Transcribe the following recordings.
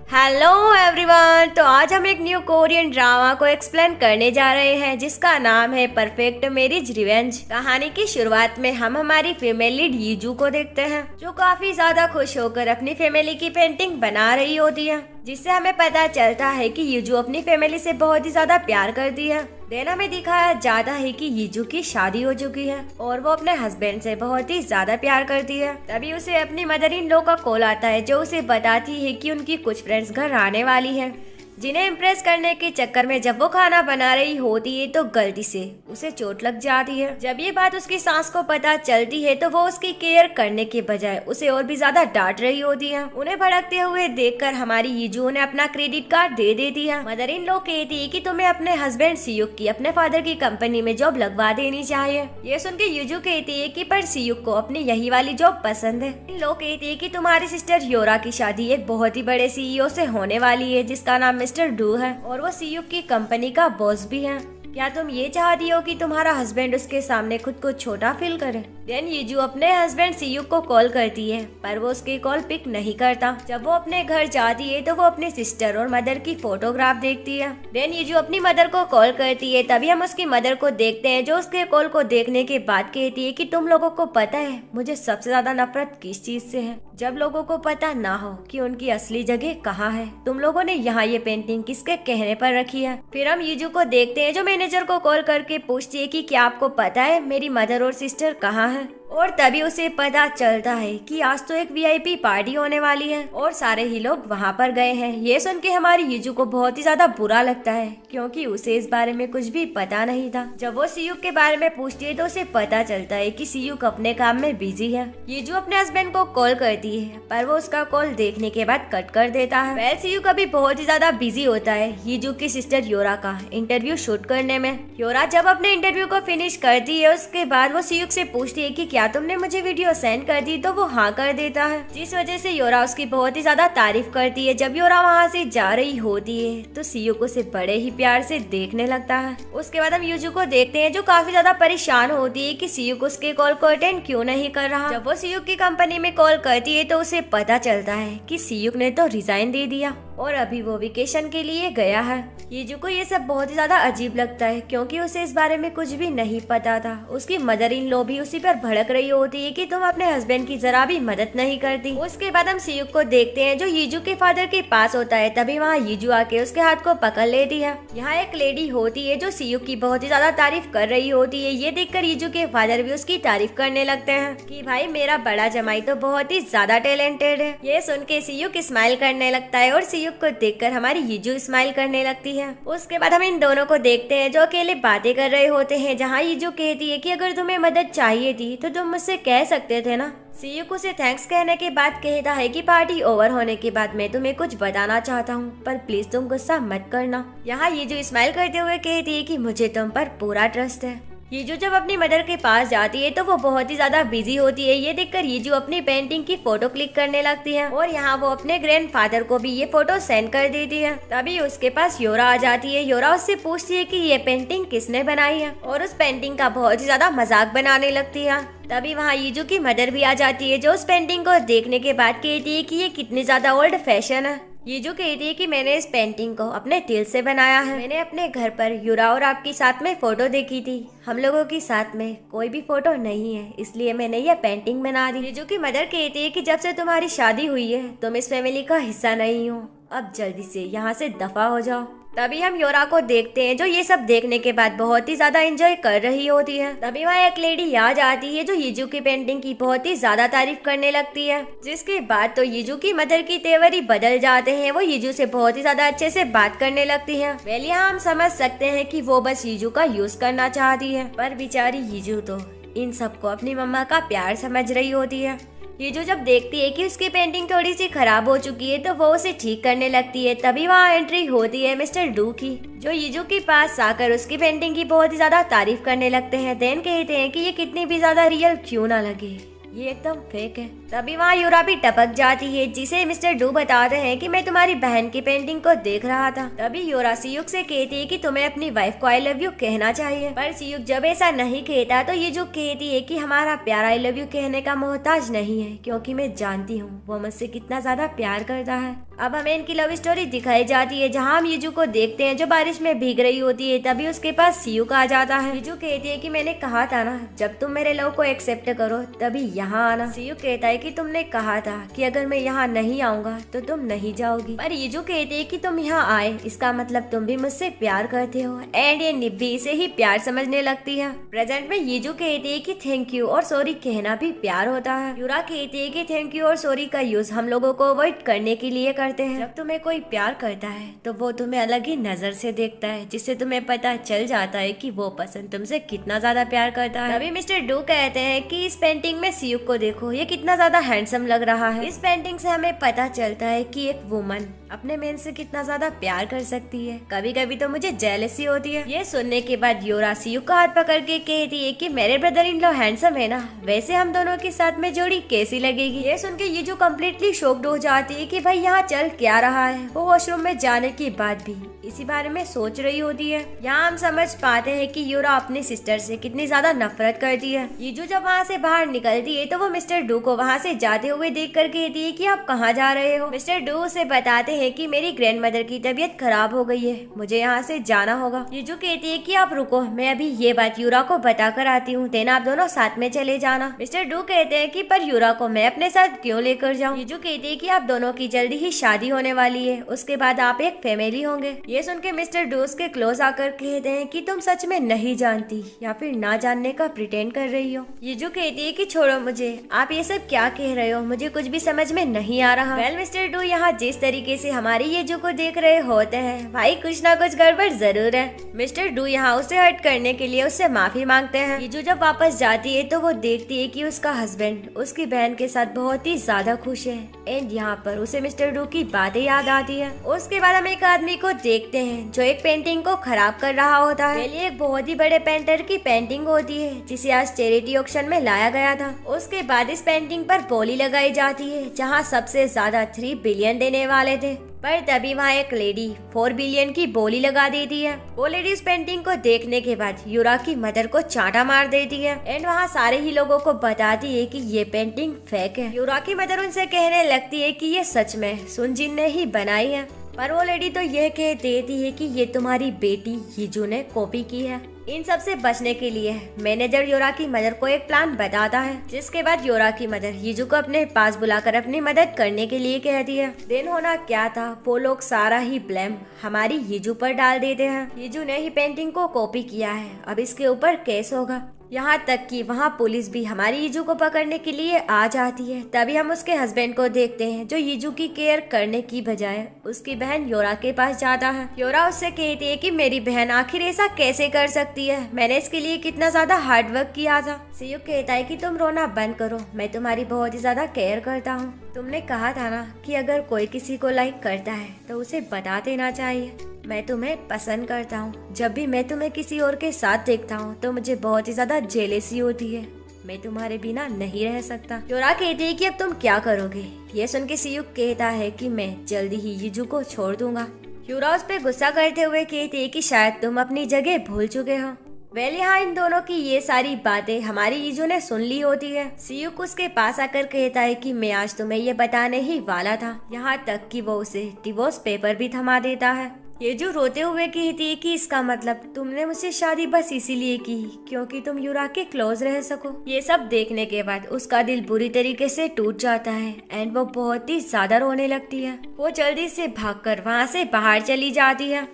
Hello everyone. तो आज हम एक न्यू कोरियन ड्रामा को एक्सप्लेन करने जा रहे हैं जिसका नाम है परफेक्ट मैरिज रिवेंज। कहानी की शुरुआत में हम हमारी फीमेल लीड यीजू को देखते हैं जो काफी ज्यादा खुश होकर अपनी फैमिली की पेंटिंग बना रही होती है, जिससे हमें पता चलता है कि यीजू अपनी फैमिली से बहुत ही ज्यादा प्यार करती है। देन हमें दिखाया जाता है कि यीजू की शादी हो चुकी है और वो अपने हस्बैंड से बहुत ही ज्यादा प्यार करती है। तभी उसे अपनी मदर इन लॉ का कॉल आता है जो उसे बताती है कि उनकी कुछ फ्रेंड्स घर आने वाली है, जिन्हें इम्प्रेस करने के चक्कर में जब वो खाना बना रही होती है तो गलती से उसे चोट लग जाती है। जब ये बात उसकी सास को पता चलती है तो वो उसकी केयर करने के बजाय उसे और भी ज्यादा डांट रही होती है। उन्हें भड़कते हुए देखकर हमारी यीजू ने अपना क्रेडिट कार्ड दे देती है। मदर इन लॉ कहती है कि तुम्हें अपने हस्बैंड सियुक की अपने फादर की कंपनी में जॉब लगवा देनी चाहिए। ये सुन के यीजू कहती है कि पर सियुक को अपनी यही वाली जॉब पसंद है। इन लॉ कहती है कि तुम्हारी सिस्टर योरा की शादी एक बहुत ही बड़े सीईओ से होने वाली है जिसका नाम मिस्टर डू है और वो सीयुक की कंपनी का बॉस भी है। क्या तुम ये चाहती हो कि तुम्हारा हस्बैंड उसके सामने खुद को छोटा फील करे? देन यीजू अपने हस्बैंड सियुक को कॉल करती है पर वो उसकी कॉल पिक नहीं करता। जब वो अपने घर जाती है तो वो अपनी सिस्टर और मदर की फोटोग्राफ देखती है। देन यीजू अपनी मदर को कॉल करती है। तभी हम उसकी मदर को देखते हैं जो उसके कॉल को देखने के बाद कहती है कि तुम लोगों को पता है मुझे सबसे ज्यादा नफरत किस चीज से है? जब लोगों को पता ना हो कि उनकी असली जगह कहाँ है। तुम लोगों ने यहाँ ये पेंटिंग किसके कहने पर रखी है? फिर हम यीजू को देखते हैं जो मैनेजर को कॉल करके पूछती है कि क्या आपको पता है मेरी मदर और सिस्टर कहाँ है? और तभी उसे पता चलता है कि आज तो एक वीआईपी पार्टी होने वाली है और सारे ही लोग वहाँ पर गए हैं। ये सुन के हमारी यीजू को बहुत ही ज्यादा बुरा लगता है क्योंकि उसे इस बारे में कुछ भी पता नहीं था। जब वो सियुक के बारे में पूछती है तो उसे पता चलता है कि सियुक अपने काम में बिजी है। यीजू अपने हस्बैंड को कॉल करती है पर वो उसका कॉल देखने के बाद कट कर देता है। वेल सियुक अभी बहुत ही ज्यादा बिजी होता है यीजू की सिस्टर योरा का इंटरव्यू शूट करने में। योरा जब अपने इंटरव्यू को फिनिश करती है उसके बाद वो सियुक से पूछती है कि क्या तुमने मुझे वीडियो सेंड कर दी? तो वो हाँ कर देता है, जिस वजह से योरा उसकी बहुत ही ज्यादा तारीफ करती है। जब योरा वहाँ से जा रही होती है तो सियुक उसे बड़े ही प्यार से देखने लगता है। उसके बाद हम यीजू को देखते हैं जो काफी ज्यादा परेशान होती है कि सियुक उसके कॉल को अटेंड क्यों नहीं कर रहा। जब वो सियुक की कंपनी में कॉल करती है तो उसे पता चलता है कि सियुक ने तो रिजाइन दे दिया और अभी वो वेकेशन के लिए गया है। यीजू को ये सब बहुत ही ज्यादा अजीब लगता है क्योंकि उसे इस बारे में कुछ भी नहीं पता था। उसकी मदर इन लॉ भी उसी पर भड़क रही होती है कि तुम अपने हस्बैंड की जरा भी मदद नहीं करती। उसके बाद हम सियुक को देखते हैं जो यीजू के फादर के पास होता है। तभी वहाँ यीजू आके उसके हाथ को पकड़ लेती है। यहाँ एक लेडी होती है जो सियुक की बहुत ही ज्यादा तारीफ कर रही होती है। ये देखकर यीजू के फादर भी उसकी तारीफ करने लगते हैं कि भाई मेरा बड़ा जमाई तो बहुत ही ज्यादा टैलेंटेड है। ये सुन के सियुक स्माइल करने लगता है और सियुक को देखकर हमारी यीजू स्माइल करने लगती है। उसके बाद हम इन दोनों को देखते हैं जो अकेले बातें कर रहे होते हैं, जहाँ यीजू कहती है कि अगर तुम्हें मदद चाहिए थी तो तुम मुझसे कह सकते थे ना। सियुक उसे थैंक्स कहने के बाद कहता है कि पार्टी ओवर होने के बाद मैं तुम्हें कुछ बताना चाहता हूँ पर प्लीज तुम गुस्सा मत करना। यहाँ यीजू स्माइल करते हुए कहती है कि मुझे तुम पर पूरा ट्रस्ट है। यीजू जब अपनी मदर के पास जाती है तो वो बहुत ही ज्यादा बिजी होती है। ये देखकर यीजू अपनी पेंटिंग की फोटो क्लिक करने लगती है और यहाँ वो अपने ग्रैंडफादर को भी ये फोटो सेंड कर देती है। तभी उसके पास योरा आ जाती है। योरा उससे पूछती है कि ये पेंटिंग किसने बनाई है और उस पेंटिंग का बहुत ही ज्यादा मजाक बनाने लगती है। तभी वहाँ यीजू की मदर भी आ जाती है जो उस पेंटिंग को देखने के बाद कहती है कि ये कितनी ज्यादा ओल्ड फैशन है। यीजू कहती है कि मैंने इस पेंटिंग को अपने दिल से बनाया है। मैंने अपने घर पर युरा और आपकी साथ में फोटो देखी थी। हम लोगों की साथ में कोई भी फोटो नहीं है इसलिए मैंने ये पेंटिंग बना दी। यीजू की मदर कहती है कि जब से तुम्हारी शादी हुई है तुम इस फैमिली का हिस्सा नहीं हो, अब जल्दी से यहाँ से दफा हो जाओ। तभी हम योरा को देखते हैं जो ये सब देखने के बाद बहुत ही ज्यादा एंजॉय कर रही होती है। तभी वहाँ एक लेडी आ जाती है जो यीजू की पेंटिंग की बहुत ही ज्यादा तारीफ करने लगती है, जिसके बाद तो यीजू की मदर की तेवर ही बदल जाते हैं। वो यीजू से बहुत ही ज्यादा अच्छे से बात करने लगती है। वेल यहाँ हम समझ सकते हैं कि वो बस यीजू का यूज करना चाहती है पर बेचारी यीजू तो इन सबको अपनी मम्मा का प्यार समझ रही होती है। यीजू जब देखती है कि उसकी पेंटिंग थोड़ी सी खराब हो चुकी है तो वो उसे ठीक करने लगती है। तभी वहाँ एंट्री होती है मिस्टर डू की जो यीजू के पास आकर उसकी पेंटिंग की बहुत ही ज्यादा तारीफ करने लगते हैं। देन कहते हैं कि ये कितनी भी ज्यादा रियल क्यों ना लगे, ये एकदम फेक है। तभी वहाँ यूरा भी टपक जाती है, जिसे मिस्टर डू बताते हैं कि मैं तुम्हारी बहन की पेंटिंग को देख रहा था। तभी यूरा सियुक से कहती है कि तुम्हें अपनी वाइफ को आई लव यू कहना चाहिए, पर सियुक जब ऐसा नहीं कहता तो ये जो कहती है कि हमारा प्यार आई लव यू कहने का मोहताज नहीं है, क्योंकि मैं जानती हूँ वो मुझसे कितना ज्यादा प्यार करता है। अब हमें इनकी लव स्टोरी दिखाई जाती है, जहाँ हम यीजू को देखते हैं जो बारिश में भीग रही होती है। तभी उसके पास सियुक आ जाता है। यीजू कहती है कि मैंने कहा था ना, जब तुम मेरे लव को एक्सेप्ट करो तभी यहाँ आना। सियुक कहता है कि तुमने कहा था कि अगर मैं यहाँ नहीं आऊंगा तो तुम नहीं जाओगी, पर यीजू कहती है कि तुम यहाँ आए इसका मतलब तुम भी मुझसे प्यार करते हो। एंड ये निब्बी इसे ही प्यार समझने लगती है। प्रेजेंट में यीजू कहती है कि थैंक यू और सॉरी कहना भी प्यार होता है। यूरा कहती है कि थैंक यू और सॉरी का यूज हम लोगों को अवॉइड करने के लिए करते हैं। जब तुम्हें कोई प्यार करता है तो वो तुम्हें अलग ही नजर से देखता है, जिससे तुम्हें पता चल जाता है कि वो पर्सन तुमसे कितना ज्यादा प्यार करता है। अभी मिस्टर डू कहते हैं कि इस पेंटिंग में सियुक को देखो, ये कितना ज्यादा हैंडसम लग रहा है। इस पेंटिंग से हमें पता चलता है कि एक वुमन अपने मैन से कितना ज्यादा प्यार कर सकती है। कभी कभी तो मुझे जेलसी होती है। ये सुनने के बाद यूरा सियुक का हाथ पकड़ के कहती है कि मेरे ब्रदर इन लॉ हैंडसम है ना, वैसे हम दोनों के साथ में जोड़ी कैसी लगेगी। ये सुन के ये जो कम्प्लीटली शॉक्ड हो जाती है कि भाई यहाँ चल क्या रहा है। वो वॉशरूम में जाने के बाद भी इसी बारे में सोच रही होती है। यहाँ हम समझ पाते हैं कि यूरा अपनी सिस्टर से कितनी ज्यादा नफरत करती है। यीजू जब वहाँ से बाहर निकलती है तो वो मिस्टर डू को वहाँ से जाते हुए देख कर कहती है कि आप कहाँ जा रहे हो। मिस्टर डू उसे बताते हैं कि मेरी ग्रैंडमदर की तबीयत खराब हो गई है, मुझे यहाँ से जाना होगा। यीजू कहती है कि आप रुको, मैं अभी ये बात यूरा को बता कर आती हूँ, देन आप दोनों साथ में चले जाना। मिस्टर डू कहते हैं कि पर यूरा को मैं अपने साथ क्यों लेकर जाऊँ। यीजू कहती है कि आप दोनों की जल्दी ही शादी होने वाली है, उसके बाद आप एक फैमिली होंगे। ये सुन के मिस्टर डू उसके क्लोज आकर कहते हैं कि तुम सच में नहीं जानती या फिर ना जानने का प्रिटेंड कर रही हो। यीजू कहती है कि छोड़ो मुझे, आप ये सब क्या कह रहे हो, मुझे कुछ भी समझ में नहीं आ रहा। वेल मिस्टर डू यहाँ जिस तरीके से हमारी यीजू को देख रहे होते हैं, भाई कुछ ना कुछ गड़बड़ जरूर है। मिस्टर डू यहाँ उसे हर्ट करने के लिए उससे माफी मांगते हैं। यीजू जब वापस जाती है तो वो देखती है कि उसका हस्बैंड उसकी बहन के साथ बहुत ही ज्यादा खुश है। एंड यहाँ पर उसे मिस्टर डू की बातें याद आती है। उसके बाद हम एक आदमी को देखते हैं जो एक पेंटिंग को खराब कर रहा होता है। पहले एक बहुत ही बड़े पेंटर की पेंटिंग होती है जिसे आज चैरिटी ऑक्शन में लाया गया था। उसके बाद इस पेंटिंग पर बोली लगाई जाती है जहाँ सबसे ज्यादा 3 बिलियन देने वाले थे, पर तभी वहाँ एक लेडी 4 बिलियन की बोली लगा देती है। वो लेडी इस पेंटिंग को देखने के बाद यूरा की मदर को चांटा मार देती है एंड वहाँ सारे ही लोगों को बताती है कि ये पेंटिंग फेक है। यूरा की मदर उनसे कहने लगती है कि ये सच में सुनजिन ने ही बनाई है, पर वो लेडी तो यह कह देती है कि ये तुम्हारी बेटी यीजू ने कॉपी की है। इन सब से बचने के लिए मैनेजर योरा की मदर को एक प्लान बताता है, जिसके बाद योरा की मदर यीजू को अपने पास बुलाकर अपनी मदद करने के लिए कहती है। दिन होना क्या था, वो लोग सारा ही ब्लेम हमारी यीजू पर डाल देते हैं। यीजू ने ही पेंटिंग को कॉपी किया है, अब इसके ऊपर केस होगा। यहाँ तक कि वहाँ पुलिस भी हमारी यीजू को पकड़ने के लिए आ जाती है। तभी हम उसके हस्बैंड को देखते हैं जो यीजू की केयर करने की बजाय उसकी बहन योरा के पास जाता है। योरा उससे कहती है कि मेरी बहन आखिर ऐसा कैसे कर सकती है, मैंने इसके लिए कितना ज्यादा हार्ड वर्क किया था। सियुक कहता है कि तुम रोना बंद करो, मैं तुम्हारी बहुत ही ज्यादा केयर करता हूँ। तुमने कहा था ना कि अगर कोई किसी को लाइक करता है तो उसे बता देना चाहिए। मैं तुम्हें पसंद करता हूँ। जब भी मैं तुम्हें किसी और के साथ देखता हूँ तो मुझे बहुत ही ज्यादा जेलेसी होती है। मैं तुम्हारे बिना नहीं रह सकता। योरा कहती है कि अब तुम क्या करोगे। ये सुन के सियुक कहता है कि मैं जल्दी ही यीजू को छोड़ दूंगा। योरा उस पे गुस्सा करते हुए कहती है कि शायद तुम अपनी जगह भूल चुके हो। वेल यहाँ इन दोनों की ये सारी बातें हमारी यीजू ने सुन ली होती है। सियुक उसके पास आकर कहता है कि मैं आज तुम्हें ये बताने ही वाला था। यहाँ तक कि वो उसे डिवोर्स पेपर भी थमा देता है। यीजू रोते हुए कहती है कि इसका मतलब तुमने मुझसे शादी बस इसीलिए की क्योंकि तुम यूरा के क्लोज रह सको। ये सब देखने के बाद उसका दिल बुरी तरीके से टूट जाता है एंड वो बहुत ही ज्यादा रोने लगती है। वो जल्दी से भागकर वहाँ से बाहर चली जाती है।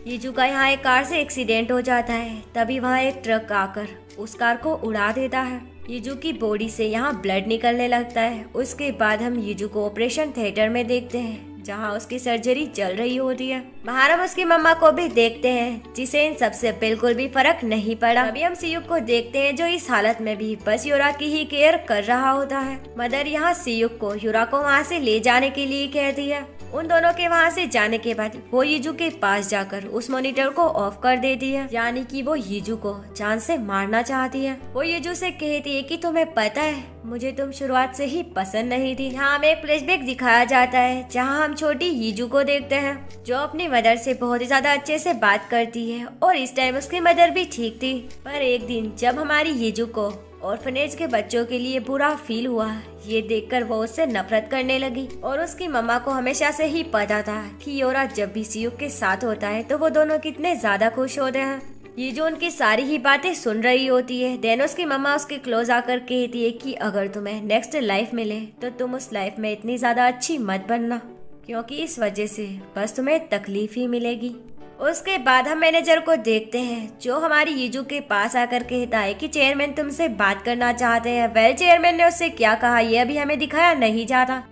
यीजू का यहाँ एक कार से एक्सीडेंट हो जाता है। तभी वहाँ एक ट्रक आकर उस कार को उड़ा देता है। यीजू की बॉडी से यहाँ ब्लड निकलने लगता है। उसके बाद हम यीजू को ऑपरेशन थिएटर में देखते हैं जहाँ उसकी सर्जरी चल रही होती है। बाहर हम उसकी मम्मा को भी देखते हैं जिसे इन सबसे बिल्कुल भी फर्क नहीं पड़ा। अभी हम सियुक को देखते हैं जो इस हालत में भी बस यूरा की ही केयर कर रहा होता है। मदर यहाँ सियुक को यूरा को वहाँ से ले जाने के लिए कहती है। उन दोनों के वहाँ से जाने के बाद वो यीजू के पास जाकर उस मॉनिटर को ऑफ कर देती है, यानी कि वो यीजू को जान से मारना चाहती है। वो यीजू से कहती है कि तुम्हें पता है मुझे तुम शुरुआत से ही पसंद नहीं थी। यहाँ हमें एक फ्लैशबैक दिखाया जाता है जहाँ हम छोटी यीजू को देखते हैं जो अपनी मदर से बहुत ही ज्यादा अच्छे से बात करती है और इस टाइम उसकी मदर भी ठीक थी। पर एक दिन जब हमारी यीजू को ऑर्फनेज के बच्चों के लिए बुरा फील हुआ, ये देखकर वो उससे नफरत करने लगी। और उसकी मम्मा को हमेशा से ही पता था कि योरा जब भी सियुक के साथ होता है तो वो दोनों कितने ज्यादा खुश होते हैं। ये जो उनकी सारी ही बातें सुन रही होती है। देन उसकी मम्मा उसके क्लोज आकर कहती है कि अगर तुम्हें नेक्स्ट लाइफ मिले तो तुम उस लाइफ में इतनी ज्यादा अच्छी मत बनना, क्योंकि इस वजह से बस तुम्हें तकलीफ ही मिलेगी। उसके बाद हम मैनेजर को देखते हैं जो हमारी यीजू के पास आकर कहता है कि चेयरमैन तुमसे बात करना चाहते हैं। वेल चेयरमैन ने उससे क्या कहा ये अभी हमें दिखाया नहीं जाता।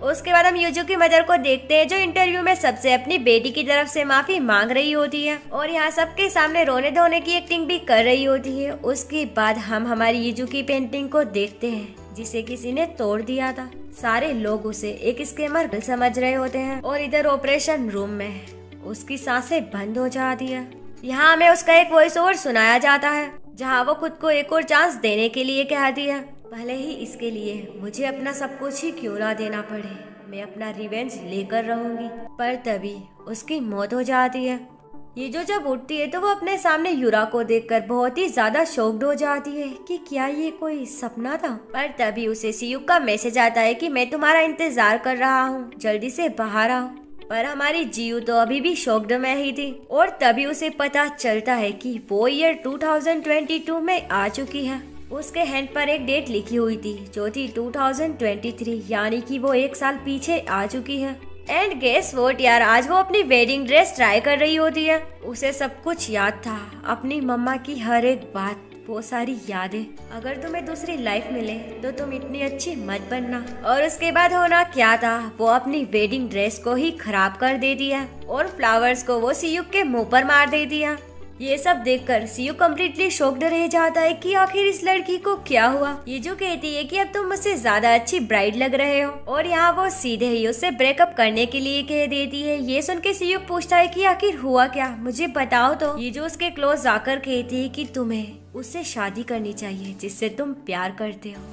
उसके बाद हम यीजू की मदर को देखते हैं जो इंटरव्यू में सबसे अपनी बेटी की तरफ से माफी मांग रही होती है और यहाँ सबके सामने रोने धोने की एक्टिंग भी कर रही होती है। उसके बाद हम हमारी यीजू की पेंटिंग को देखते हैं जिसे किसी ने तोड़ दिया था। सारे लोग उसे एक स्कैमर समझ रहे होते हैं और इधर ऑपरेशन रूम में उसकी सांसें बंद हो जाती है। यहाँ हमें उसका एक वॉइस ओवर सुनाया जाता है जहाँ वो खुद को एक और चांस देने के लिए कहती है, भले ही इसके लिए मुझे अपना सब कुछ ही क्यों ना देना पड़े, मैं अपना रिवेंज लेकर रहूंगी। पर तभी उसकी मौत हो जाती है। ये जो जब उठती है तो वो अपने सामने यूरा को देखकर बहुत ही ज्यादा शॉक्ड हो जाती है कि क्या ये कोई सपना था। पर तभी उसे सियुक का मैसेज आता है कि मैं तुम्हारा इंतजार कर रहा हूँ, जल्दी से बाहर आओ। पर हमारी जियू तो अभी भी शॉक्ड में ही थी और तभी उसे पता चलता है कि वो ईयर 2022 में आ चुकी है। उसके हैंड पर एक डेट लिखी हुई थी जो थी 2023, यानी कि वो 1 साल पीछे आ चुकी है। एंड गेस व्हाट यार, आज वो अपनी वेडिंग ड्रेस ट्राई कर रही होती है। उसे सब कुछ याद था, अपनी मम्मा की हर एक बात, वो सारी यादें। अगर तुम्हें दूसरी लाइफ मिले तो तुम इतनी अच्छी मत बनना। और उसके बाद होना क्या था, वो अपनी वेडिंग ड्रेस को ही खराब कर देती है और फ्लावर्स को वो सियुक के मुंह पर मार देती है। ये सब देखकर सियुक कम्प्लीटली शॉक्ड रह जाता है कि आखिर इस लड़की को क्या हुआ। ये जो कहती है कि अब तुम मुझसे ज्यादा अच्छी ब्राइड लग रहे हो और यहाँ वो सीधे ही उससे ब्रेकअप करने के लिए कह देती है। ये सुन के सियुक पूछता है कि आखिर हुआ क्या, मुझे बताओ तो। ये जो उसके क्लोज आकर कहती है कि तुम्हें उससे शादी करनी चाहिए जिससे तुम प्यार करते हो,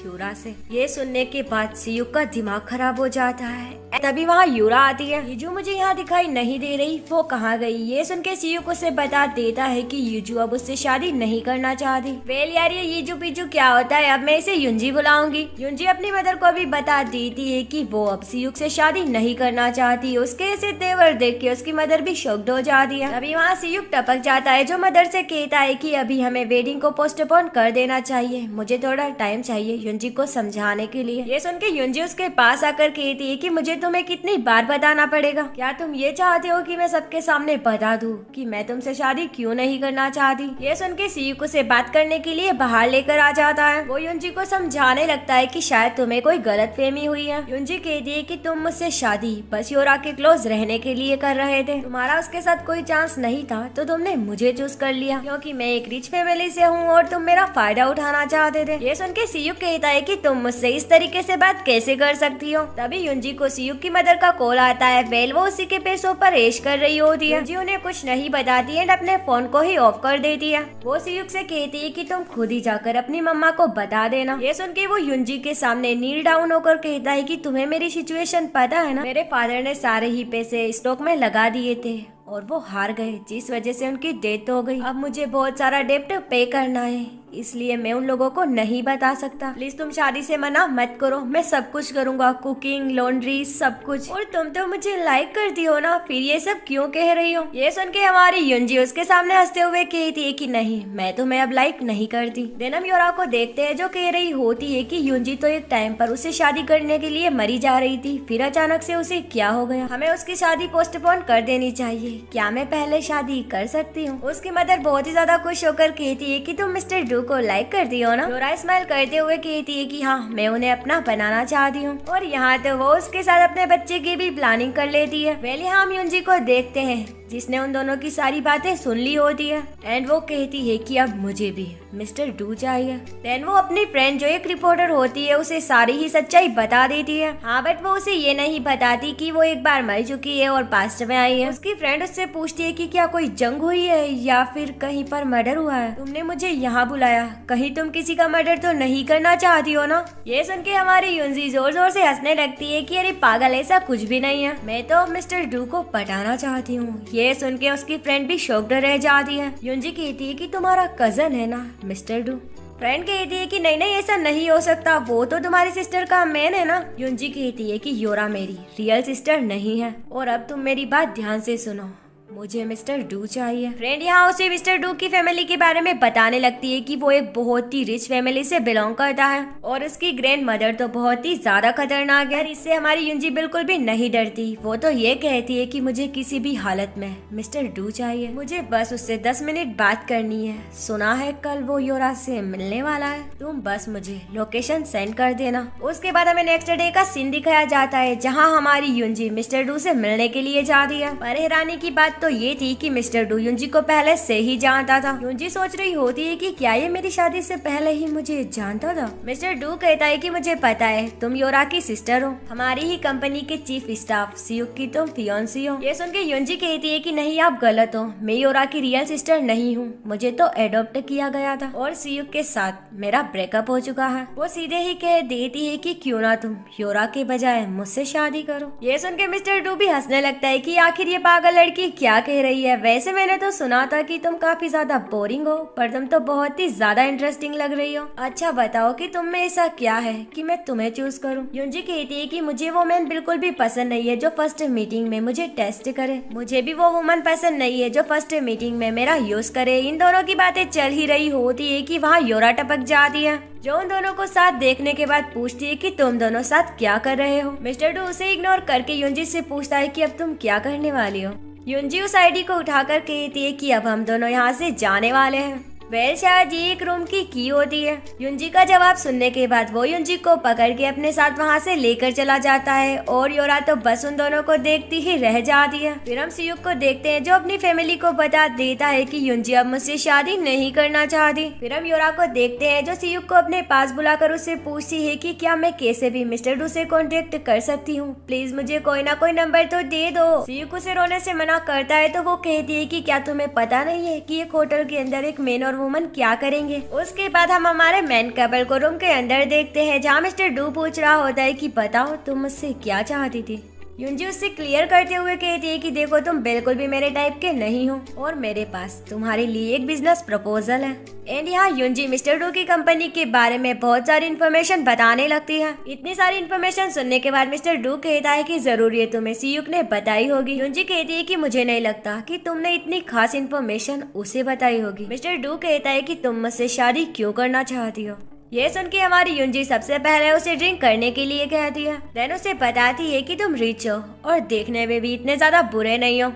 यूरा से। ये सुनने के बाद सियुक का दिमाग खराब हो जाता है। तभी वहाँ यूरा आती है। यीजू मुझे यहाँ दिखाई नहीं दे रही, वो कहाँ गई। ये सुन के सियुक उसे बता देता है कि यीजू अब उससे शादी नहीं करना चाहती। वेल यार, ये यीजू पीजू क्या होता है, अब मैं इसे युंजी बुलाऊंगी। युंजी अपनी मदर को भी बता देती है कि वो अब सियुक से शादी नहीं करना चाहती। उसके ऐसे तेवर देख के उसकी मदर भी शॉक्ड हो जाती है। अभी वहाँ सियुक टपक जाता है जो मदर से कहता है कि अभी हमें वेडिंग को पोस्टपोन कर देना चाहिए, मुझे थोड़ा टाइम चाहिए युंजी को समझाने के लिए। ये सुन के युंजी उसके पास आकर कहती है कि मुझे तुम्हें कितनी बार बताना पड़ेगा, क्या तुम ये चाहते हो कि मैं सबके सामने बता दूं कि मैं तुमसे शादी क्यों नहीं करना चाहती। ये सुन के सियुक से बात करने के लिए बाहर लेकर आ जाता है। वो युंजी को समझाने लगता है कि शायद तुम्हें कोई गलतफहमी हुई है। युंजी कहती है कि तुम मुझसे शादी बस योरा के क्लोज रहने के लिए कर रहे थे, तुम्हारा उसके साथ कोई चांस नहीं था तो तुमने मुझे चूज कर लिया क्योंकि मैं एक रिच फैमिली से हूँ और तुम मेरा फायदा उठाना चाहते थे। ये सुन के सियुक कहता है कि तुम मुझसे इस तरीके से बात कैसे कर सकती हो। तभी युंजी को सियुक की मदर का कॉल आता है। वेल वो उसी के पैसों पर ऐश कर रही होती है। युंजी उन्हें कुछ नहीं बताती है, अपने फोन को ही ऑफ कर देती है। वो सियुक से कहती है कि तुम खुद ही जाकर अपनी मम्मा को बता देना। ये सुन के वो युंजी के सामने नील डाउन होकर कहता है कि तुम्हें मेरी सिचुएशन पता है ना, मेरे फादर ने सारे ही पैसे स्टॉक में लगा दिए थे और वो हार गए जिस वजह से उनकी डेथ हो गई। अब मुझे बहुत सारा डेप्ट पे करना है, इसलिए मैं उन लोगों को नहीं बता सकता। प्लीज तुम शादी से मना मत करो, मैं सब कुछ करूंगा, कुकिंग, लॉन्ड्री, सब कुछ। और तुम तो मुझे लाइक करती हो ना, फिर ये सब क्यों कह रही हो। ये सुन के हमारी युंजी उसके सामने हंसते हुए कहती है कि नहीं, मैं तुम्हें अब लाइक नहीं करती। देन हम योरा को देखते हैं जो कह रही होती है कि युंजी तो एक टाइम पर उसे शादी करने के लिए मरी जा रही थी, फिर अचानक से उसे क्या हो गया, हमें उसकी शादी पोस्टपोन कर देनी चाहिए, क्या मैं पहले शादी कर सकती हूँ। उसकी मदर बहुत ही ज्यादा खुश होकर कहती है कि तुम मिस्टर डू को लाइक कर दी हो ना। योरा स्माइल करते हुए कहती है कि हाँ, मैं उन्हें अपना बनाना चाहती हूँ। और यहाँ तो वो उसके साथ अपने बच्चे की भी प्लानिंग कर लेती है। पहले हम युंजी को देखते हैं जिसने उन दोनों की सारी बातें सुन ली होती है एंड वो कहती है कि अब मुझे भी मिस्टर डू चाहिए। देन वो अपनी फ्रेंड जो एक रिपोर्टर होती है उसे सारी ही सच्चाई बता देती है। हाँ, बट वो उसे ये नहीं बताती कि वो एक बार मर चुकी है और पास्ट में आई है। उसकी फ्रेंड उससे पूछती है कि क्या कोई जंग हुई है या फिर कहीं पर मर्डर हुआ है। तुमने मुझे यहाँ बुलाया, कहीं तुम किसी का मर्डर तो नहीं करना चाहती हो ना। ये सुन के हमारी युंजी जोर जोर से हंसने लगती है कि अरे पागल, ऐसा कुछ भी नहीं है, मैं तो मिस्टर डू को पटाना चाहती हूँ। ये सुन के उसकी फ्रेंड भी शॉक्ड रह जाती है। युंजी कहती है कि तुम्हारा कजन है ना मिस्टर डू। फ्रेंड कहती है कि नहीं नहीं, ऐसा नहीं हो सकता, वो तो तुम्हारी सिस्टर का मैन है ना। युंजी कहती है कि योरा मेरी रियल सिस्टर नहीं है और अब तुम मेरी बात ध्यान से सुनो, मुझे मिस्टर डू चाहिए। फ्रेंड यहाँ उसे मिस्टर डू की फैमिली के बारे में बताने लगती है कि वो एक बहुत ही रिच फैमिली से बिलोंग करता है और उसकी ग्रैंड मदर तो बहुत ही ज्यादा खतरनाक है। इससे हमारी युंजी बिल्कुल भी नहीं डरती। वो तो ये कहती है कि मुझे किसी भी हालत में मिस्टर डू चाहिए, मुझे बस उससे 10 मिनट बात करनी है। सुना है कल वो योरा से मिलने वाला है, तुम बस मुझे लोकेशन सेंड कर देना। उसके बाद हमें नेक्स्ट डे का सीन दिखाया जाता है जहाँ हमारी युंजी मिस्टर डू से मिलने के लिए जाती है। पर हैरानी की बात तो ये थी कि मिस्टर डू युंजी को पहले से ही जानता था। युंजी सोच रही होती है कि क्या ये मेरी शादी से पहले ही मुझे जानता था। मिस्टर डू कहता है कि मुझे पता है, तुम योरा की सिस्टर हो, हमारी ही कंपनी के चीफ स्टाफ सियुक की तुम फियांसी हो। ये सुन के युंजी कहती है कि नहीं, आप गलत हो, मैं योरा की रियल सिस्टर नहीं हूँ, मुझे तो एडॉप्ट किया गया था और सियुक के साथ मेरा ब्रेकअप हो चुका है। वो सीधे ही कह देती है कि क्यों ना तुम योरा के बजाय मुझसे शादी करो। ये सुन के मिस्टर डू भी हंसने लगता है कि आखिर ये पागल लड़की क्या कह रही है। वैसे मैंने तो सुना था कि तुम काफी ज्यादा बोरिंग हो, पर तुम तो बहुत ही ज्यादा इंटरेस्टिंग लग रही हो। अच्छा बताओ कि तुम में ऐसा क्या है कि मैं तुम्हें चूज करूं। युंजी कहती है कि मुझे वो मैन बिल्कुल भी पसंद नहीं है जो फर्स्ट मीटिंग में मुझे टेस्ट करे, मुझे भी वो वुमन पसंद नहीं है जो फर्स्ट मीटिंग में मेरा यूज करे। इन दोनों की बातें चल ही रही होती है कि वहाँ योरा टपक जाती है जो उन दोनों को साथ देखने के बाद पूछती है कि तुम दोनों साथ क्या कर रहे हो। मिस्टर डू उसे इग्नोर करके युंजी से पूछता है कि अब तुम क्या करने वाली हो। युंजी उस आईडी को उठाकर कहती है कि अब हम दोनों यहाँ से जाने वाले हैं। वेल शायद ये एक रूम की की होती है। युंजी का जवाब सुनने के बाद वो युंजी को पकड़ के अपने साथ वहाँ से लेकर चला जाता है और योरा तो बस उन दोनों को देखती ही रह जाती है। फिर हम सियुक को देखते हैं जो अपनी फैमिली को बता देता है कि युंजी अब मुझसे शादी नहीं करना चाहती। फिर हम योरा को देखते हैं जो सियुक को अपने पास बुलाकर उससे पूछती है कि क्या मैं कैसे भी मिस्टर डू से कॉन्टेक्ट कर सकती हूँ, प्लीज मुझे कोई ना कोई नंबर तो दे दो। सियुक उसे रोने से मना करता है तो वो कहती है कि क्या तुम्हें पता नहीं है कि एक होटल के अंदर एक मेन और वुमन क्या करेंगे। उसके बाद हम हमारे मैन कपल को रूम के अंदर देखते हैं जहाँ मिस्टर डू पूछ रहा होता है कि बताओ तुम मुझसे क्या चाहती थी। युंजी उससे क्लियर करते हुए कहती है कि देखो तुम बिल्कुल भी मेरे टाइप के नहीं हो और मेरे पास तुम्हारे लिए एक बिजनेस प्रपोजल है। एंड यहाँ युंजी मिस्टर डू की कंपनी के बारे में बहुत सारी इन्फॉर्मेशन बताने लगती है। इतनी सारी इन्फॉर्मेशन सुनने के बाद मिस्टर डू कहता है कि जरूर ये तुम्हें सियुक ने बताई होगी। युंजी कहती है कि मुझे नहीं लगता कि तुमने इतनी खास इन्फॉर्मेशन उसे बताई होगी। मिस्टर डू कहता है कि तुम मुझसे शादी क्यों करना चाहती हो। ये सुन के हमारी युंजी सबसे पहले उसे ड्रिंक करने के लिए कहती है, देन उसे बताती है कि तुम रिच हो और देखने में भी इतने ज्यादा बुरे नहीं हो।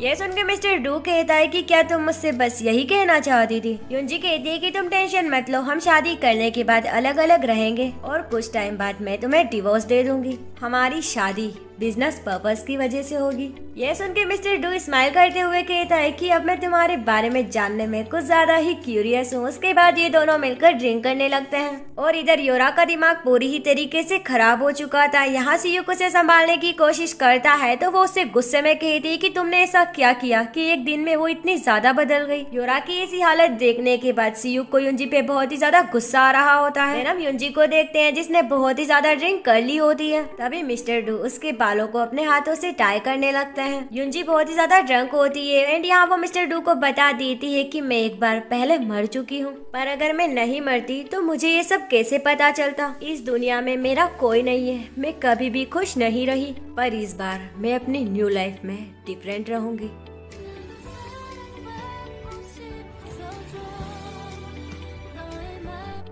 ये सुन के मिस्टर डू कहता है कि क्या तुम मुझसे बस यही कहना चाहती थी। युंजी कहती है कि तुम टेंशन मत लो, हम शादी करने के बाद अलग अलग रहेंगे और कुछ टाइम बाद मैं तुम्हें डिवोर्स दे दूंगी। हमारी शादी बिजनेस पर्पस की वजह से होगी। यह सुन के मिस्टर डू स्माइल करते हुए कहता है कि अब मैं तुम्हारे बारे में जानने में कुछ ज्यादा ही क्यूरियस हूँ। उसके बाद ये दोनों मिलकर ड्रिंक करने लगते हैं और इधर योरा का दिमाग पूरी ही तरीके से खराब हो चुका था। यहाँ सियुक उसे संभालने की कोशिश करता है तो वो उससे गुस्से में कहती है कि तुमने ऐसा क्या किया कि एक दिन में वो इतनी ज्यादा बदल गई। योरा की ऐसी हालत देखने के बाद सियुक को युंजी पे बहुत ही ज्यादा गुस्सा आ रहा होता है। हम युंजी को देखते हैं जिसने बहुत ही ज्यादा ड्रिंक कर ली होती है। तभी मिस्टर डू उसके बालों को अपने हाथों से टाई करने लगता है। युंजी बहुत ही ज्यादा ड्रंक होती है एंड यहाँ वो मिस्टर डू को बता देती है कि मैं एक बार पहले मर चुकी हूँ, पर अगर मैं नहीं मरती तो मुझे ये सब कैसे पता चलता। इस दुनिया में मेरा कोई नहीं है, मैं कभी भी खुश नहीं रही, पर इस बार मैं अपनी न्यू लाइफ में डिफरेंट रहूंगी।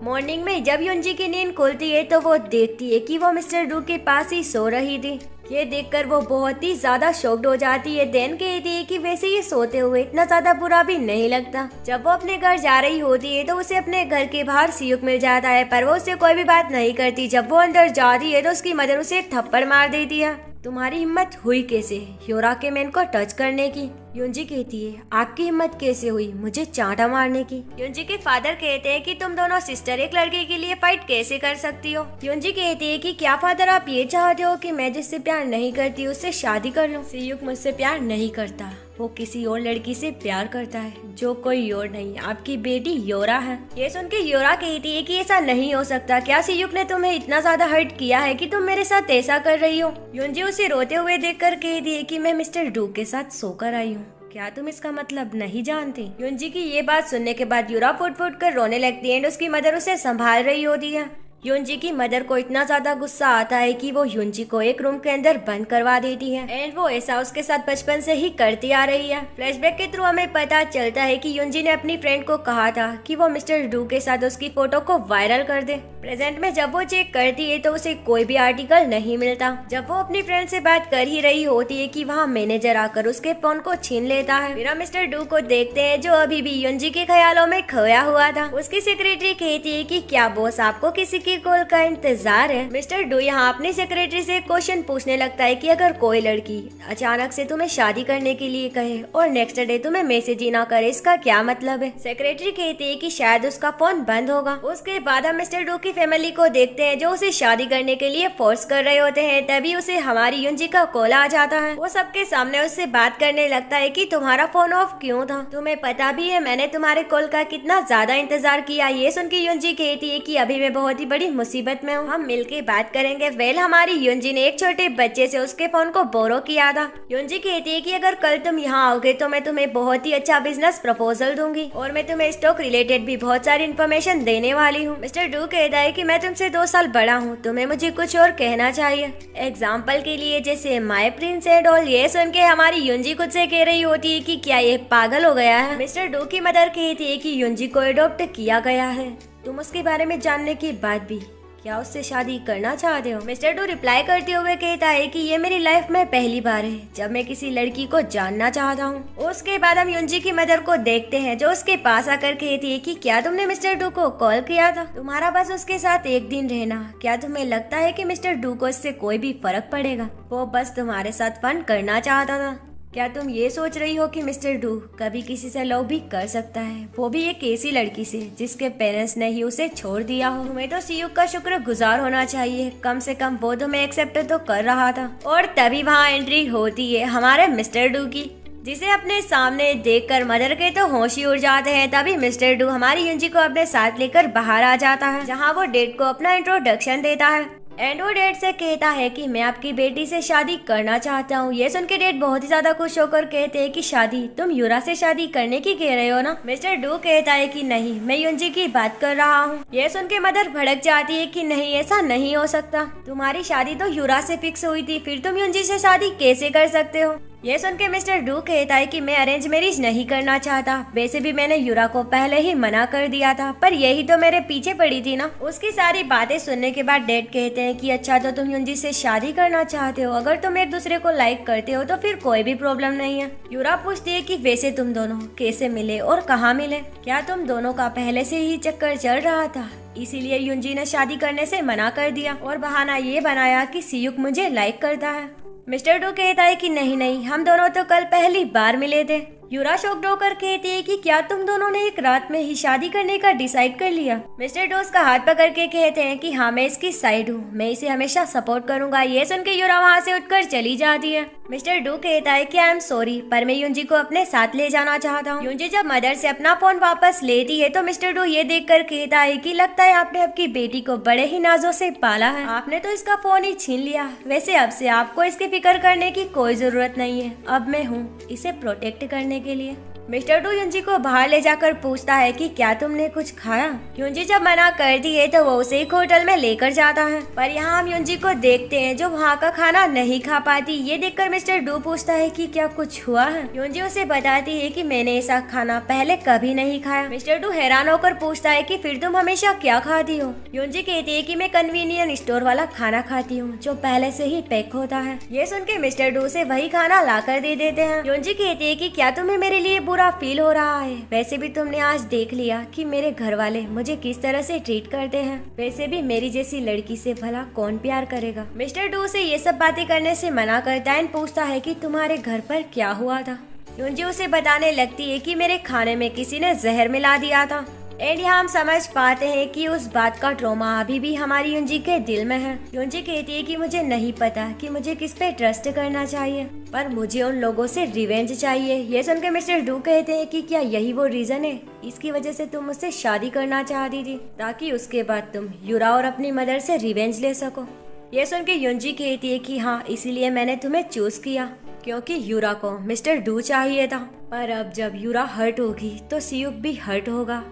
मॉर्निंग में जब युंजी की नींद खुलती है तो वो देखती है कि वो मिस्टर डू के पास ही सो रही थी। ये देखकर वो बहुत ही ज्यादा शॉक्ड हो जाती है। देन कहती है कि वैसे ये सोते हुए इतना ज्यादा बुरा भी नहीं लगता। जब वो अपने घर जा रही होती है तो उसे अपने घर के बाहर सियुक मिल जाता है, पर वो उससे कोई भी बात नहीं करती। जब वो अंदर जाती है तो उसकी मदर उसे एक थप्पड़ मार देती है। तुम्हारी हिम्मत हुई कैसे योरा के मैन को टच करने की? युंजी कहती है आपकी हिम्मत कैसे हुई मुझे चांटा मारने की? युंजी के फादर कहते हैं कि तुम दोनों सिस्टर एक लड़के के लिए फाइट कैसे कर सकती हो? युंजी कहती है कि क्या फादर आप ये चाहते हो कि मैं जिससे प्यार नहीं करती उससे शादी कर लूं? सियुक मुझसे प्यार नहीं करता, वो किसी और लड़की से प्यार करता है जो कोई और नहीं, आपकी बेटी योरा है। ये सुन के योरा कहती है कि ऐसा नहीं हो सकता। क्या सियुक ने तुम्हें इतना ज्यादा हर्ट किया है कि तुम मेरे साथ ऐसा कर रही हो? युंजी उसे रोते हुए देखकर कहती है कि मैं मिस्टर डू के साथ सोकर आई हूँ, क्या तुम इसका मतलब नहीं जानती? युंजी की ये बात सुनने के बाद योरा फुट फुट कर रोने लगती है एंड उसकी मदर उसे संभाल रही होती है। युंजी की मदर को इतना ज्यादा गुस्सा आता है कि वो युंजी को एक रूम के अंदर बंद करवा देती है एंड वो ऐसा उसके साथ बचपन से ही करती आ रही है। फ्लैशबैक के थ्रू हमें पता चलता है कि युंजी ने अपनी फ्रेंड को कहा था कि वो मिस्टर डू के साथ उसकी फोटो को वायरल कर दे। प्रेजेंट में जब वो चेक करती है तो उसे कोई भी आर्टिकल नहीं मिलता। जब वो अपनी फ्रेंड से बात कर ही रही होती है कि वहाँ मैनेजर आकर उसके फोन को छीन लेता है। फिर हम मिस्टर डू को देखते हैं जो अभी भी युंजी के ख्यालों में खोया हुआ था। उसकी सेक्रेटरी कहती है कि क्या बॉस आपको किसी की कॉल का इंतजार है? मिस्टर डू यहाँ अपनी सेक्रेटरी से क्वेश्चन पूछने लगता है कि अगर कोई लड़की अचानक से तुम्हें शादी करने के लिए कहे और नेक्स्ट डे तुम्हें मैसेज ही ना करे इसका क्या मतलब है? सेक्रेटरी कहती है कि शायद उसका फोन बंद होगा। उसके बाद हम मिस्टर डू की फैमिली को देखते हैं जो उसे शादी करने के लिए फोर्स कर रहे होते हैं। तभी उसे हमारी युंजी का कॉल आ जाता है। वो सबके सामने उससे बात करने लगता है कि तुम्हारा फोन ऑफ क्यों था? तुम्हें पता भी है मैंने तुम्हारे कॉल का कितना ज्यादा इंतजार किया। ये सुन के युंजी कहती है कि अभी मैं बहुत ही बड़ी मुसीबत में हूँ, हम मिलके बात करेंगे। वेल हमारी युंजी ने एक छोटे बच्चे से उसके फोन को बोरो किया था। युंजी कहती है कि अगर कल तुम यहाँ आओगे तो मैं तुम्हें बहुत ही अच्छा बिजनेस प्रपोजल दूंगी और मैं तुम्हें स्टॉक रिलेटेड भी बहुत सारी इन्फॉर्मेशन देने वाली हूँ। मिस्टर डू कहता है कि मैं तुमसे 2 साल बड़ा हूँ, तुम्हें मुझे कुछ और कहना चाहिए, एग्जाम्पल के लिए जैसे माय प्रिंस एंड ऑल। ये सुन के हमारी युंजी खुद से कह रही होती है कि क्या ये पागल हो गया है? मिस्टर डू की मदर कहती है कि युंजी को अडॉप्ट किया गया है, तुम उसके बारे में जानने के बाद भी क्या उससे शादी करना चाहते हो? मिस्टर डू रिप्लाई करते हुए कहता है कि ये मेरी लाइफ में पहली बार है जब मैं किसी लड़की को जानना चाहता हूँ। उसके बाद हम युंजी की मदर को देखते हैं जो उसके पास आकर कहती है कि क्या तुमने मिस्टर डू को कॉल किया था? तुम्हारा बस उसके साथ एक दिन रहना, क्या तुम्हें लगता है कि मिस्टर डू को इससे कोई भी फर्क पड़ेगा? वो बस तुम्हारे साथ फन करना चाहता था। क्या तुम ये सोच रही हो कि मिस्टर डू कभी किसी से लव भी कर सकता है, वो भी एक ऐसी लड़की से जिसके पेरेंट्स ने ही उसे छोड़ दिया हो? तुम्हें तो सियुक का शुक्रगुजार होना चाहिए, कम से कम वो तुम्हें एक्सेप्ट तो कर रहा था। और तभी वहाँ एंट्री होती है हमारे मिस्टर डू की, जिसे अपने सामने देखकर मदर के तो होश ही उड़ जाते हैं। तभी मिस्टर डू हमारी युंजी को अपने साथ लेकर बाहर आ जाता है जहाँ वो डेड को अपना इंट्रोडक्शन देता है एंड वो डेड से कहता है कि मैं आपकी बेटी से शादी करना चाहता हूँ। ये सुन के डेड बहुत ही ज्यादा खुश होकर कहते हैं कि शादी तुम युरा से शादी करने की कह रहे हो ना? मिस्टर डू कहता है कि नहीं, मैं युंजी की बात कर रहा हूँ। ये सुन के मदर भड़क जाती है कि नहीं, ऐसा नहीं हो सकता, तुम्हारी शादी तो युरा से फिक्स हुई थी, फिर तुम युंजी से शादी कैसे कर सकते हो? ये सुन के मिस्टर डू कहता है कि मैं अरेंज मैरिज नहीं करना चाहता, वैसे भी मैंने युरा को पहले ही मना कर दिया था, पर यही तो मेरे पीछे पड़ी थी ना। उसकी सारी बातें सुनने के बाद डैड कहते हैं कि अच्छा तो तुम युंजी से शादी करना चाहते हो, अगर तुम एक दूसरे को लाइक करते हो तो फिर कोई भी प्रॉब्लम नहीं है। युरा पूछती है कि वैसे तुम दोनों कैसे मिले और कहाँ मिले? क्या तुम दोनों का पहले से ही चक्कर चल रहा था, इसीलिए युंजी ने शादी करने से मना कर दिया और बहाना ये बनाया कि सियुक मुझे लाइक करता है? मिस्टर डू कहता है कि नहीं नहीं, हम दोनों तो कल पहली बार मिले थे। युरा शॉक्ड होकर कहती है कि क्या तुम दोनों ने एक रात में ही शादी करने का डिसाइड कर लिया? मिस्टर डू उसका हाथ पकड़ के कहते हैं कि हाँ मैं इसकी साइड हूँ, मैं इसे हमेशा सपोर्ट करूंगा। ये सुन के युरा वहाँ से उठकर चली जाती है। मिस्टर डू कहता है कि आई एम सॉरी, पर मैं युंजी को अपने साथ ले जाना चाहता हूँ। युंजी जब मदर से अपना फोन वापस लेती है तो मिस्टर डू ये देखकर कहता है कि लगता है आपने आपकी बेटी को बड़े ही नाजों से पाला है, आपने तो इसका फोन ही छीन लिया। वैसे अब से आपको इसकी फिक्र करने की कोई जरूरत नहीं है, अब मैं हूँ इसे प्रोटेक्ट करने के लिए। मिस्टर डू युंजी को बाहर ले जाकर पूछता है कि क्या तुमने कुछ खाया। युंजी जब मना कर दिए तो वो उसे एक होटल में लेकर जाता है, पर यहाँ हम युंजी को देखते हैं जो वहाँ का खाना नहीं खा पाती। ये देखकर मिस्टर डू पूछता है कि क्या कुछ हुआ है। युंजी उसे बताती है कि मैंने ऐसा खाना पहले कभी नहीं खाया। मिस्टर डू हैरान होकर पूछता है कि फिर तुम हमेशा क्या खाती हो। युंजी कहती है कि मैं कन्वीनियंस स्टोर वाला खाना खाती हूँ जो पहले से ही पैक होता है। ये सुन के मिस्टर डू से वही खाना लाकर दे देते हैं। युंजी कहती है कि क्या तुम्हें मेरे लिए बुरा फील हो रहा है? वैसे भी तुमने आज देख लिया कि मेरे घर वाले मुझे किस तरह से ट्रीट करते हैं। वैसे भी मेरी जैसी लड़की से भला कौन प्यार करेगा। मिस्टर डू से ये सब बातें करने से मना करता है, पूछता है कि तुम्हारे घर पर क्या हुआ था। युंजी उसे बताने लगती है कि मेरे खाने में किसी ने जहर मिला दिया था। एंड यहाँ हम समझ पाते हैं कि उस बात का ट्रॉमा अभी भी हमारी युंजी के दिल में है। युंजी कहती है कि मुझे नहीं पता कि मुझे किस पे ट्रस्ट करना चाहिए, पर मुझे उन लोगों से रिवेंज चाहिए। ये सुनकर मिस्टर डू कहते हैं कि क्या यही वो रीजन है इसकी वजह से तुम मुझसे शादी करना चाहती थी, ताकि उसके बाद तुम यूरा और अपनी मदर से रिवेंज ले सको। ये सुन के युंजी कहती है कि हाँ, इसीलिए मैंने तुम्हें चूज किया, क्योंकि यूरा को मिस्टर डू चाहिए था। पर अब जब यूरा हर्ट होगी तो सियुक भी हर्ट होगा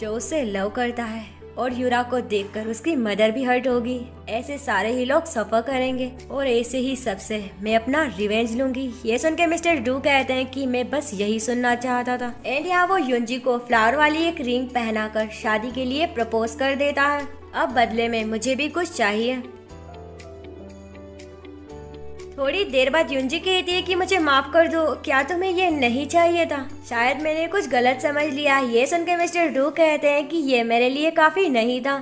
जो उसे लव करता है, और यूरा को देखकर उसकी मदर भी हर्ट होगी। ऐसे सारे ही लोग सफर करेंगे और ऐसे ही सबसे मैं अपना रिवेंज लूंगी। ये सुन के मिस्टर डू कहते हैं कि मैं बस यही सुनना चाहता था। एंड यहाँ वो युंजी को फ्लावर वाली एक रिंग पहनाकर शादी के लिए प्रपोज कर देता है। अब बदले में मुझे भी कुछ चाहिए। थोड़ी देर बाद युंजी कहती है कि मुझे माफ कर दो, क्या तुम्हें ये नहीं चाहिए था? शायद मैंने कुछ गलत समझ लिया। ये सुनकर मिस्टर डू कहते हैं कि ये मेरे लिए काफी नहीं था।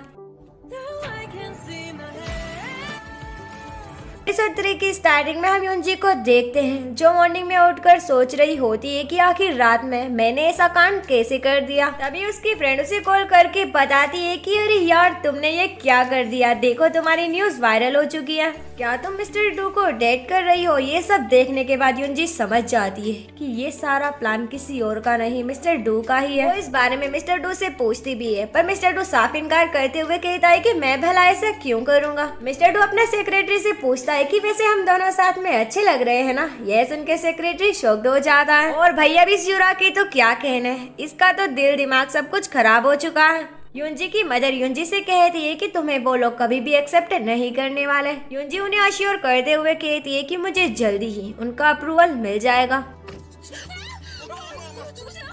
एपिसोड 3 की स्टार्टिंग में हम युंजी को देखते हैं जो मॉर्निंग में उठकर सोच रही होती है कि आखिर रात में मैंने ऐसा कांड कैसे कर दिया। तभी उसकी फ्रेंड उसे कॉल करके बताती है कि अरे यार, तुमने ये क्या कर दिया, देखो तुम्हारी न्यूज वायरल हो चुकी है। क्या तुम मिस्टर डू को डेट कर रही हो? ये सब देखने के बाद युंजी समझ जाती है कि ये सारा प्लान किसी और का नहीं, मिस्टर डू का ही है। वो इस बारे में मिस्टर डू से पूछती भी है, पर मिस्टर डू साफ इनकार करते हुए कहता है कि मैं भला ऐसा क्यों करूँगा। मिस्टर डू अपने सेक्रेटरी से पूछता है कि वैसे हम दोनों साथ में अच्छे लग रहे हैं ना। यह सुन के सेक्रेटरी शॉक्ड हो जाता है, और भैया भी यूरा की तो क्या कहने, इसका तो दिल दिमाग सब कुछ खराब हो चुका है। युंजी की मदर युंजी से कहती है कि तुम्हें वो लोग कभी भी एक्सेप्ट नहीं करने वाले। युंजी उन्हें अश्योर करते हुए कहती है कि मुझे जल्दी ही उनका अप्रूवल मिल जाएगा।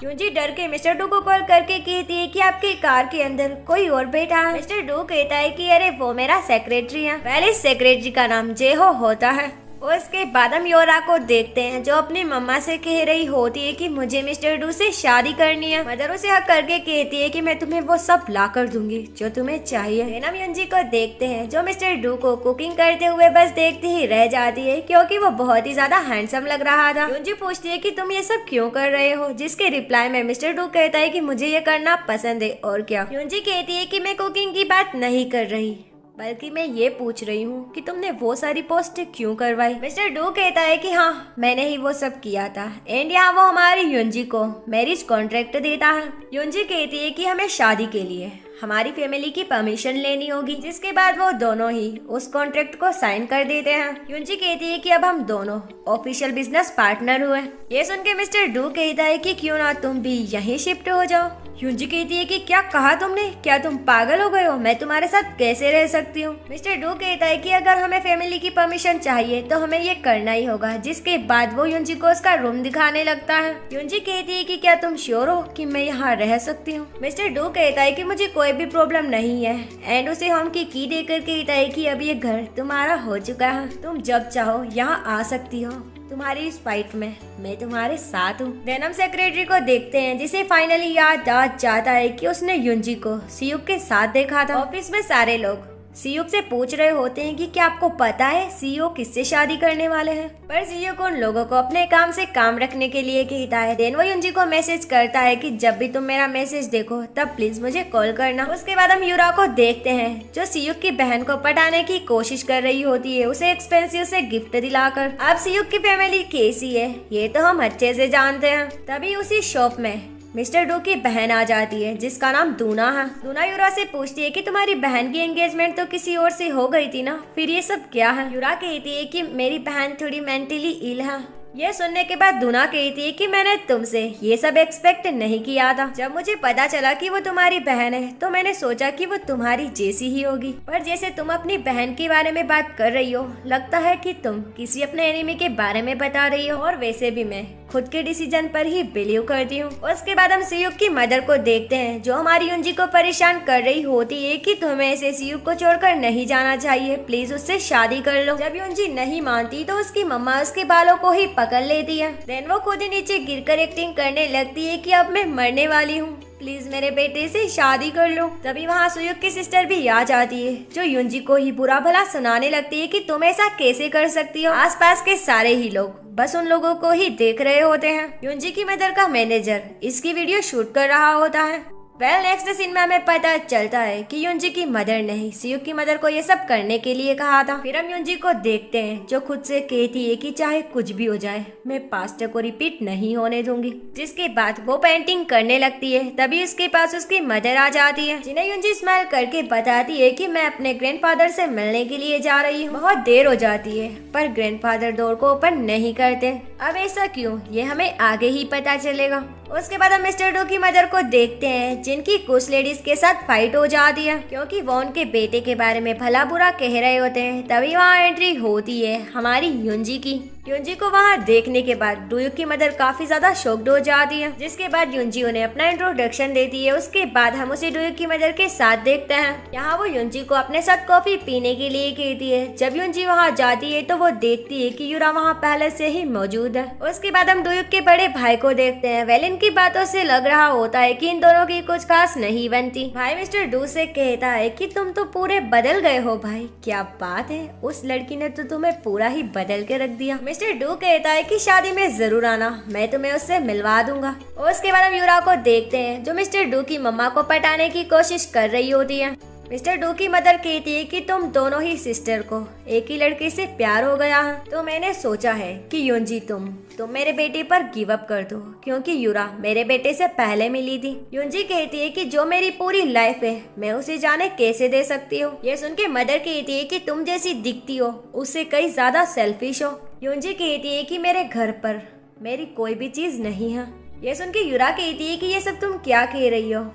युंजी डर के मिस्टर डू को कॉल करके कहती है कि आपकी कार के अंदर कोई और बैठा है। मिस्टर डू कहता है कि अरे वो मेरा सेक्रेटरी है। पहले सेक्रेटरी का नाम जेहो होता है। और इसके बाद हम यूरा को देखते हैं जो अपनी मम्मा से कह रही होती है कि मुझे मिस्टर डू से शादी करनी है। मदर उसे हक करके कहती है कि मैं तुम्हें वो सब ला कर दूंगी जो तुम्हें चाहिए। फिर हम युंजी को देखते हैं जो मिस्टर डू को कुकिंग करते हुए बस देखते ही रह जाती है, क्योंकि वो बहुत ही ज्यादा हैंडसम लग रहा था। युंजी पूछती है कि तुम ये सब क्यों कर रहे हो, जिसके रिप्लाई में मिस्टर डू कहता है कि मुझे ये करना पसंद है और क्या। युंजी कहती है कि मैं कुकिंग की बात नहीं कर रही, बल्कि मैं ये पूछ रही हूँ कि तुमने वो सारी पोस्ट क्यों करवाई। मिस्टर डू कहता है कि हाँ, मैंने ही वो सब किया था। एंड यहाँ वो हमारी युंजी को मैरिज कॉन्ट्रैक्ट देता है। युंजी कहती है कि हमें शादी के लिए हमारी फैमिली की परमिशन लेनी होगी, जिसके बाद वो दोनों ही उस कॉन्ट्रैक्ट को साइन कर देते हैं। युंजी कहती है कि अब हम दोनों ऑफिशियल बिजनेस पार्टनर हुए। ये सुन के मिस्टर डू कहता है कि क्यों ना तुम भी यहीं शिफ्ट हो जाओ। युंजी कहती है कि क्या कहा तुमने, क्या तुम पागल हो गए हो, मैं तुम्हारे साथ कैसे रह सकती हूँ। मिस्टर डू कहता है कि अगर हमें फैमिली की परमिशन चाहिए तो हमें ये करना ही होगा, जिसके बाद वो युंजी को उसका रूम दिखाने लगता है। युंजी कहती है कि क्या तुम श्योर हो कि मैं यहाँ रह सकती हूँ। मिस्टर डू कहता है कि मुझे कोई भी प्रॉब्लम नहीं है। एंड उसे होम की की देकर कहता है कि अब ये घर तुम्हारा हो चुका है, तुम जब चाहो यहाँ आ सकती हो, तुम्हारी इस फाइट में मैं तुम्हारे साथ हूँ। देन हम सेक्रेटरी को देखते हैं जिसे फाइनली याद आ जाता है कि उसने युंजी को सियुक के साथ देखा था। ऑफिस में सारे लोग सियुक से पूछ रहे होते हैं कि क्या आपको पता है सियुक किससे शादी करने वाले हैं, पर सियुक उन लोगों को अपने काम से काम रखने के लिए कहता है। देन वो युंजी को मैसेज करता है कि जब भी तुम मेरा मैसेज देखो तब प्लीज मुझे कॉल करना। उसके बाद हम यूरा को देखते हैं जो सियुक की बहन को पटाने की कोशिश कर रही होती है, उसे एक्सपेंसिव से गिफ्ट दिलाकर। अब सियुक की फैमिली कैसी है ये तो हम अच्छे से जानते हैं। तभी उसी शॉप में मिस्टर डू की बहन आ जाती है जिसका नाम दूना है। दूना यूरा से पूछती है कि तुम्हारी बहन की एंगेजमेंट तो किसी और से हो गई थी ना, फिर ये सब क्या है। यूरा कहती है कि मेरी बहन थोड़ी मेंटली इल है ये सुनने के बाद दुना कहती है कि मैंने तुमसे ये सब एक्सपेक्ट नहीं किया था। जब मुझे पता चला कि वो तुम्हारी बहन है तो मैंने सोचा कि वो तुम्हारी जैसी ही होगी, पर जैसे तुम अपनी बहन के बारे में बात कर रही हो लगता है कि तुम किसी अपने एनिमी के बारे में बता रही हो। और वैसे भी मैं खुद के डिसीजन पर ही बिलीव करती हूँ। उसके बाद हम सियुक की मदर को देखते हैं जो हमारी युंजी को परेशान कर रही होती है कि तुम्हें ऐसे सियुक को छोड़कर नहीं जाना चाहिए, प्लीज उससे शादी कर लो। जब युंजी नहीं मानती तो उसकी मम्मा उसके बालों को ही पकड़ लेती है। देन वो खुद ही नीचे गिरकर एक्टिंग करने लगती है कि अब मैं मरने वाली हूँ, प्लीज मेरे बेटे से शादी कर लो। तभी वहाँ सुयुक की सिस्टर भी आ जाती है जो युंजी को ही बुरा भला सुनाने लगती है कि तुम ऐसा कैसे कर सकती हो। आसपास के सारे ही लोग बस उन लोगों को ही देख रहे होते हैं। युंजी की मदर का मैनेजर इसकी वीडियो शूट कर रहा होता है। नेक्स्ट सीन में हमें पता चलता है कि युंजी की मदर ने ही सियुक की मदर को ये सब करने के लिए कहा था। फिर हम युंजी को देखते हैं जो खुद से कहती है कि चाहे कुछ भी हो जाए मैं पास्ट को रिपीट नहीं होने दूंगी। जिसके बाद वो पेंटिंग करने लगती है। तभी उसके पास उसकी मदर आ जाती है जिन्हें युंजी स्माइल करके बताती है कि मैं अपने ग्रैंडफादर से मिलने के लिए जा रही हूँ। बहुत देर हो जाती है पर ग्रैंडफादर डोर को ओपन नहीं करते। अब ऐसा क्यों, ये हमें आगे ही पता चलेगा। उसके बाद हम मिस्टर डू की मदर को देखते हैं जिनकी कुछ लेडीज के साथ फाइट हो जाती है क्योंकि वो उनके बेटे के बारे में भला बुरा कह रहे होते हैं। तभी वहाँ एंट्री होती है हमारी युंजी की। युंजी को वहाँ देखने के बाद डूयुक की मदर काफी ज्यादा शॉक्ड हो जाती है। जिसके बाद युंजी उन्हें अपना इंट्रोडक्शन देती है। उसके बाद हम उसे डूयुक की मदर के साथ देखते हैं। यहाँ वो युंजी को अपने साथ कॉफी पीने के लिए कहती है। जब युंजी वहाँ जाती है तो वो देखती है कि यूरा वहाँ पहले से ही मौजूद है। उसके बाद हम डूयुक के बड़े भाई को देखते हैं। वेल इनकी बातों से लग रहा होता है कि इन दोनों की कुछ खास नहीं बनती। भाई मिस्टर डू से कहता है कि तुम तो पूरे बदल गए हो भाई, क्या बात है, उस लड़की ने तो तुम्हें पूरा ही बदल के रख दिया। मिस्टर डू कहता है कि शादी में जरूर आना, मैं तुम्हें उससे मिलवा दूंगा। उसके बाद हम यूरा को देखते हैं जो मिस्टर डू की मम्मा को पटाने की कोशिश कर रही होती है। मिस्टर डू की मदर कहती है कि तुम दोनों ही सिस्टर को एक ही लड़के से प्यार हो गया है, तो मैंने सोचा है कि युंजी तुम मेरे बेटे पर गिव अप कर दो क्योंकि यूरा मेरे बेटे से पहले मिली थी। युंजी कहती है कि जो मेरी पूरी लाइफ है मैं उसे जाने कैसे दे सकती हूँ। ये सुन के मदर कहती है कि तुम जैसी दिखती हो उससे कई ज्यादा सेल्फिश हो। युंजी कहती है कि मेरे घर पर मेरी कोई भी चीज नहीं है। ये सुन के यूरा कहती है कि ये सब तुम क्या कह रही हो,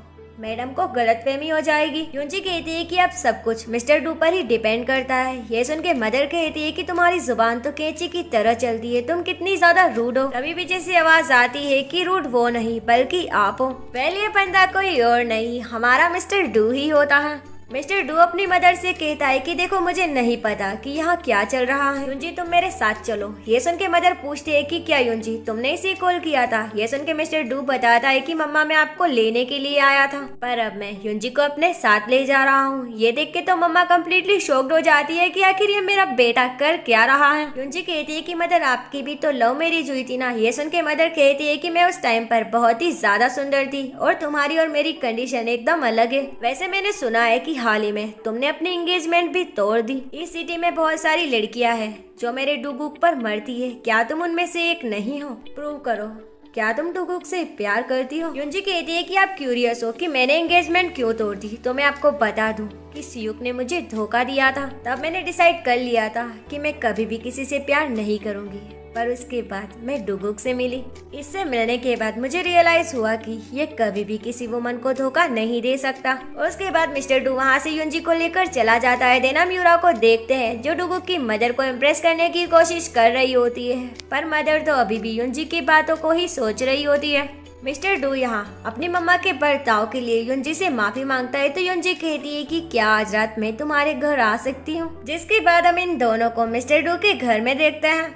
मैडम को गलतफहमी हो जाएगी। युंजी कहती है कि अब सब कुछ मिस्टर डू पर ही डिपेंड करता है। ये सुन के मदर कहती है कि तुम्हारी जुबान तो कैंची की तरह चलती है, तुम कितनी ज्यादा रूड हो। तभी पीछे से आवाज आती है कि रूड वो नहीं बल्कि आप हो। वेल ये बंदा कोई और नहीं हमारा मिस्टर डू ही होता है। मिस्टर डू अपनी मदर से कहता है कि देखो मुझे नहीं पता कि यहाँ क्या चल रहा है, युंजी तुम मेरे साथ चलो। ये सुन के मदर पूछती है कि क्या युंजी तुमने इसे कॉल किया था। ये सुन के मिस्टर डू बताता है कि मम्मा मैं आपको लेने के लिए आया था पर अब मैं युंजी को अपने साथ ले जा रहा हूँ। ये देख के तो मम्मा कम्प्लीटली शॉक्ड हो जाती है कि आखिर ये मेरा बेटा कर क्या रहा है। युंजी कहती है कि मदर आपकी भी तो लव मैरिज हुई थी ना। ये सुन के मदर कहती है कि मैं उस टाइम पर बहुत ही ज्यादा सुंदर थी और तुम्हारी और मेरी कंडीशन एकदम अलग है। वैसे मैंने सुना है कि हाल ही में तुमने अपनी एंगेजमेंट भी तोड़ दी। इस सिटी में बहुत सारी लड़कियां हैं जो मेरे डुगुक पर मरती है, क्या तुम उनमें से एक नहीं हो? प्रूव करो, क्या तुम डुगुक से प्यार करती हो? युंजी कहती है कि आप क्यूरियस हो कि मैंने एंगेजमेंट क्यों तोड़ दी, तो मैं आपको बता दूं कि सियुक ने मुझे धोखा दिया था। तब मैंने डिसाइड कर लिया था कि मैं कभी भी किसी से प्यार नहीं करूंगी, पर उसके बाद मैं डुगुक से मिली। इससे मिलने के बाद मुझे रियलाइज हुआ कि ये कभी भी किसी वुमन को धोखा नहीं दे सकता। उसके बाद मिस्टर डू वहाँ से युंजी को लेकर चला जाता है। देन हम यूरा को देखते हैं जो डुगुक की मदर को इम्प्रेस करने की कोशिश कर रही होती है, पर मदर तो अभी भी युंजी की बातों को ही सोच रही होती है। मिस्टर डू यहाँ अपनी मम्मा के बर्ताव के लिए युंजी से माफी मांगता है, तो युंजी कहती है कि क्या आज रात मैं तुम्हारे घर आ सकती हूँ। जिसके बाद हम इन दोनों को मिस्टर डू के घर में देखते हैं।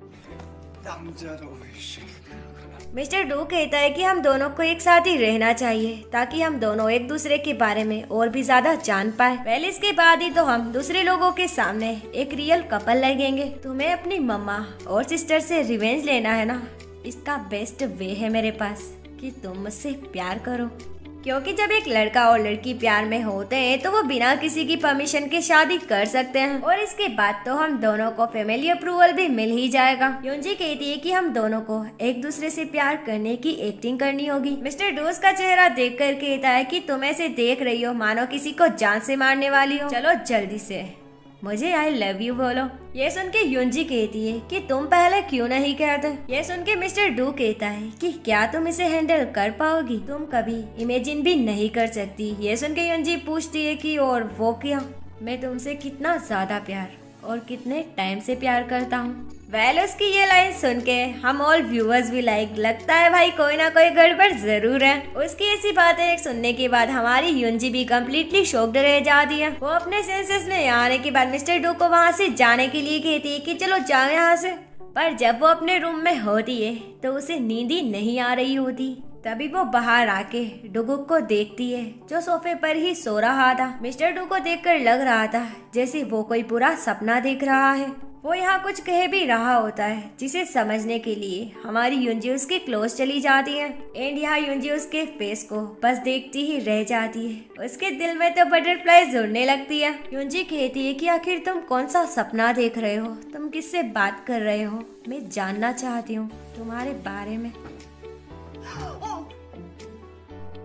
मिस्टर डू कहता है कि हम दोनों को एक साथ ही रहना चाहिए ताकि हम दोनों एक दूसरे के बारे में और भी ज्यादा जान पाए। वेल इसके बाद ही तो हम दूसरे लोगों के सामने एक रियल कपल लगेंगे। तुम्हें अपनी मम्मा और सिस्टर से रिवेंज लेना है ना, इसका बेस्ट वे है मेरे पास कि तुम मुझसे प्यार करो, क्योंकि जब एक लड़का और लड़की प्यार में होते हैं तो वो बिना किसी की परमिशन के शादी कर सकते हैं और इसके बाद तो हम दोनों को फैमिली अप्रूवल भी मिल ही जाएगा। युंजी कहती है कि हम दोनों को एक दूसरे से प्यार करने की एक्टिंग करनी होगी। मिस्टर डूस का चेहरा देखकर कहता है कि तुम ऐसे देख रही हो मानो किसी को जान से मारने वाली हो, चलो जल्दी से मुझे आई लव यू बोलो। ये सुन के युंजी कहती है कि तुम पहले क्यों नहीं कहते। ये सुन के मिस्टर डू कहता है कि क्या तुम इसे हैंडल कर पाओगी, तुम कभी इमेजिन भी नहीं कर सकती। ये सुन के युंजी पूछती है कि और वो क्या, मैं तुमसे कितना ज्यादा प्यार और कितने टाइम से प्यार करता हूँ। वेल उसकी ये लाइन सुन के हम ऑल व्यूअर्स भी लगता है भाई कोई ना कोई गड़बड़ जरूर है। उसकी ऐसी बातें सुनने के बाद हमारी युंजी भी कम्प्लीटली शॉक्ड रह जाती है। वो अपने सेंसेस में आने के बाद मिस्टर डू को वहाँ से जाने के लिए कहती है कि चलो जाओ यहाँ से। पर जब वो अपने रूम में होती है तो उसे नींद ही नहीं आ रही होती। तभी वो बाहर आके डुगुक को देखती है जो सोफे पर ही सो रहा था। मिस्टर डू को देखकर लग रहा था जैसे वो कोई पूरा सपना देख रहा है। वो यहाँ कुछ कह भी रहा होता है जिसे समझने के लिए हमारी युंजी उसके क्लोज चली जाती है। एंड यहाँ युंजी उसके फेस को बस देखती ही रह जाती है। उसके दिल में तो बटरफ्लाई उड़ने लगती है। युंजी कहती है कि आखिर तुम कौन सा सपना देख रहे हो, तुम किससे बात कर रहे हो, मैं जानना चाहती हूँ तुम्हारे बारे में।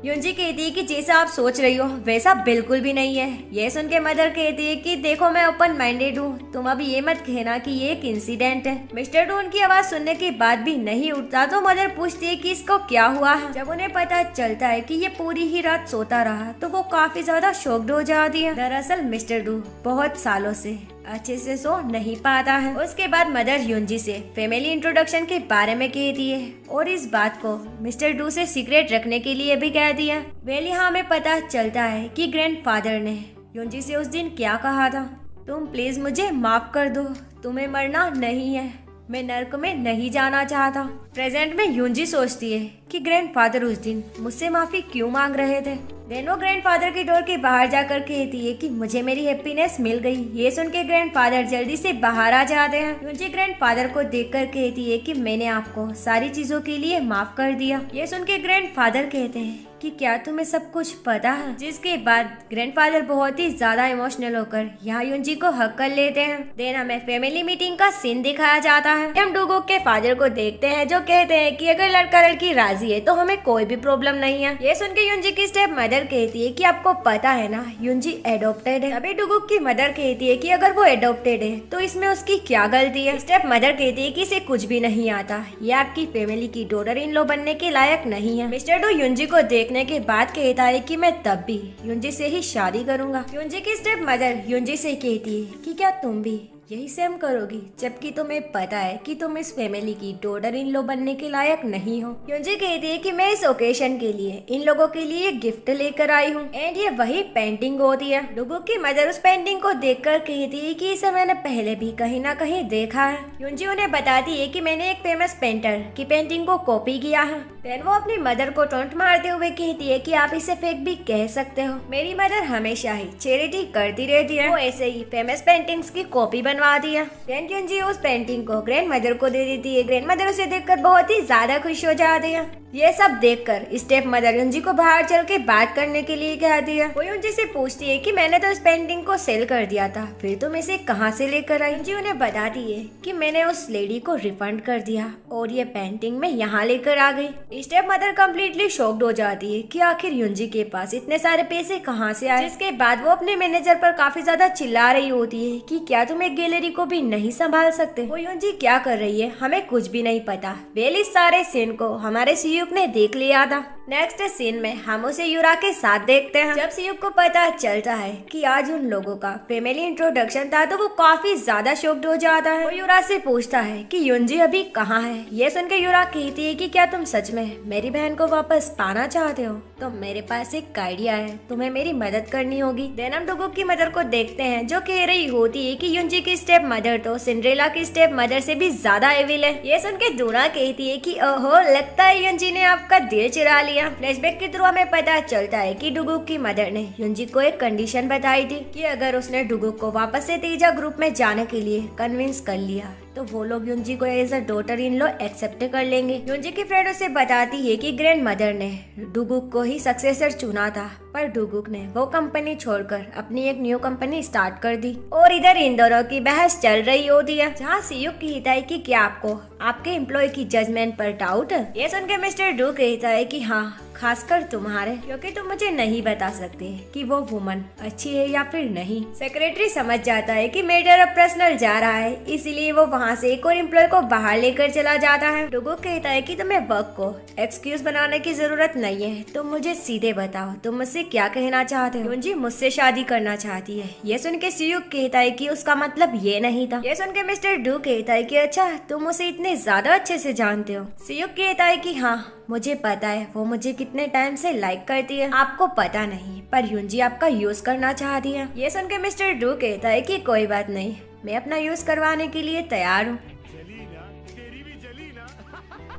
युंजी कहती है कि जैसा आप सोच रही हो वैसा बिल्कुल भी नहीं है। ये सुन के मदर कहती है कि देखो मैं ओपन माइंडेड हूँ, तुम अभी ये मत कहना कि ये एक इंसिडेंट है। मिस्टर डू उनकी आवाज सुनने के बाद भी नहीं उठता तो मदर पूछती है कि इसको क्या हुआ है। जब उन्हें पता चलता है कि ये पूरी ही रात सोता रहा तो वो काफी ज्यादा शॉक्ड हो जाती है। दरअसल मिस्टर डू बहुत सालों से अच्छे से सो नहीं पाता है। उसके बाद मदर युंजी से फैमिली इंट्रोडक्शन के बारे में कहती है और इस बात को मिस्टर डू से सीक्रेट रखने के लिए भी कह दिया। वेल यहाँ हमें पता चलता है कि ग्रैंडफादर ने युंजी से उस दिन क्या कहा था, तुम प्लीज मुझे माफ कर दो, तुम्हें मरना नहीं है, मैं नर्क में नहीं जाना चाहता। प्रेजेंट में युंजी सोचती है कि ग्रैंडफादर उस दिन मुझसे माफी क्यों मांग रहे थे। देन वो ग्रैंडफादर की डोर के बाहर जाकर कहती है कि मुझे मेरी हैप्पीनेस मिल गई। ये सुन के ग्रैंडफादर जल्दी से बाहर आ जाते हैं। युंजी ग्रैंडफादर को देखकर कहती है कि मैंने आपको सारी चीजों के लिए माफ कर दिया। ये सुन के ग्रैंडफादर कहते हैं कि क्या तुम्हें सब कुछ पता है। जिसके बाद ग्रैंडफादर बहुत ही ज्यादा इमोशनल होकर यहाँ युंजी को हक कर लेते हैं। देन हमें फैमिली मीटिंग का सीन दिखाया जाता है। हम डुगुक के फादर को देखते हैं जो कहते हैं कि अगर लड़का लड़की राजी है तो हमें कोई भी प्रॉब्लम नहीं है। ये सुन के युंजी की स्टेप मदर कहती है कि आपको पता है ना युंजी एडॉप्टेड है। अभी डुगुक की मदर कहती है कि अगर वो एडॉप्टेड है तो इसमें उसकी क्या गलती है। स्टेप मदर कहती है कि इसे कुछ भी नहीं आता, ये आपकी फैमिली की डॉटर इन लॉ बनने के लायक नहीं है। मिस्टर डू युंजी को देखने के बाद कहता है कि मैं तब भी युंजी से ही शादी करूंगा। युंजी की स्टेप मदर युंजी से कहती है कि क्या तुम भी यही सेम करोगी, जबकि तुम्हें पता है कि तुम इस फैमिली की डॉटर इन लॉ बनने के लायक नहीं हो। युंजी कहती है कि मैं इस ओकेशन के लिए इन लोगों के लिए गिफ्ट लेकर आई हूँ एंड ये वही पेंटिंग होती है। डुगुक की मदर उस पेंटिंग को देखकर कहती है कि इसे मैंने पहले भी कहीं ना कहीं देखा है। युंजी उन्हें बताती है कि मैंने एक फेमस पेंटर की पेंटिंग को कॉपी किया है। देन वो अपनी मदर को टोंट मारते हुए कहती है कि आप इसे फेक भी कह सकते हो, मेरी मदर हमेशा ही चैरिटी करती रहती है, वो ऐसे ही फेमस पेंटिंग्स की कॉपी बनवा दी है। देन युंजी उस पेंटिंग को ग्रैंड मदर को दे देती है। ग्रैंड मदर उसे देखकर बहुत ही ज्यादा खुश हो जाती है। ये सब देखकर स्टेप मदर युंजी को बाहर चल के बात करने के लिए कहती है। वो युंजी से पूछती है कि मैंने तो इस पेंटिंग को सेल कर दिया था, फिर तुम इसे कहाँ से लेकर आई। युंजी उन्हें बताती है कि मैंने उस लेडी को रिफंड कर दिया और ये पेंटिंग मैं यहाँ लेकर आ गई। स्टेप मदर कम्प्लीटली शॉक्ड हो जाती है कि आखिर युंजी के पास इतने सारे पैसे कहाँ से आए। जिसके बाद वो अपने मैनेजर पर काफी ज्यादा चिल्ला रही होती है कि क्या तुम एक गैलरी को भी नहीं संभाल सकते। वो युंजी क्या कर रही है हमें कुछ भी नहीं पता। वेल इस सारे सीन को हमारे सीयुक ने देख लिया था। नेक्स्ट सीन में हम उसे यूरा के साथ देखते हैं। जब सीयुक को पता चलता है कि आज उन लोगों का फैमिली इंट्रोडक्शन था तो वो काफी ज्यादा शॉक्ड हो जाता है। वो यूरा से पूछता है कि युंजी अभी कहाँ है। ये सुन के यूरा कहती है कि क्या तुम सच में मेरी बहन को वापस पाना चाहते हो, तो मेरे पास एक आइडिया है, तुम्हें मेरी मदद करनी होगी। देन हम डुगुक की मदर को देखते हैं जो कह रही होती है कि युंजी की स्टेप मदर तो सिंड्रेला की स्टेप मदर से भी ज्यादा एविल है। ये सुन के दूना कहती है कि ओहो लगता है युंजी ने आपका दिल चुरा लिया। फ्लैशबैक के थ्रू हमें पता चलता है कि डुगुक की मदर ने युंजी को एक कंडीशन बताई थी कि अगर उसने डुगुक को वापस से तेजा ग्रुप में जाने के लिए कन्विंस कर लिया तो वो लोग युंजी को as a daughter in law accept कर लेंगे। युंजी की फ्रेंड उसे बताती है कि ग्रैंड मदर ने डुगुक को ही सक्सेसर चुना था, पर डुगुक ने वो कंपनी छोड़कर अपनी एक न्यू कंपनी स्टार्ट कर दी। और इधर इन दोनों की बहस चल रही होती है जहाँ सीयुक कहता है कि क्या आपको आपके एम्प्लॉय की जजमेंट पर डाउट है। ये सुन के मिस्टर डू कहता है कि हाँ खासकर तुम्हारे, क्योंकि तुम मुझे नहीं बता सकते कि वो वुमन अच्छी है या फिर नहीं। सेक्रेटरी समझ जाता है कि मैटर अब पर्सनल जा रहा है, इसीलिए वो वहाँ से एक और एम्प्लॉय को बाहर लेकर चला जाता है। डुगुक कहता है कि तुम्हें वर्क को एक्सक्यूज बनाने की जरूरत नहीं है, तुम मुझे सीधे बताओ तुम मुझसे क्या कहना चाहते हो। युंजी मुझसे शादी करना चाहती है। ये सुन के सियुक कहता है कि उसका मतलब ये नहीं था। ये सुन के मिस्टर डू कहता है कि अच्छा तुम उसे इतने ज्यादा अच्छे से जानते हो। सियुक कहता है कि हाँ मुझे पता है वो मुझे कितने टाइम से लाइक करती है, आपको पता नहीं, पर युंजी आपका यूज करना चाहती है। ये सुन के मिस्टर डू कहता है कि कोई बात नहीं, मैं अपना यूज करवाने के लिए तैयार हूँ।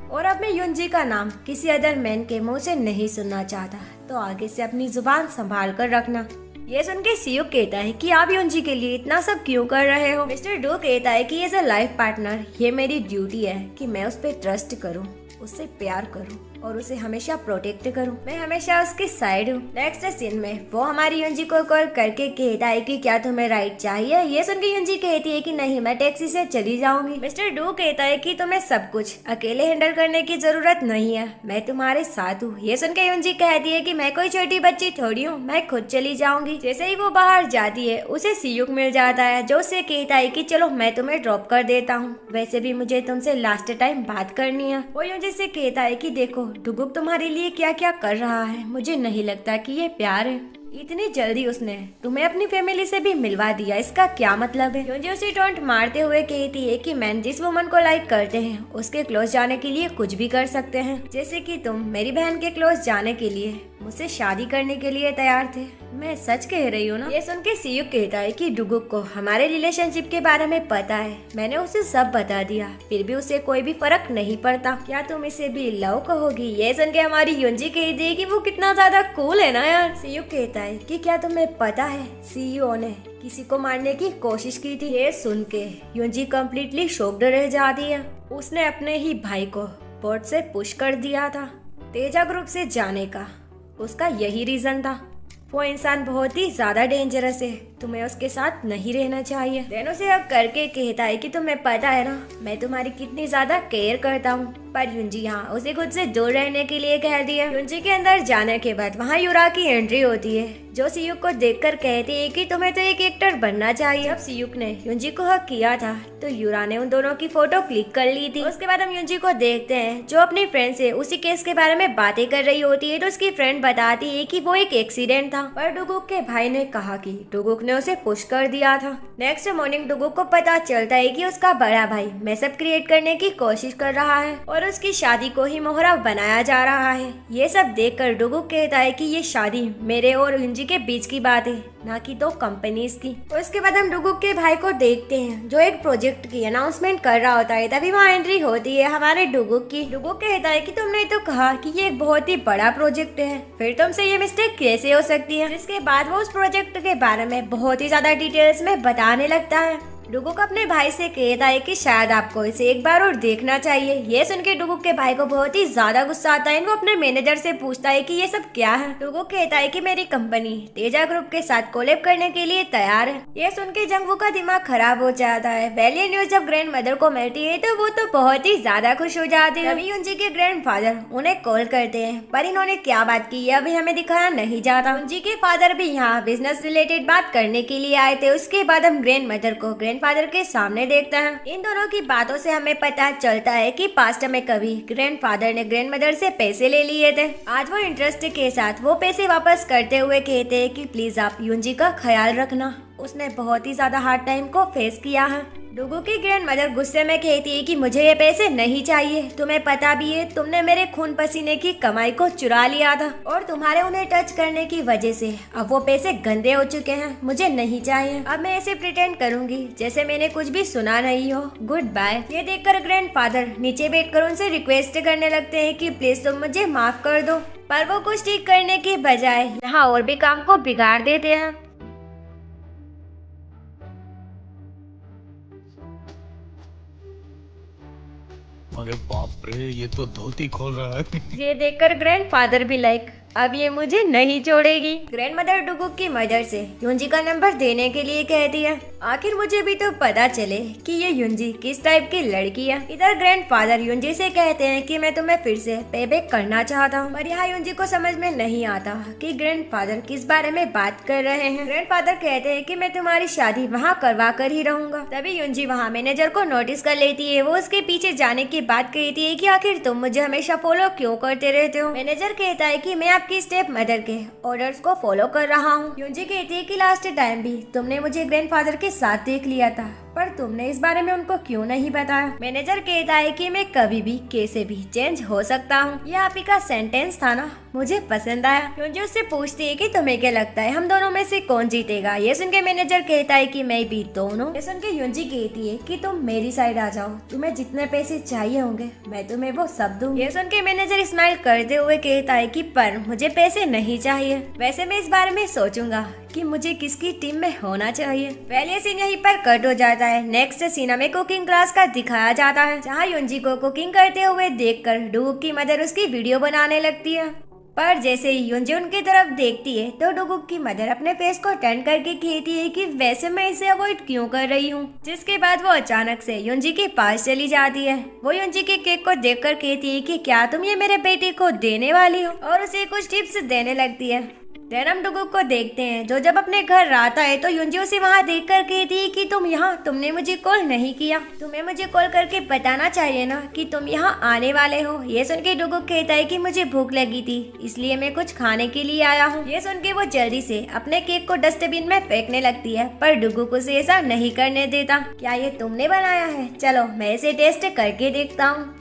और अब मैं युंजी का नाम किसी अदर मैन के मुंह से नहीं सुनना चाहता, तो आगे से अपनी जुबान संभाल कर रखना। ये सुन के सियुक कहता है कि आप युंजी के लिए इतना सब क्यों कर रहे हो। मिस्टर डू कहता है कि एज अ लाइफ पार्टनर ये मेरी ड्यूटी है कि मैं उस पर ट्रस्ट करूं, उससे प्यार करूं और उसे हमेशा प्रोटेक्ट करूं। मैं हमेशा उसके साइड हूं। नेक्स्ट सीन में वो हमारी युंजी को कॉल करके कहता है कि क्या तुम्हें राइड चाहिए। ये सुन के युंजी कहती है कि नहीं, मैं टैक्सी से चली जाऊंगी। मिस्टर डू कहता है कि तुम्हें सब कुछ अकेले हैंडल करने की जरूरत नहीं है, मैं तुम्हारे साथ हूँ। ये सुन के युंजी कहती है कि मैं कोई छोटी बच्ची थोड़ी हूँ, मैं खुद चली जाऊंगी। जैसे ही वो बाहर जाती है उसे सियुक मिल जाता है, जो उसे कहता है कि चलो मैं तुम्हें ड्रॉप कर देता हूँ, वैसे भी मुझे तुमसे लास्ट टाइम बात करनी है। वो युंजी से कहता है कि देखो डुगुक तुम्हारे लिए क्या क्या कर रहा है, मुझे नहीं लगता कि ये प्यार है। इतनी जल्दी उसने तुम्हें अपनी फैमिली से भी मिलवा दिया, इसका क्या मतलब है। युंजी उसे टोंट मारते हुए कहती है कि मैन जिस वुमन को लाइक करते हैं उसके क्लोज जाने के लिए कुछ भी कर सकते हैं, जैसे कि तुम मेरी बहन के क्लोज जाने के लिए मुझसे शादी करने के लिए तैयार थे। मैं सच कह रही हूँ ना। ये सुन के सियुक कहता है कि डुगुक को हमारे रिलेशनशिप के बारे में पता है, मैंने उसे सब बता दिया, फिर भी उसे कोई भी फर्क नहीं पड़ता। क्या तुम इसे भी लव कहोगी। ये सुन के हमारी युंजी कहती है कि वो कितना ज्यादा कूल है ना यार। सियुक कहता है कि क्या तुम्हें पता है सीईओ ने किसी को मारने की कोशिश की थी। ये सुन के युंजी कम्प्लीटली शॉक्ड रह जाती है। उसने अपने ही भाई को बोर्ड से पुश कर दिया था तेजा ग्रुप से जाने का, उसका यही रीजन था। वो इंसान बहुत ही ज्यादा डेंजरस है, तुम्हें उसके साथ नहीं रहना चाहिए। देन उसे अब करके कहता है कि तुम्हें पता है ना मैं तुम्हारी कितनी ज्यादा केयर करता हूँ, पर युंजी यहाँ उसे खुद से दूर रहने के लिए कह दिया। युंजी के अंदर जाने के बाद वहाँ यूरा की एंट्री होती है, जो सियुक को देखकर कहती है कि तुम्हें तो एक एक्टर बनना चाहिए। जब सियुक ने युंजी को हक किया था तो यूरा ने उन दोनों की फोटो क्लिक कर ली थी। उसके बाद हम युंजी को देखते हैं जो अपनी फ्रेंड से उसी केस के बारे में बातें कर रही होती है, तो उसकी फ्रेंड बताती है कि वो एक एक्सीडेंट था, पर डुगुक के भाई ने कहा कि डुगुक ने उसे पुश कर दिया था। नेक्स्ट मॉर्निंग डुगुक को पता चलता है कि उसका बड़ा भाई मैसअप क्रिएट करने की कोशिश कर रहा है और उसकी शादी को ही मोहरा बनाया जा रहा है। ये सब देखकर डुगुक कहता है कि ये शादी मेरे और युंजी के बीच की बात है, ना कि दो कंपनीज की। उसके बाद हम डुगुक के भाई को देखते हैं जो एक प्रोजेक्ट की अनाउंसमेंट कर रहा होता है, तभी वहाँ एंट्री होती है हमारे डुगुक की। डुगुक कहता है कि तुमने तो कहा कि ये एक बहुत ही बड़ा प्रोजेक्ट है, फिर तुमसे ये मिस्टेक कैसे हो सकती है। जिसके बाद वो उस प्रोजेक्ट के बारे में बहुत ही ज्यादा डिटेल्स में बताने लगता है। डुगुक अपने भाई से कहता है कि शायद आपको इसे एक बार और देखना चाहिए। ये सुन के डुगुक के भाई को बहुत ही ज्यादा गुस्सा आता है। वो अपने मैनेजर से पूछता है कि ये सब क्या है। डुगुक कहता है कि मेरी कंपनी तेजा ग्रुप के साथ कोलैब करने के लिए तैयार है। ये सुन के जंगवू का दिमाग खराब हो जाता है। पहले ये न्यूज जब ग्रैंड मदर को मिलती है तो वो तो बहुत ही ज्यादा खुश हो जाती है। तभी युंजी के ग्रैंड फादर उन्हें कॉल करते हैं, पर इन्होंने क्या बात की है अभी हमें दिखाया नहीं जाता। युंजी के फादर भी यहाँ बिजनेस रिलेटेड बात करने के लिए आए थे। उसके बाद हम ग्रैंड मदर को ग्रैंड फादर के सामने देखते हैं। इन दोनों की बातों से हमें पता चलता है कि पास्ट में कभी ग्रैंडफादर ने ग्रैंड मदर से पैसे ले लिए थे। आज वो इंटरेस्ट के साथ वो पैसे वापस करते हुए कहते हैं कि प्लीज आप युंजी का ख्याल रखना, उसने बहुत ही ज्यादा हार्ड टाइम को फेस किया है। डुगू की ग्रैंड मदर गुस्से में कहती है कि मुझे ये पैसे नहीं चाहिए, तुम्हें पता भी है तुमने मेरे खून पसीने की कमाई को चुरा लिया था और तुम्हारे उन्हें टच करने की वजह से अब वो पैसे गंदे हो चुके हैं, मुझे नहीं चाहिए। अब मैं ऐसे प्रिटेंड करूंगी जैसे मैंने कुछ भी सुना नहीं हो, गुड बाय। ये देखकर ग्रैंडफादर नीचे बैठकर उनसे रिक्वेस्ट करने लगते हैं कि प्लीज तुम मुझे माफ कर दो, पर वो कुछ ठीक करने के बजाय यहाँ और भी काम को बिगाड़ देते हैं। अरे बाप रे, ये तो धोती खोल रहा है। ये देखकर ग्रैंडफादर भी लाइक अब ये मुझे नहीं छोड़ेगी। ग्रैंड मदर डुगुक की मदर से युंजी का नंबर देने के लिए कहती है। आखिर मुझे भी तो पता चले कि ये युंजी किस टाइप की लड़की है। इधर ग्रैंडफादर युंजी से कहते हैं कि मैं तुम्हें फिर से पेबैक करना चाहता हूँ, पर यहाँ युंजी को समझ में नहीं आता कि ग्रैंडफादर किस बारे में बात कर रहे हैं। ग्रैंडफादर कहते हैं कि मैं तुम्हारी शादी वहाँ करवा कर ही रहूंगा। तभी युंजी वहाँ मैनेजर को नोटिस कर लेती है। वो उसके पीछे जाने की बात कहती है कि आखिर तुम मुझे हमेशा फॉलो क्यों करते रहते हो। मैनेजर कहता है कि मैं आपकी स्टेप मदर के ऑर्डर्स को फॉलो कर रहा हूँ। युंजी कहती है कि लास्ट टाइम भी तुमने मुझे ग्रैंडफादर के साथ देख लिया था, पर तुमने इस बारे में उनको क्यों नहीं बताया। मैनेजर कहता है कि मैं कभी भी कैसे भी चेंज हो सकता हूँ। यह आप ही का सेंटेंस था ना, मुझे पसंद आया। युंजी उससे पूछती है कि तुम्हें क्या लगता है हम दोनों में से कौन जीतेगा। ये सुन के मैनेजर कहता है कि मैं भी दोनों। ये सुन के युंजी कहती है कि तुम मेरी साइड आ जाओ, तुम्हें जितने पैसे चाहिए होंगे मैं तुम्हें वो सब दूंगी। ये सुन के मैनेजर स्माइल करते हुए कहता है कि पर मुझे पैसे नहीं चाहिए, वैसे मैं इस बारे में सोचूंगा कि मुझे किसकी टीम में होना चाहिए। पहले सीन यहीं पर कट हो जाता है। नेक्स्ट सीन में कुकिंग क्लास का दिखाया जाता है, जहाँ युंजी को कुकिंग करते हुए देखकर डुगुक की मदर उसकी वीडियो बनाने लगती है। पर जैसे ही युंजी उनकी तरफ देखती है तो डुगुक की मदर अपने फेस को टर्न करके कहती है कि वैसे मैं इसे अवॉइड क्यों कर रही हूँ। जिसके बाद वो अचानक से युंजी के पास चली जाती है। वो युंजी के केक को देखकर कहती है कि क्या तुम ये मेरे बेटे को देने वाली हो, और उसे कुछ टिप्स देने लगती है। देन हम डुगुक को देखते हैं जो जब अपने घर आता है तो युंजी उसे वहाँ देखकर कहती है कि तुम यहाँ, तुमने मुझे कॉल नहीं किया, तुम्हें मुझे कॉल करके बताना चाहिए ना कि तुम यहाँ आने वाले हो। ये सुन के डुगुक कहता है कि मुझे भूख लगी थी इसलिए मैं कुछ खाने के लिए आया हूँ। ये सुन के वो जल्दी से अपने केक को डस्टबिन में फेंकने लगती है, पर डुगुक उसे ऐसा नहीं करने देता। क्या ये तुमने बनाया है? चलो मैं इसे टेस्ट करके देखता हूँ।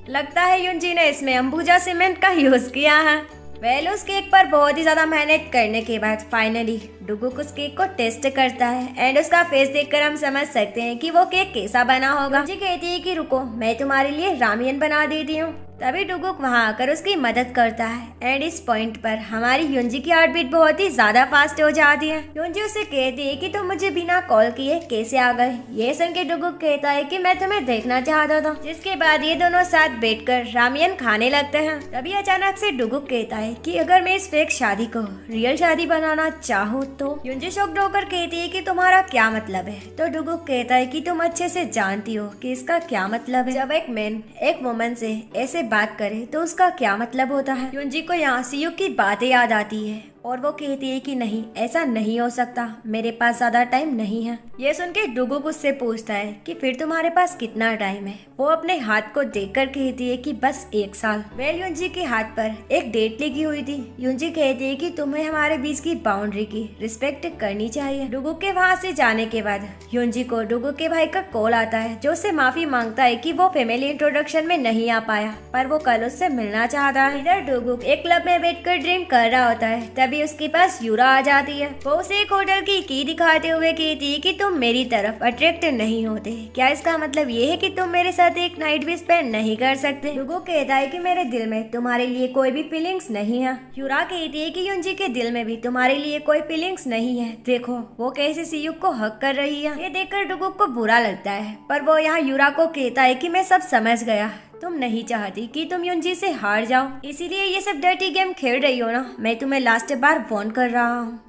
लगता है युंजी ने इसमें अंबुजा सीमेंट का यूज किया है। वेल उस केक पर बहुत ही ज्यादा मेहनत करने के बाद फाइनली डुगुक उस केक को टेस्ट करता है एंड उसका फेस देखकर हम समझ सकते हैं कि वो केक कैसा बना होगा। युंजी कहती है कि रुको मैं तुम्हारे लिए रामियन बना देती हूँ। तभी डुगुक वहाँ आकर उसकी मदद करता है एंड इस पॉइंट पर हमारी युंजी की हार्ट बीट बहुत ही ज्यादा फास्ट हो जाती है। युंजी उसे कहती है कि तुम मुझे बिना कॉल किए कैसे आ गए। ये सुन के डुगुक कहता है कि मैं तुम्हें देखना चाहता था। जिसके बाद ये दोनों साथ बैठकर रामियन खाने लगते हैं। तभी अचानक से डुगुक कहता है कि अगर मैं इस फेक शादी को रियल शादी बनाना चाहूँ तो। युंजी शॉक्ड होकर कहती है कि तुम्हारा क्या मतलब है। तो डुगुक कहता है कि तुम अच्छे से जानती हो कि इसका क्या मतलब है। जब एक मैन एक वुमन से ऐसे बात करे तो उसका क्या मतलब होता है। युंजी को यहाँ सीयू की बातें याद आती है और वो कहती है कि नहीं ऐसा नहीं हो सकता, मेरे पास ज्यादा टाइम नहीं है। ये सुन के डुगुक उससे पूछता है कि फिर तुम्हारे पास कितना टाइम है। वो अपने हाथ को देखकर कहती है कि बस 1 साल। वेल युंजी के हाथ पर एक डेट लिखी हुई थी। युंजी कहती है कि तुम्हें हमारे बीच की बाउंड्री की रिस्पेक्ट करनी चाहिए। डुगुक के वहाँ से जाने के बाद युंजी को डुगुक के भाई का कॉल आता है जो उससे माफी मांगता है कि वो फैमिली इंट्रोडक्शन में नहीं आ पाया, पर वो कल उससे मिलना चाहता है। इधर डुगुक एक क्लब में बैठकर ड्रिंक कर रहा होता है। तभी उसके पास यूरा आ जाती है। वो उसे एक होटल की दिखाते हुए कहती है कि तुम मेरी तरफ अट्रैक्ट नहीं होते। क्या इसका मतलब ये है कि तुम मेरे साथ एक नाइट भी स्पेंड नहीं कर सकते? डुगुक कहता है कि मेरे दिल में तुम्हारे लिए कोई भी फीलिंग्स नहीं है। यूरा कहती है कि युंजी के दिल में भी तुम्हारे लिए कोई फीलिंग्स नहीं है। देखो वो कैसे सीयुक को हक कर रही है। ये देखकर डुगुक को बुरा लगता है, पर वो यहाँ यूरा को कहता है कि मैं सब समझ गया, तुम नहीं चाहती कि तुम युंजी से हार जाओ, इसीलिए ये सब डर्टी गेम खेल रही हो ना। मैं तुम्हें लास्ट बार वार्न कर रहा हूँ,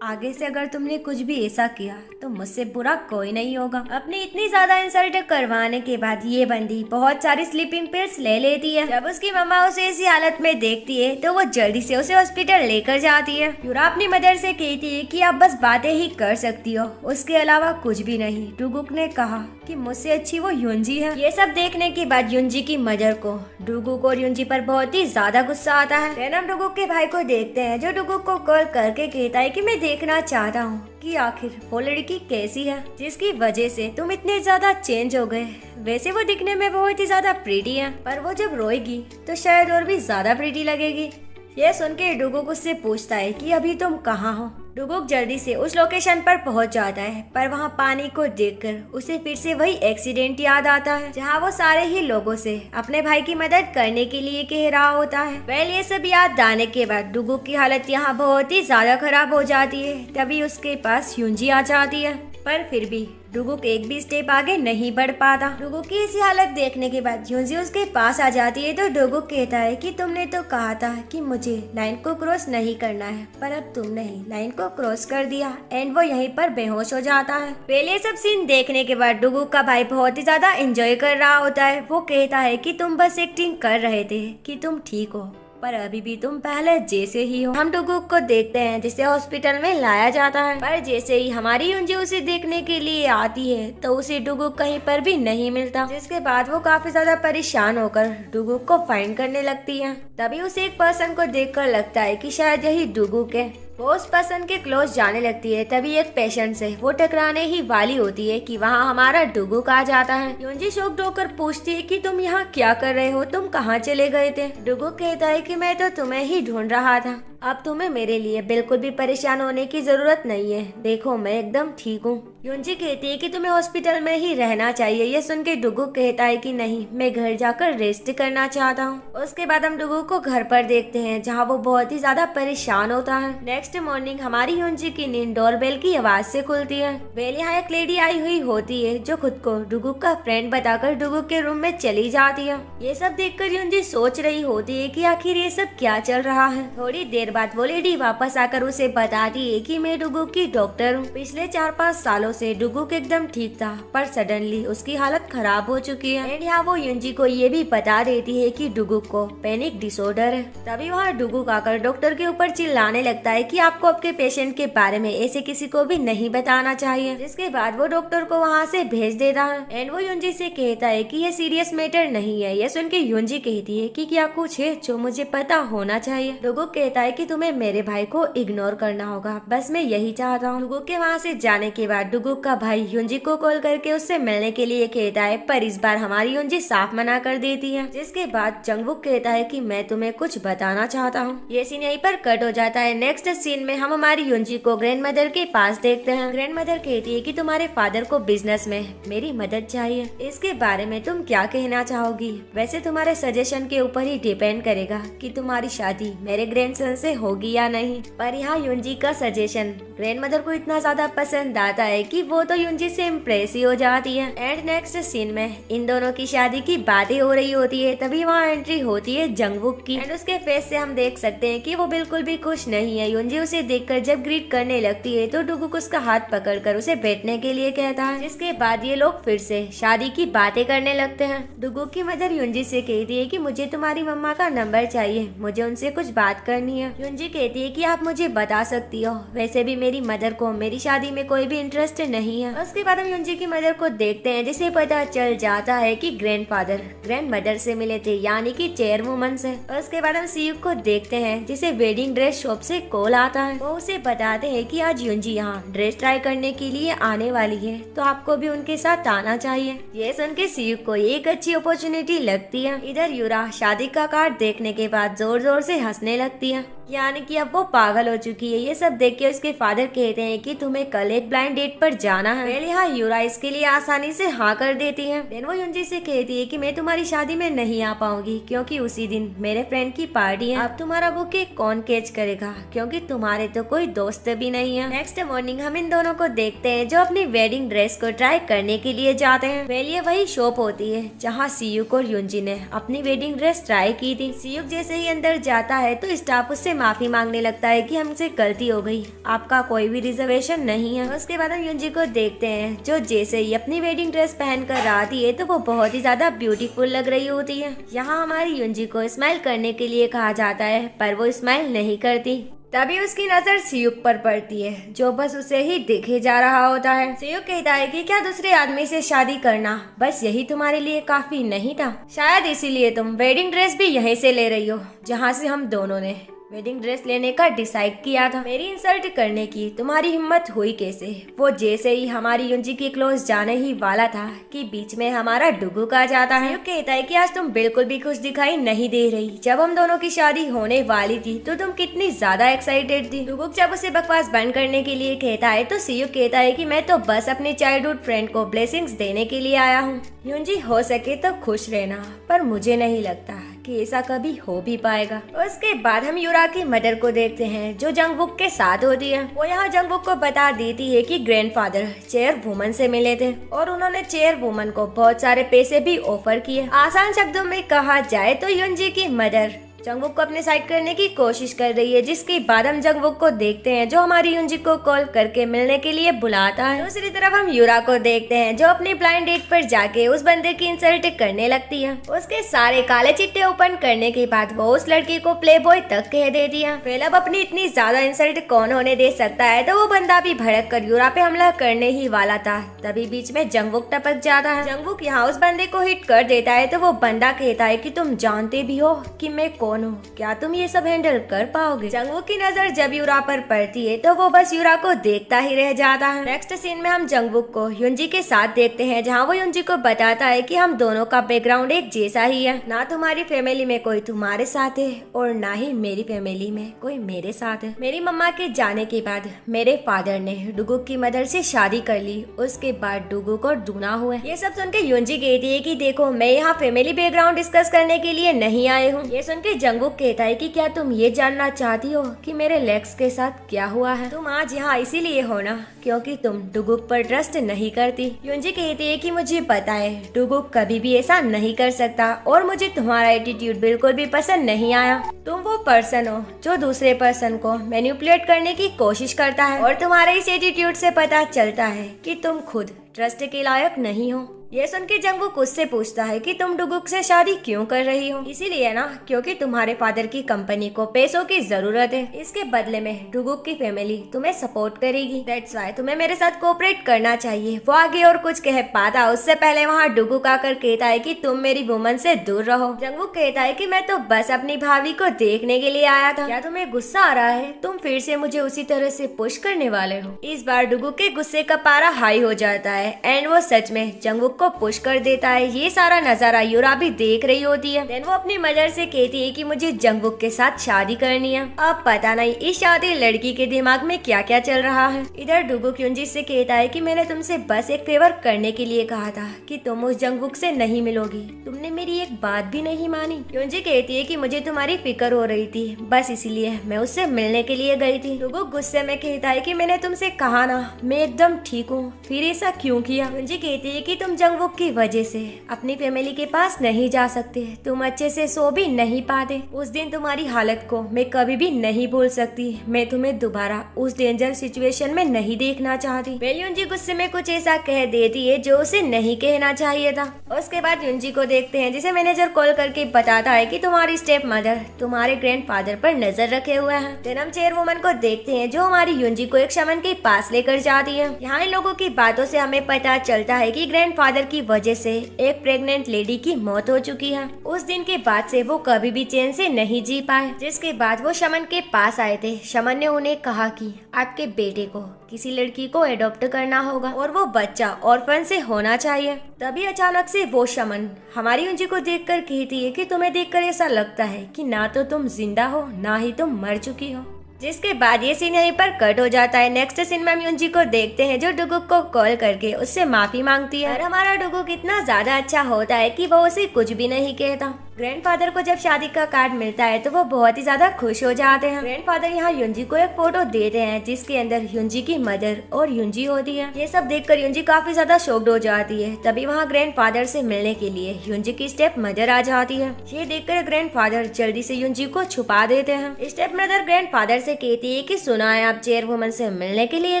आगे से अगर तुमने कुछ भी ऐसा किया तो मुझसे बुरा कोई नहीं होगा। अपनी इतनी ज्यादा इंसल्ट करवाने के बाद ये बंदी बहुत सारी स्लीपिंग पिल्स ले लेती है। जब उसकी मम्मा उसे इसी हालत में देखती है तो वो जल्दी से उसे हॉस्पिटल लेकर जाती है। यूरा अपनी मदर से कहती है कि आप बस बातें ही कर सकती हो, उसके अलावा कुछ भी नहीं। डुगुक ने कहा कि मुझसे अच्छी वो युंजी है। ये सब देखने के बाद युंजी की मदर को डुगुक और युंजी पर बहुत ही ज्यादा गुस्सा आता है। फिर हम डुगुक के भाई को देखते हैं जो डुगुक को कॉल करके कहता है कि मैं देखना चाहता हूँ कि आखिर वो लड़की कैसी है जिसकी वजह से तुम इतने ज्यादा चेंज हो गए। वैसे वो दिखने में बहुत ही ज्यादा प्रीटी है, पर वो जब रोएगी तो शायद और भी ज्यादा प्रीटी लगेगी। ये सुन के डुगुक उससे पूछता है कि अभी तुम कहाँ हो। डुगुक जल्दी से उस लोकेशन पर पहुंच जाता है, पर वहां पानी को देखकर उसे फिर से वही एक्सीडेंट याद आता है जहां वो सारे ही लोगों से अपने भाई की मदद करने के लिए कह रहा होता है। वेल ये सब याद आने के बाद डुगुक की हालत यहाँ बहुत ही ज्यादा खराब हो जाती है। तभी उसके पास युंजी आ जाती है। पर फिर भी डुगुक एक भी स्टेप आगे नहीं बढ़ पाता। डुगुक की ऐसी हालत देखने के बाद यूनजी उसके पास आ जाती है तो डुगुक कहता है कि तुमने तो कहा था कि मुझे लाइन को क्रॉस नहीं करना है, पर अब तुमने ही लाइन को क्रॉस कर दिया। एंड वो यहीं पर बेहोश हो जाता है। पहले सब सीन देखने के बाद डुगुक का भाई बहुत ही ज्यादा एंजॉय कर रहा होता है। वो कहता है कि तुम बस एक्टिंग कर रहे थे कि तुम ठीक हो, पर अभी भी तुम पहले जैसे ही हो। हम डुगुक को देखते हैं जिसे हॉस्पिटल में लाया जाता है, पर जैसे ही हमारी यूनजी उसे देखने के लिए आती है तो उसे डुगुक कहीं पर भी नहीं मिलता। जिसके बाद वो काफी ज्यादा परेशान होकर डुगुक को फाइंड करने लगती है। तभी उसे एक पर्सन को देखकर लगता है कि शायद यही डुगुक है। वो उस पर्सन के क्लोज जाने लगती है। तभी एक पेशेंट से वो टकराने ही वाली होती है कि वहाँ हमारा डुगुक आ जाता है। यूनजी शॉक्ड होकर पूछती है कि तुम यहाँ क्या कर रहे हो, तुम कहाँ चले गए थे। डुगुक कहता है कि मैं तो तुम्हें ही ढूंढ रहा था, अब तुम्हें मेरे लिए बिल्कुल भी परेशान होने की जरूरत नहीं है, देखो मैं एकदम ठीक हूँ। यूनजी कहती है कि तुम्हें हॉस्पिटल में ही रहना चाहिए। ये सुन के डुगुक कहता है कि नहीं, मैं घर जाकर रेस्ट करना चाहता हूँ। उसके बाद हम डुगुक को घर पर देखते हैं जहाँ वो बहुत ही ज्यादा परेशान होता है। नेक्स्ट मॉर्निंग हमारी यूनजी की नींद डोरबेल की आवाज से खुलती है। वेल यहाँ एक लेडी आई हुई होती है जो खुद को डुगुक का फ्रेंड बताकर डुगुक के रूम में चली जाती है। ये सब देखकर यूनजी सोच रही होती है कि आखिर ये सब क्या चल रहा है। थोड़ी देर बाद वो लेडी वापस आकर उसे बताती है कि मैं डुगुक की डॉक्टर हूँ। पिछले 4-5 सालों से डुगुक एकदम ठीक था, पर सडनली उसकी हालत खराब हो चुकी है। एंड यहाँ वो यूनजी को ये भी बता देती है कि डुगुक को पैनिक डिसऑर्डर है। तभी वहाँ डुगुक आकर डॉक्टर के ऊपर चिल्लाने लगता है कि आपको आपके पेशेंट के बारे में ऐसे किसी को भी नहीं बताना चाहिए। जिसके बाद वो डॉक्टर को वहाँ से भेज देता है। एंड वो यूनजी से कहता है कि ये सीरियस मैटर नहीं है। ये सुन के यूनजी कहती है कि क्या कुछ है जो मुझे पता होना चाहिए। डुगुक कहता है कि तुम्हें मेरे भाई को इग्नोर करना होगा, बस मैं यही चाहता हूँ। डुगुक के वहाँ से जाने के बाद डुगुक का भाई यूनजी को कॉल करके उससे मिलने के लिए कहता है, पर इस बार हमारी यूनजी साफ मना कर देती है। जिसके बाद जंगवुक कहता है कि मैं तुम्हें कुछ बताना चाहता हूँ। ये सीन यहीं पर कट हो जाता है। नेक्स्ट सीन में हम हमारी यूनजी को ग्रैंड मदर के पास देखते हैं। ग्रैंड मदर कहती है कि तुम्हारे फादर को बिजनेस में मेरी मदद चाहिए, इसके बारे में तुम क्या कहना चाहोगी। वैसे तुम्हारे सजेशन के ऊपर ही डिपेंड करेगा कि तुम्हारी शादी मेरे ग्रैंडसन से होगी या नहीं। पर यहाँ यूनजी का सजेशन ग्रैंड मदर को इतना ज्यादा पसंद आता है कि वो तो यूनजी से इम्प्रेस ही हो जाती है। एंड नेक्स्ट सीन में इन दोनों की शादी की बातें हो रही होती है। तभी वहाँ एंट्री होती है जंगवुक की। एंड उसके फेस से हम देख सकते हैं कि वो बिल्कुल भी खुश नहीं है। यूनजी उसे देखकर जब ग्रीट करने लगती है तो डुगुक उसका हाथ पकड़कर उसे बैठने के लिए कहता है। जिसके बाद ये लोग फिर से शादी की बातें करने लगते हैं। डुगुक की मदर यूनजी से कहती है कि मुझे तुम्हारी मम्मा का नंबर चाहिए, मुझे उनसे कुछ बात करनी है। यूनजी कहती है कि आप मुझे बता सकती हो, वैसे भी मेरी मदर को मेरी शादी में कोई भी इंटरेस्ट नहीं है। उसके बाद हम यूनजी की मदर को देखते हैं जिसे पता चल जाता है कि ग्रैंडफादर ग्रैंड मदर से मिले थे, यानी कि चेयरवुमन से। उसके बाद हम सीयुक को देखते हैं जिसे वेडिंग ड्रेस शॉप से कॉल आता है। वो उसे बताते हैं कि आज यूनजी यहाँ ड्रेस ट्राई करने के लिए आने वाली है, तो आपको भी उनके साथ आना चाहिए। ये सुन के सीयुक को एक अच्छी अपॉर्चुनिटी लगती है। इधर यूरा शादी का कार्ड देखने के बाद जोर जोर से हंसने लगती है, यानी कि अब वो पागल हो चुकी है। ये सब देख के उसके फादर कहते हैं कि तुम्हें कल एक ब्लाइंड डेट पर जाना है। पहले यहाँ यूरा इसके लिए आसानी से हाँ कर देती है। देन वो यूनजी से कहती है कि मैं तुम्हारी शादी में नहीं आ पाऊंगी क्योंकि उसी दिन मेरे फ्रेंड की पार्टी है। अब तुम्हारा बुके कौन कैच करेगा, क्योंकि तुम्हारे तो कोई दोस्त भी नहीं है। नेक्स्ट मॉर्निंग हम इन दोनों को देखते हैं जो अपनी वेडिंग ड्रेस को ट्राई करने के लिए जाते हैं। वेल ये वही शॉप होती है जहाँ सीयुक और यूनजी ने अपनी वेडिंग ड्रेस ट्राई की थी। सीयुक जैसे ही अंदर जाता है तो स्टाफ उससे माफी मांगने लगता है कि हमसे गलती हो गई, आपका कोई भी रिजर्वेशन नहीं है। उसके बाद हम यूनजी को देखते हैं जो जैसे ही अपनी वेडिंग ड्रेस पहन कर आती है तो वो बहुत ही ज्यादा ब्यूटीफुल लग रही होती है। यहाँ हमारी यूनजी को स्माइल करने के लिए कहा जाता है, पर वो स्माइल नहीं करती। तभी उसकी नजर सीयुक पर पड़ती है जो बस उसे ही देखे जा रहा होता है। सीयुक कहता है कि क्या दूसरे आदमी से शादी करना बस यही तुम्हारे लिए काफी नहीं था, शायद इसीलिए तुम वेडिंग ड्रेस भी यहीं से ले रही हो जहाँ से हम दोनों ने वेडिंग ड्रेस लेने का डिसाइड किया था। मेरी इंसल्ट करने की तुम्हारी हिम्मत हुई कैसे। वो जैसे ही हमारी यूनजी के क्लोज जाने ही वाला था कि बीच में हमारा डुगुक आ जाता है। कहता है कि आज तुम बिल्कुल भी खुश दिखाई नहीं दे रही, जब हम दोनों की शादी होने वाली थी तो तुम कितनी ज्यादा एक्साइटेड थी। डुगुक जब उसे बकवास बंद करने के लिए कहता है तो सीयुक कहता है कि मैं तो बस अपने चाइल्डहुड फ्रेंड को ब्लेसिंग्स देने के लिए आया हूँ। यूनजी हो सके तो खुश रहना, पर मुझे नहीं लगता कि ऐसा कभी हो भी पाएगा। उसके बाद हम यूरा की मदर को देखते हैं जो जंगवुक के साथ होती है। वो यहाँ जंगवुक को बता देती है कि ग्रैंडफादर चेयर वुमन से मिले थे और उन्होंने चेयर वुमन को बहुत सारे पैसे भी ऑफर किए। आसान शब्दों में कहा जाए तो युनजी की मदर जंगवुक को अपने साइड करने की कोशिश कर रही है, जिसके बाद हम जंगवुक को देखते हैं जो हमारी युनजी को कॉल करके मिलने के लिए बुलाता है। दूसरी तरफ हम यूरा को देखते हैं जो अपनी ब्लाइंड डेट पर जाके उस बंदे की इंसल्ट करने लगती है। उसके सारे काले चिट्टे ओपन करने के बाद वो उस लड़की को प्ले बॉय तक कह देती है। फिर अब अपनी इतनी ज्यादा इंसल्ट कौन होने दे सकता है, तो वो बंदा भी भड़क कर यूरा पे हमला करने ही वाला था। तभी बीच में जंगवुक टपक जाता है। जंगवुक यहाँ उस बंदे को हिट कर देता है तो वो बंदा कहता है कि तुम जानते भी हो कि मैं कौन हूँ, क्या तुम ये सब हैंडल कर पाओगे। जंगवुक की नजर जब यूरा पर पड़ती है तो वो बस यूरा को देखता ही रह जाता है। नेक्स्ट सीन में हम जंगवुक को युनजी के साथ देखते हैं जहाँ वो युनजी को बताता है कि हम दोनों का बैकग्राउंड एक जैसा ही है। ना तुम्हारी फैमिली में कोई तुम्हारे साथ है और ना ही मेरी फैमिली में कोई मेरे साथ है। मेरी मम्मा के जाने के बाद मेरे फादर ने डुगुक की मदर से शादी कर ली, उसके बाद डुगुक और डूना हुए। ये सब सुन के युनजी कहती है कि देखो मैं यहाँ फैमिली बैकग्राउंड डिस्कस करने के लिए नहीं आए हूँ। ये सुन के जंगवुक कहता है कि क्या तुम ये जानना चाहती हो कि मेरे लेग्स के साथ क्या हुआ है। तुम आज यहाँ इसीलिए हो ना क्योंकि तुम डुगुक पर ट्रस्ट नहीं करती। युनजी कहती है कि मुझे पता है डुगुक कभी भी ऐसा नहीं कर सकता और मुझे तुम्हारा एटीट्यूड बिल्कुल भी पसंद नहीं आया। तुम वो पर्सन हो जो दूसरे पर्सन को मैनिपुलेट करने की कोशिश करता है और तुम्हारे इस एटीट्यूड से पता चलता है कि तुम खुद ट्रस्ट के लायक नहीं हो। ये सुन के जंगवुक उससे पूछता है कि तुम डुगुक से शादी क्यों कर रही हो। इसीलिए ना क्योंकि तुम्हारे फादर की कंपनी को पैसों की जरूरत है। इसके बदले में डुगुक की फैमिली तुम्हें सपोर्ट करेगी। दैट्स व्हाई तुम्हें मेरे साथ कोऑपरेट करना चाहिए। वो आगे और कुछ कह पाता उससे पहले वहाँ डुगुक आकर कहता है कि तुम मेरी वुमन से दूर रहो। जंगवुक कहता है कि मैं तो बस अपनी भाभी को देखने के लिए आया था। क्या तुम्हें गुस्सा आ रहा है? तुम फिर से मुझे उसी तरह से पुश करने वाले हो। इस बार डुगुक के गुस्से का पारा हाई हो जाता है एंड वो सच में जंगवुक को पुश कर देता है। ये सारा नजारा यूरा भी देख रही होती है। देन वो अपनी मदर से कहती है कि मुझे जंगवुक के साथ शादी करनी है। अब पता नहीं इस शादी लड़की के दिमाग में क्या क्या चल रहा है। इधर डुगुक युनजी से कहता है कि मैंने तुमसे बस एक फेवर करने के लिए कहा था कि तुम उस जंगवुक से नहीं मिलोगी, तुमने मेरी एक बात भी नहीं मानी। युनजी कहती है कि मुझे तुम्हारी फिक्र हो रही थी, बस इसीलिए मैं उससे मिलने के लिए गई थी। डुगुक गुस्से में कहता है कि मैंने तुमसे कहा ना मैं एकदम ठीक हूँ, फिर ऐसा क्यों किया। युनजी कहती है कि तुम जंगवुक की वजह से अपनी फैमिली के पास नहीं जा सकते, तुम अच्छे से सो भी नहीं पाते। उस दिन तुम्हारी हालत को मैं कभी भी नहीं भूल सकती। मैं तुम्हें दोबारा उस डेंजर सिचुएशन में नहीं देखना चाहती। युनजी गुस्से में कुछ ऐसा कह देती है जो उसे नहीं कहना चाहिए था। उसके बाद युनजी को देखते हैं जिसे मैनेजर कॉल करके बताता है कि तुम्हारी स्टेप मदर तुम्हारे ग्रैंडफादर पर नजर रखे हुए हैं। फिर हम चेयर वुमन को देखते हैं जो हमारी युनजी को एक शमन के पास लेकर जाती है। यहाँ इन लोगों की बातों से हमें पता चलता है कि ग्रैंडफादर की वजह से एक प्रेग्नेंट लेडी की मौत हो चुकी है। उस दिन के बाद से वो कभी भी चैन से नहीं जी पाए। जिसके बाद वो शमन के पास आए थे। शमन ने उन्हें कहा कि आपके बेटे को किसी लड़की को एडॉप्ट करना होगा और वो बच्चा ऑर्फन से होना चाहिए। तभी अचानक से वो शमन हमारी युनजी को देखकर कहती है कि तुम्हें देखकर ऐसा लगता है कि ना तो तुम जिंदा हो ना ही तुम मर चुकी हो। जिसके बाद ये सीन यहीं पर कट हो जाता है। नेक्स्ट सीन में हम युनजी को देखते हैं जो डुगुक को कॉल करके उससे माफी मांगती है और हमारा डुगुक इतना ज्यादा अच्छा होता है कि वो उसे कुछ भी नहीं कहता। ग्रैंडफादर को जब शादी का कार्ड मिलता है तो वो बहुत ही ज्यादा खुश हो जाते हैं। ग्रैंडफादर यहाँ युनजी को एक फोटो देते हैं जिसके अंदर युनजी की मदर और युनजी होती है। ये सब देखकर युनजी काफी ज्यादा शॉक्ड हो जाती है। तभी वहाँ ग्रैंडफादर से मिलने के लिए युनजी की स्टेप मदर आ जाती है। ये देखकर ग्रैंडफादर जल्दी से युनजी को छुपा देते हैं। स्टेप मदर ग्रैंडफादर से कहती है कि सुना है आप चेयर वुमन से मिलने के लिए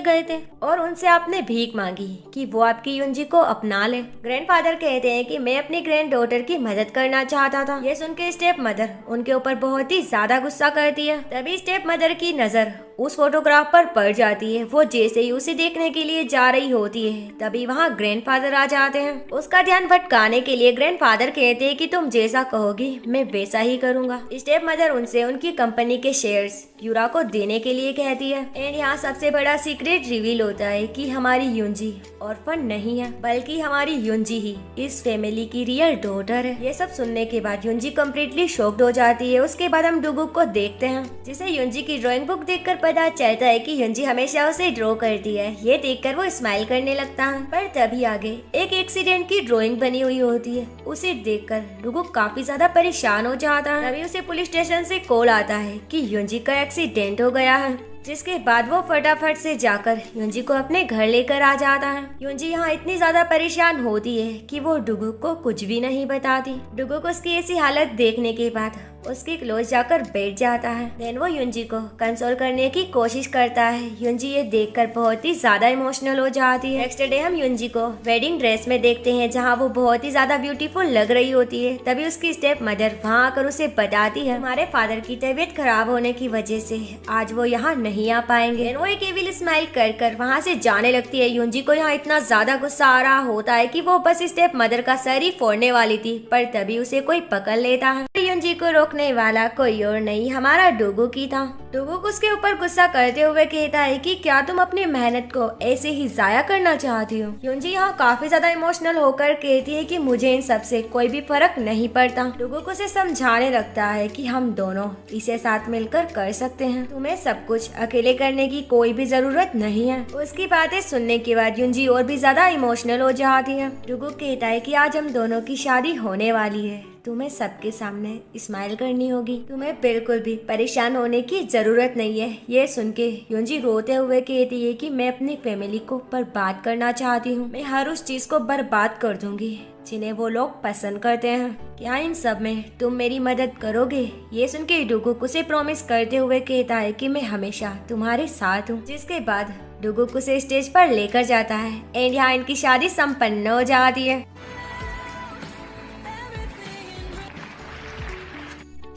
गए थे और उनसे आपने भीख मांगी कि वो आपकी युनजी को अपना ले। ग्रैंडफादर कहते हैं कि मैं अपनी ग्रैंड डॉटर की मदद करना चाहता था। ये सुन के स्टेप मदर उनके ऊपर बहुत ही ज्यादा गुस्सा करती है। तभी स्टेप मदर की नजर उस फोटोग्राफ पर पड़ जाती है। वो जैसे ही उसे देखने के लिए जा रही होती है तभी वहाँ ग्रैंडफादर आ जाते हैं। उसका ध्यान भटकाने के लिए ग्रैंडफादर कहते हैं कि तुम जैसा कहोगी मैं वैसा ही करूँगा। स्टेप मदर उनसे उनकी कंपनी के शेयर्स यूरा को देने के लिए कहती है। एंड यहाँ सबसे बड़ा सीक्रेट रिवील होता है कि हमारी युनजी ऑर्फन नहीं है बल्कि हमारी युनजी ही इस फैमिली की रियल डॉटर है। ये सब सुनने के बाद युनजी कम्प्लीटली शॉक्ड हो जाती है। उसके बाद हम डुगुक को देखते हैं जिसे युनजी की ड्राइंग बुक देखकर पता चलता है कि युंजी हमेशा उसे ड्रॉ करती है। ये देखकर वो स्माइल करने लगता है, पर तभी आगे एक एक्सीडेंट की ड्राइंग बनी हुई होती है। उसे देखकर डुगुक काफी ज्यादा परेशान हो जाता है। तभी उसे पुलिस स्टेशन से कॉल आता है कि युंजी का एक्सीडेंट हो गया है, जिसके बाद वो फटाफट से जाकर युंजी को अपने घर लेकर आ जाता है। युंजी यहाँ इतनी ज्यादा परेशान होती है कि वो डुगुक को कुछ भी नहीं बताती। डुगुक उसकी ऐसी हालत देखने के बाद उसके क्लोज जाकर बैठ जाता है। देन वो युंजी को कंसोल करने की कोशिश करता है। युंजी ये देखकर बहुत ही ज्यादा इमोशनल हो जाती है। नेक्स्ट डे हम युंजी को वेडिंग ड्रेस में देखते हैं, जहाँ वो बहुत ही ज्यादा ब्यूटीफुल लग रही होती है। तभी उसकी स्टेप मदर वहाँ आकर उसे बताती है हमारे फादर की तबीयत खराब होने की वजह से आज वो यहाँ नहीं आ पाएंगे। वो एक एविल स्माइल कर वहाँ से जाने लगती है। युंजी को यहाँ इतना ज्यादा गुस्सा आ रहा होता है कि वो बस स्टेप मदर का सर ही फोड़ने वाली थी, पर तभी उसे कोई पकड़ लेता है। युंजी को रोकने वाला कोई और नहीं, हमारा डुगुक ही था। डुगुक उसके ऊपर गुस्सा करते हुए कहता है कि क्या तुम अपनी मेहनत को ऐसे ही जाया करना चाहती हो। युंजी यहाँ काफी ज्यादा इमोशनल होकर कहती है कि मुझे इन सब से कोई भी फर्क नहीं पड़ता। डुगुक उसे समझाने लगता है कि हम दोनों इसे साथ मिलकर कर सकते हैं, तुम्हें सब कुछ अकेले करने की कोई भी जरूरत नहीं है। उसकी बातें सुनने के बाद युंजी और भी ज्यादा इमोशनल हो जाती है। डुगुक कहता है कि आज हम दोनों की शादी होने वाली है, तुम्हें सबके सामने स्माइल करनी होगी, तुम्हें बिल्कुल भी परेशान होने की जरूरत नहीं है। ये सुन के युंजी रोते हुए कहती है कि मैं अपनी फैमिली को बर्बाद करना चाहती हूँ, मैं हर उस चीज को बर्बाद कर दूंगी जिन्हें वो लोग पसंद करते हैं। क्या इन सब में तुम मेरी मदद करोगे? ये सुन के डुगुक उसे प्रॉमिस करते हुए कहता है कि मैं हमेशा तुम्हारे साथ हूँ। जिसके बाद डुगुक उसे स्टेज पर लेकर जाता है एंड यहाँ इनकी शादी संपन्न हो जाती है।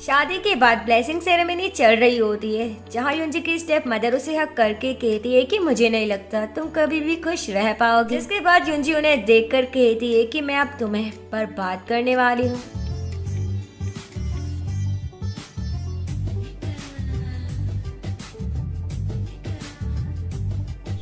शादी के बाद ब्लेसिंग सेरेमनी चल रही होती है, जहाँ युंजी की स्टेप मदर उसे हक करके कहती है कि मुझे नहीं लगता तुम कभी भी खुश रह पाओगे। जिसके बाद युंजी उन्हें देखकर कहती है कि मैं अब तुम्हें बर्बाद करने वाली हूँ।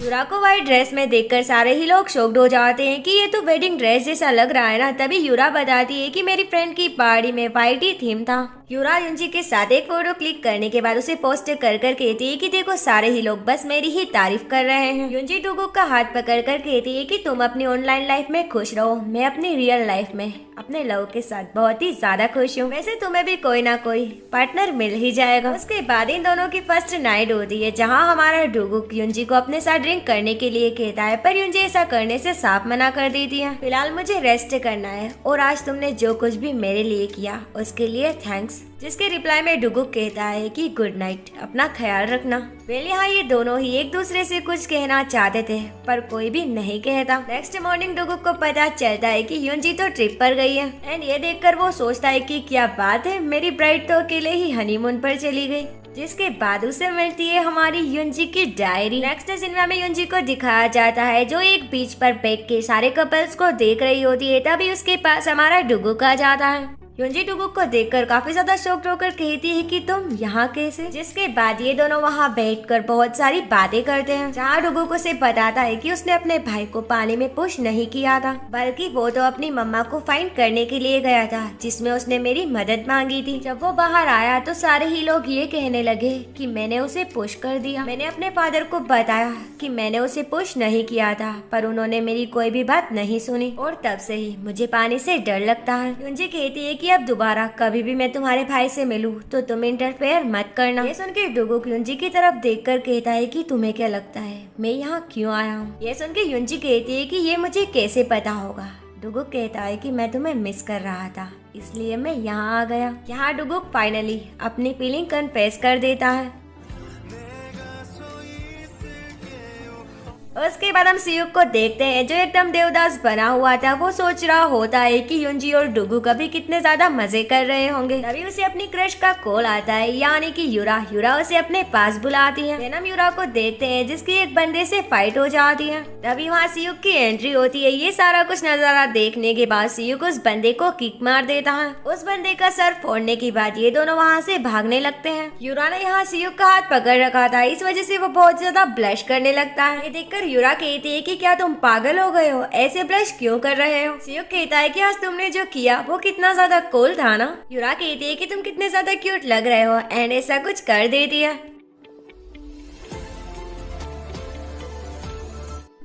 युरा को व्हाइट ड्रेस में देखकर सारे ही लोग शॉक्ड हो जाते हैं कि ये तो वेडिंग ड्रेस जैसा लग रहा है ना। तभी युरा बताती है कि मेरी फ्रेंड की पार्टी में व्हाइट ही थीम था। युरा युंजी के साथ एक फोटो क्लिक करने के बाद उसे पोस्ट कर कहती है कि देखो सारे ही लोग बस मेरी ही तारीफ कर रहे हैं। युंजी डुगुक का हाथ पकड़कर कहती है कि तुम अपनी ऑनलाइन लाइफ में खुश रहो, मैं अपनी रियल लाइफ में अपने लव के साथ बहुत ही ज्यादा खुश हूँ। वैसे तुम्हें भी कोई ना कोई पार्टनर मिल ही जाएगा। उसके बाद इन दोनों की फर्स्ट नाइट होती है, जहाँ हमारा डुगुक युंजी को अपने साथ ड्रिंक करने के लिए कहता है, पर युंजी ऐसा करने से साफ मना कर देती है। फिलहाल मुझे रेस्ट करना है और आज तुमने जो कुछ भी मेरे लिए किया उसके लिए थैंक्स। जिसके रिप्लाई में डुगुक कहता है कि गुड नाइट, अपना ख्याल रखना। वेल यहाँ ये दोनों ही एक दूसरे से कुछ कहना चाहते थे, पर कोई भी नहीं कहता। नेक्स्ट मॉर्निंग डुगुक को पता चलता है कि युंजी तो ट्रिप पर गई है एंड ये देखकर वो सोचता है कि क्या बात है, मेरी ब्राइड तो अकेले ही हनीमून पर चली गई। जिसके बाद उसे मिलती है हमारी युंजी की डायरी। नेक्स्ट सिनेमा में युंजी को दिखाया जाता है जो एक बीच पर बैठ के सारे कपल्स को देख रही होती है। तभी उसके पास हमारा डुगुक आ जाता है। युंजी डुगुक को देखकर काफी ज्यादा शॉक्ड होकर कहती है कि तुम यहाँ कैसे। जिसके बाद ये दोनों वहाँ बैठकर बहुत सारी बातें करते हैं, जहाँ डुगुक उसे बताता है कि उसने अपने भाई को पानी में पुश नहीं किया था, बल्कि वो तो अपनी मम्मा को फाइंड करने के लिए गया था, जिसमें उसने मेरी मदद मांगी थी। जब वो बाहर आया तो सारे ही लोग ये कहने लगे कि मैंने उसे पुश कर दिया। मैंने अपने फादर को बताया कि मैंने उसे पुश नहीं किया था, पर उन्होंने मेरी कोई भी बात नहीं सुनी और तब से ही मुझे पानी से डर लगता है। युंजी कहती है कि अब दोबारा कभी भी मैं तुम्हारे भाई से मिलूं तो तुम इंटरफेयर मत करना। ये सुन के डुगुक युंजी की तरफ देखकर कहता है कि तुम्हें क्या लगता है मैं यहाँ क्यों आया हूँ। ये सुन के युंजी कहती है कि ये मुझे कैसे पता होगा। डुगुक कहता है कि मैं तुम्हें मिस कर रहा था, इसलिए मैं यहाँ आ गया। यहाँ डुगुक फाइनली अपनी फीलिंग कन्फेस कर देता है। उसके बाद हम सियुक को देखते हैं जो एकदम देवदास बना हुआ था। वो सोच रहा होता है कि युंजी और डुगुक अभी कितने ज्यादा मजे कर रहे होंगे। तभी उसे अपनी क्रश का कॉल आता है, यानी कि युरा उसे अपने पास बुलाती है। फिर हम युरा को देखते हैं जिसकी एक बंदे से फाइट हो जाती है। तभी वहाँ सियुक की एंट्री होती है। ये सारा कुछ नजारा देखने के बाद सियुक उस बंदे को किक मार देता है। उस बंदे का सर फोड़ने के बाद ये दोनों वहाँ से भागने लगते हैं। युरा ने यहाँ सियुक का हाथ पकड़ रखा था, इस वजह से वो बहुत ज्यादा ब्लश करने लगता है। ये देखकर युरा कहती है कि क्या तुम पागल हो गए हो, ऐसे ब्लश क्यों कर रहे हो। सियुक कहता है कि आज तुमने जो किया वो कितना ज्यादा कूल था ना। युरा कहती है कि तुम कितने ज्यादा क्यूट लग रहे हो एंड ऐसा कुछ कर देती है।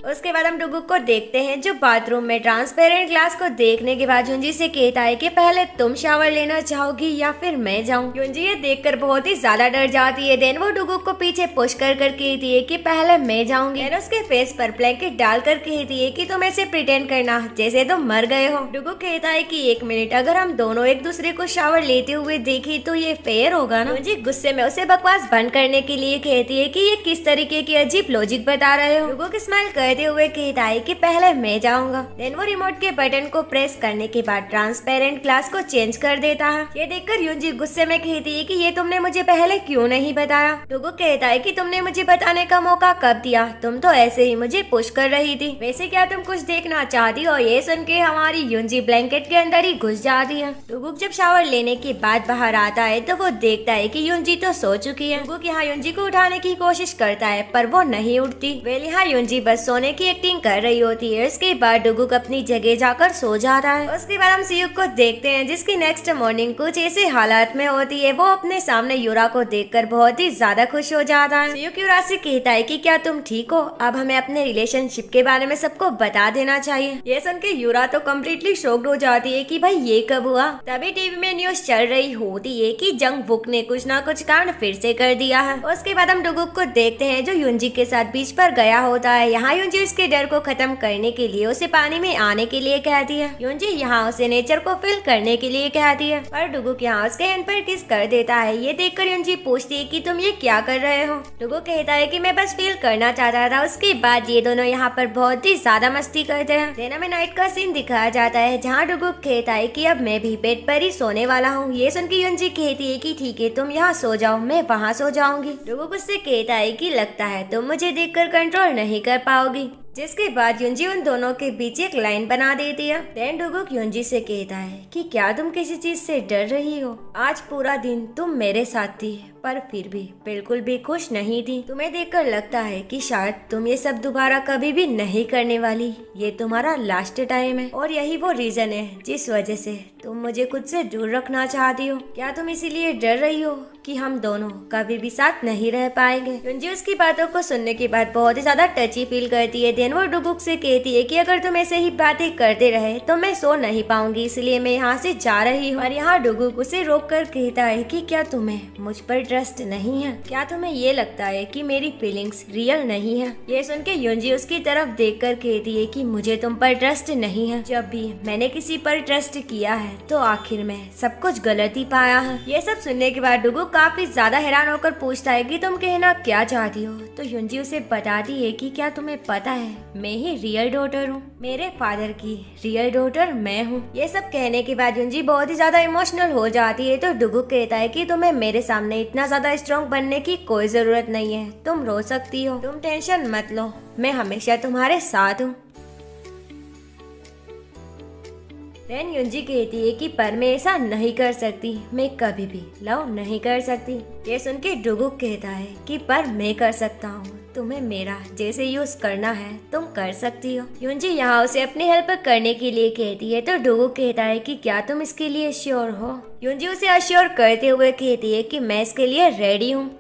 उसके बाद हम डुगुक को देखते हैं जो बाथरूम में ट्रांसपेरेंट ग्लास को देखने के बाद युंजी से कहता है कि पहले तुम शावर लेना चाहोगी या फिर मैं जाऊं। युंजी ये देखकर बहुत ही ज्यादा डर जाती है। देन वो डुगुक को पीछे पुश कर कहती है कि पहले मैं जाऊंगी। देन उसके फेस पर ब्लैंकेट डालकर कहती है कि तुम ऐसे प्रिटेंड करना जैसे तुम मर गए हो। डुगुक कहता है कि 1 मिनट, अगर हम दोनों एक दूसरे को शावर लेते हुए देखे तो ये फेयर होगा ना। युंजी गुस्से में उसे बकवास बंद करने के लिए कहती है कि ये किस तरीके की अजीब लॉजिक बता रहे हो। डुगुक स्माइल करते हुए कहता है कि पहले मैं जाऊंगा। देन वो रिमोट के बटन को प्रेस करने के बाद ट्रांसपेरेंट ग्लास को चेंज कर देता है। ये देखकर युंजी गुस्से में कहती है कि ये तुमने मुझे पहले क्यों नहीं बताया। डुगुक कहता है कि तुमने मुझे बताने का मौका कब दिया, तुम तो ऐसे ही मुझे पुश कर रही थी। वैसे क्या तुम कुछ देखना चाहती हो। ये सुन के हमारी युंजी ब्लैंकेट के अंदर ही घुस जाती है। डुगुक जब शावर लेने के बाद बाहर आता है तो वो देखता है कि युंजी तो सो चुकी है। डुगुक यहाँ युंजी को उठाने की कोशिश करता है पर वो नहीं उठती। वेल यहाँ युंजी बस सोने की एक्टिंग कर रही होती है। उसके बाद डुगुक अपनी जगह जाकर सो जाता है। उसके बाद हम सियुक को देखते हैं जिसकी नेक्स्ट मॉर्निंग कुछ ऐसे हालात में होती है। वो अपने सामने यूरा को देखकर बहुत ही ज्यादा खुश हो जाता है। सियुक यूरा से कहता है कि क्या तुम ठीक हो, अब हमें अपने रिलेशनशिप के बारे में सबको बता देना चाहिए। ये सुन के यूरा तो कम्प्लीटली शॉक्ड हो जाती है कि भाई ये कब हुआ। तभी टीवी में न्यूज चल रही होती है कि जंग वुक ने कुछ ना कुछ कांड फिर से कर दिया है। उसके बाद हम डुगुक को देखते हैं जो युंजी के साथ बीच पर गया होता है। यहाँ युंजी उसके डर को खत्म करने के लिए उसे पानी में आने के लिए कहती है। युंजी यहाँ उसे नेचर को फील करने के लिए कहती है और डुगुक यहाँ उसके हैंड पर किस कर देता है। ये देखकर युंजी पूछती है कि तुम ये क्या कर रहे हो। डुगुक कहता है कि मैं बस फील करना चाहता था। उसके बाद ये दोनों यहाँ पर बहुत ही ज्यादा मस्ती करते हैं। देना में नाइट का सीन दिखाया जाता है जहाँ डुगुक कहता है कि अब मैं भी बेड पर ही सोने वाला हूँ। ये सुन के युंजी कहती है कि ठीक है तुम यहाँ सो जाओ, मैं वहाँ सो जाऊंगी। डुगुक उससे कहता है कि लगता है तुम मुझे देखकर कंट्रोल नहीं कर पाओगी। जिसके बाद युंजी उन दोनों के बीच एक लाइन बना देती है। देन डुगुक युंजी से कहता है कि क्या तुम किसी चीज से डर रही हो। आज पूरा दिन तुम मेरे साथ थी पर फिर भी बिल्कुल भी खुश नहीं थी। तुम्हें देखकर लगता है कि शायद तुम ये सब दोबारा कभी भी नहीं करने वाली। ये तुम्हारा लास्ट टाइम है और यही वो रीजन है जिस वजह से तुम मुझे खुद से दूर रखना चाहती हो। क्या तुम इसीलिए डर रही हो कि हम दोनों कभी भी साथ नहीं रह पाएंगे। युंजी उसकी बातों को सुनने के बाद बहुत ही ज्यादा टची फील करती है। देन वो डुगुक से कहती है कि अगर तुम ऐसे ही बातें करते रहे तो मैं सो नहीं पाऊंगी, इसलिए मैं यहाँ से जा रही हूँ। और यहाँ डुगुक उसे रोक कर कहता है कि क्या तुम्हें मुझ पर ट्रस्ट नहीं है। क्या तुम्हें ये लगता है कि मेरी फीलिंग्स रियल नहीं है। ये सुन के युंजी उसकी तरफ देखकर कहती है कि मुझे तुम पर ट्रस्ट नहीं है। जब भी मैंने किसी पर ट्रस्ट किया है तो आखिर में सब कुछ गलत ही पाया है। ये सब सुनने के बाद डुगुक काफी ज्यादा हैरान होकर पूछता है कि तुम कहना क्या चाहती हो। तो युंजी उसे बताती है कि क्या तुम्हें पता है मैं ही रियल डॉटर हूँ, मेरे फादर की रियल डॉटर मैं हूँ। ये सब कहने के बाद युंजी बहुत ही ज्यादा इमोशनल हो जाती है। तो डुगुक कहता है कि तुम्हें मेरे सामने इतना ज्यादा स्ट्रॉन्ग बनने की कोई जरूरत नहीं है, तुम रो सकती हो, तुम टेंशन मत लो, मैं हमेशा तुम्हारे साथ हूँ। देन युंजी कहती है कि पर मैं ऐसा नहीं कर सकती, मैं कभी भी लव नहीं कर सकती। ये सुन के डुगुक कहता है कि पर मैं कर सकता हूँ, तुम्हें मेरा जैसे यूज करना है तुम कर सकती हो। युंजी यहाँ उसे अपनी हेल्प करने के लिए कहती है। तो डुगुक कहता है कि क्या तुम इसके लिए श्योर हो। युंजी उसे अश्योर करते हुए कहती है कि मैं इसके लिए रेडी हूँ।